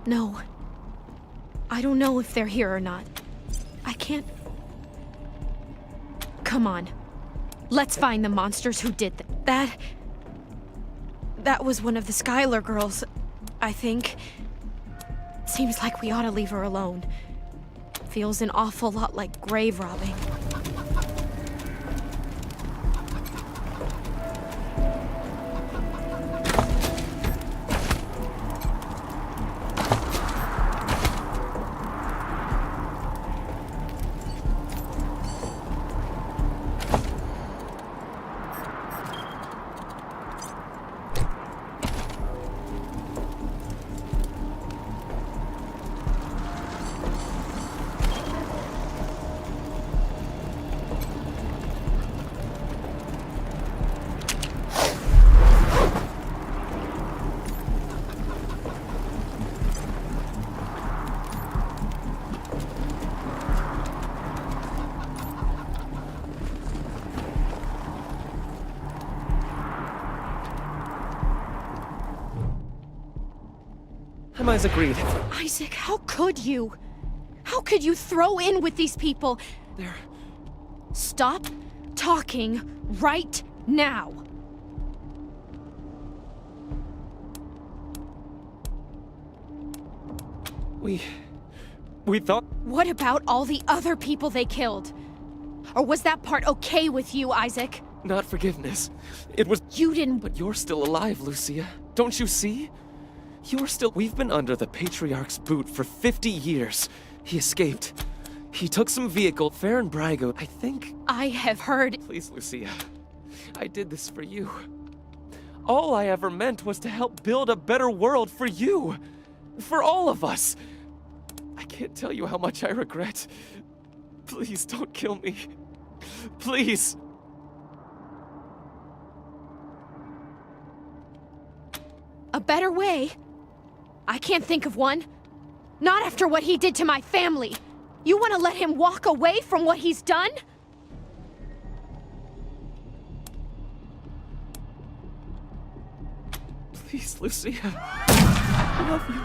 Speaker 9: No. I don't know if they're here or not. I can't... Come on. Let's find the monsters who did that. That was one of the Skylar girls, I think. Seems like we ought to leave her alone. Feels an awful lot like grave robbing.
Speaker 7: I'm Isaac Reed.
Speaker 9: Isaac, how could you? How could you throw in with these people?
Speaker 7: They're...
Speaker 9: Stop talking right now.
Speaker 7: We thought...
Speaker 9: What about all the other people they killed? Or was that part okay with you, Isaac?
Speaker 7: Not forgiveness. It was...
Speaker 9: You didn't...
Speaker 7: But you're still alive, Lucia. Don't you see? You're still... We've been under the Patriarch's boot for 50 years. He escaped. He took some vehicle, fair and Brigo, I think...
Speaker 9: I have heard...
Speaker 7: Please, Lucia. I did this for you. All I ever meant was to help build a better world for you. For all of us. I can't tell you how much I regret. Please don't kill me. Please.
Speaker 9: A better way? I can't think of one. Not after what he did to my family. You want to let him walk away from what he's done?
Speaker 7: Please, Lucia. I love you.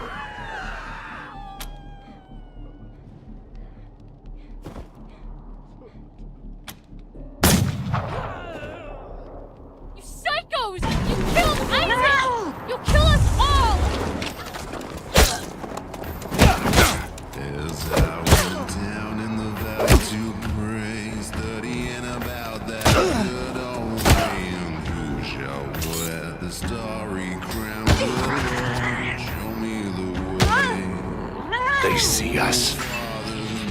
Speaker 12: You psychos! You killed Isaac! You'll kill us all!
Speaker 14: As I went down in the valley to pray, studying about that good old way, and who shall wear the starry crown? Lord, show me the way.
Speaker 11: They see us.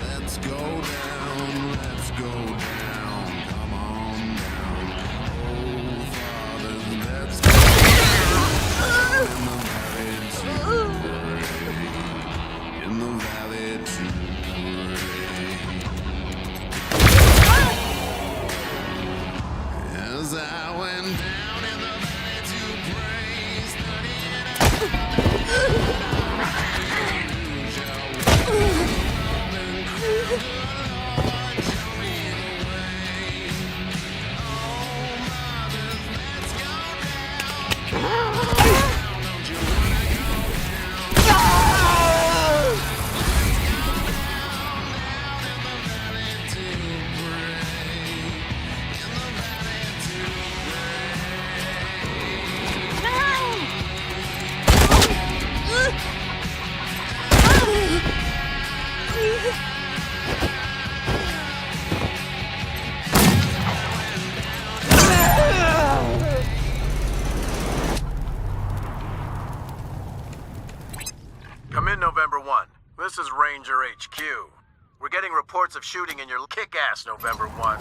Speaker 14: Let's go down, let's go down, come on down. Oh, Father, let's go down in the valley to pray. As I went down in the valley to pray, studying
Speaker 16: Come in, November 1. This is Ranger HQ. We're getting reports of shooting in your kick-ass November 1.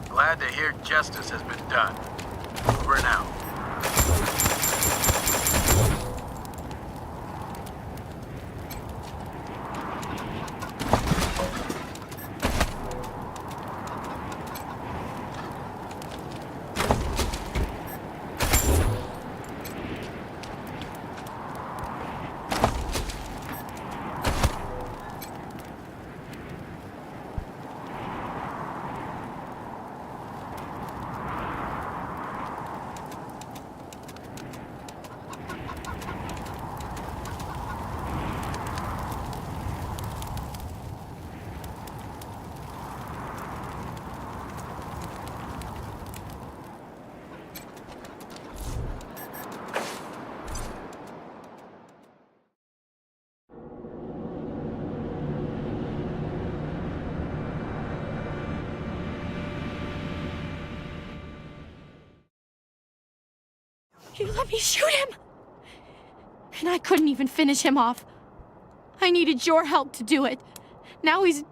Speaker 16: Glad to hear justice has been done. Over and out.
Speaker 9: You let me shoot him! And I couldn't even finish him off. I needed your help to do it. Now he's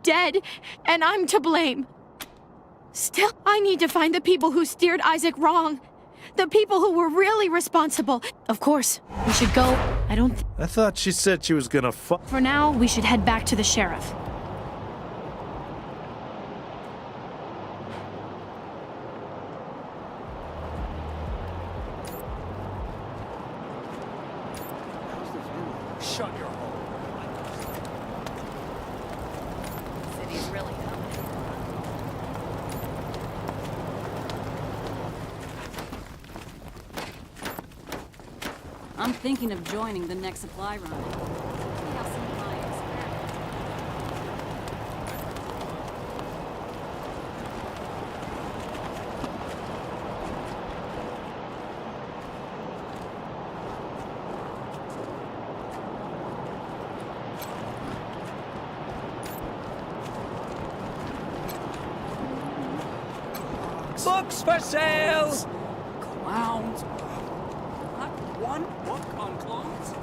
Speaker 9: dead, and I'm to blame. Still, I need to find the people who steered Isaac wrong. The people who were really responsible. Of course, we should go.
Speaker 8: I thought she said she was gonna
Speaker 9: For now, we should head back to the sheriff.
Speaker 22: Shut your hole.
Speaker 1: City's really coming. I'm thinking of joining the next supply run. We have some clients.
Speaker 2: Books for sale!
Speaker 22: Clowns. Not one book on clones?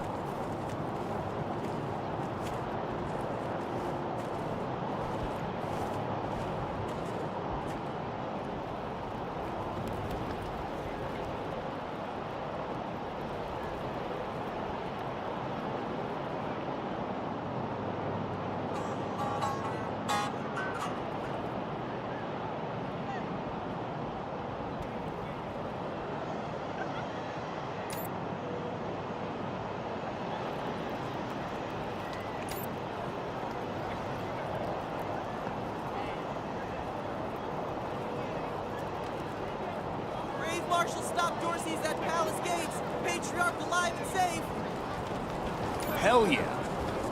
Speaker 19: Brave Marshal stop Dorsey's at Palace Gates. Patriarch alive and safe.
Speaker 6: Hell yeah.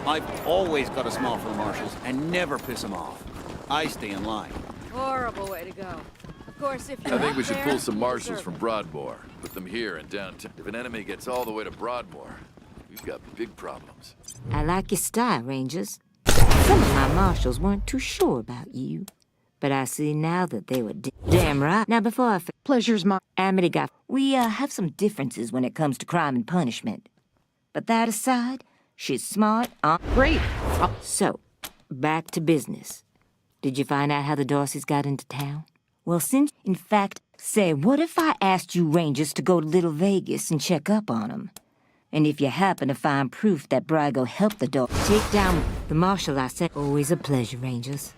Speaker 6: I've always got a smile for the marshals and never piss them off. I stay in line.
Speaker 12: Horrible way to go. Of course, if you're
Speaker 10: I think
Speaker 12: up
Speaker 10: we should
Speaker 12: there,
Speaker 10: pull some
Speaker 12: you
Speaker 10: marshals
Speaker 12: deserve
Speaker 10: from
Speaker 12: it.
Speaker 10: Broadmoor. Put them here in downtown. If an enemy gets all the way to Broadmoor, we've got big problems.
Speaker 24: I like your style, Rangers. Some of my marshals weren't too sure about you. But I see now that they were damn right. Now, before I... Pleasure's my... Amity got... We, have some differences when it comes to crime and punishment. But that aside, she's smart, Great! So, back to business. Did you find out how the Dorseys got into town? Well, since... In fact, say, what if I asked you Rangers to go to Little Vegas and check up on them? And if you happen to find proof that Brygo helped the dog take down the marshal I said... Always a pleasure, Rangers.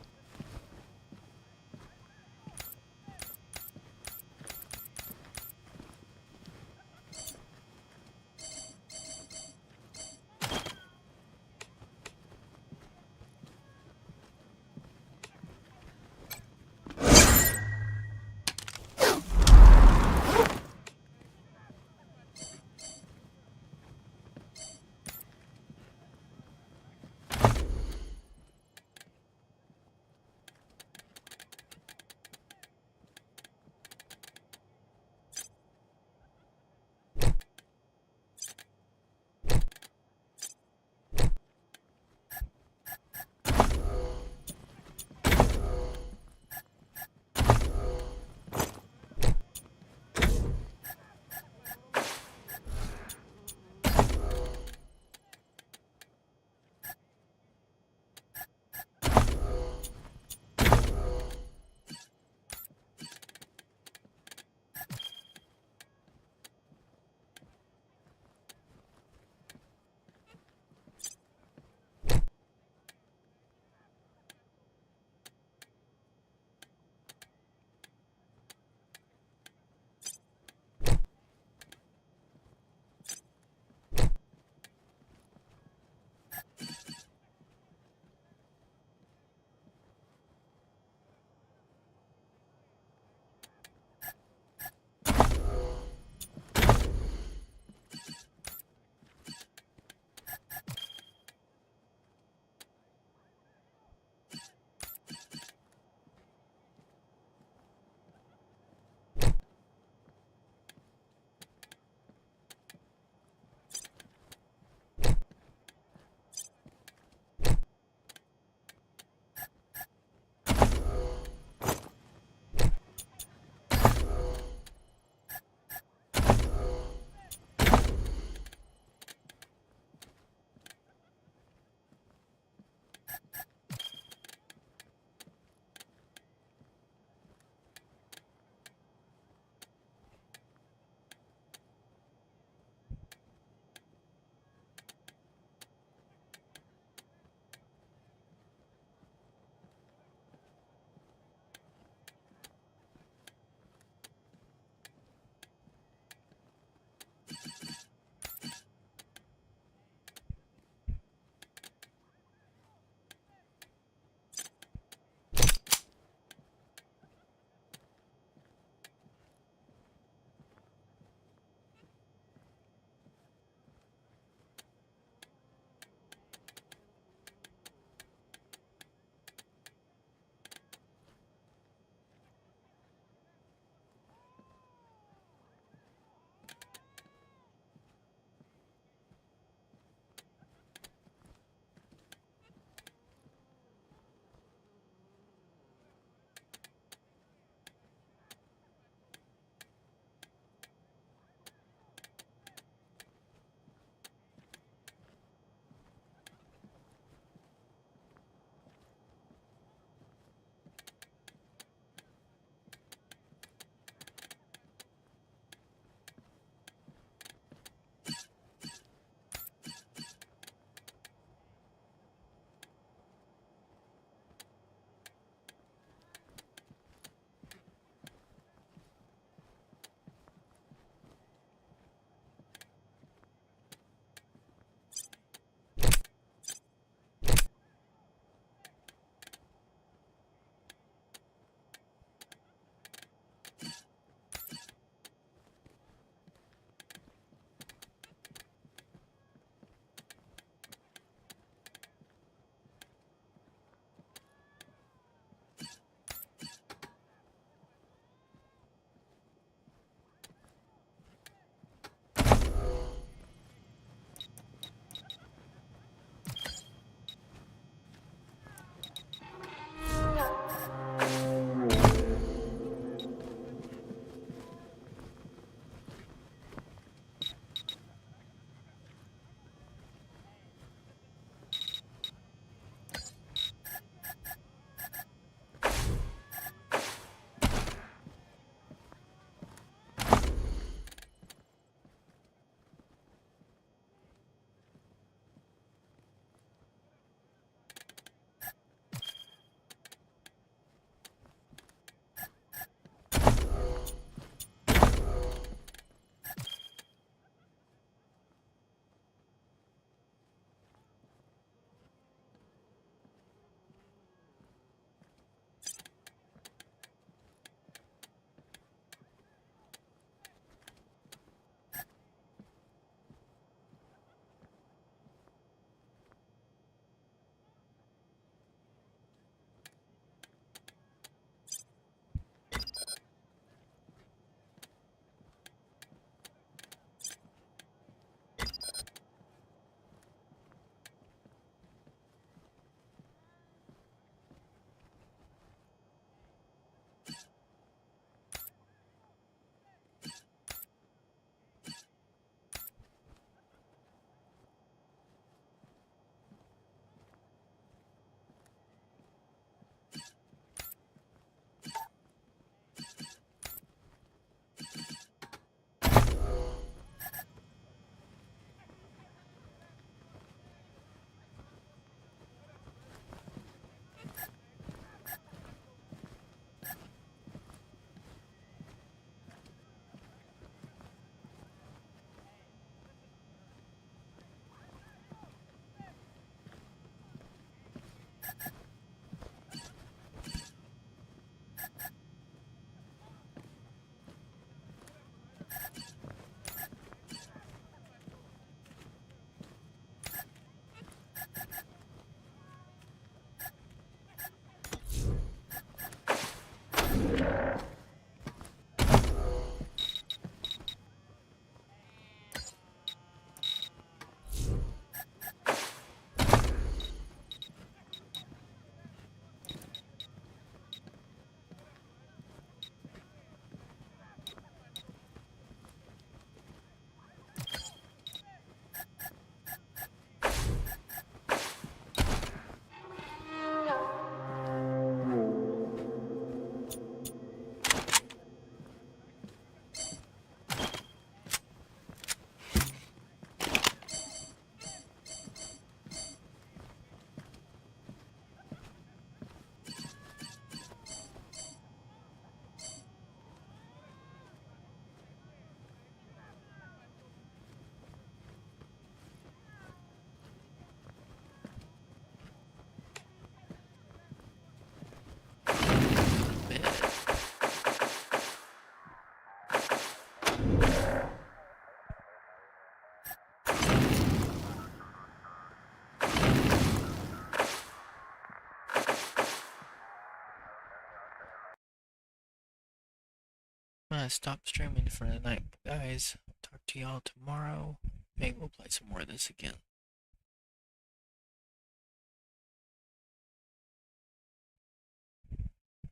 Speaker 3: gonna stop streaming for the night, guys. Talk to y'all tomorrow. Maybe we'll play some more of this again.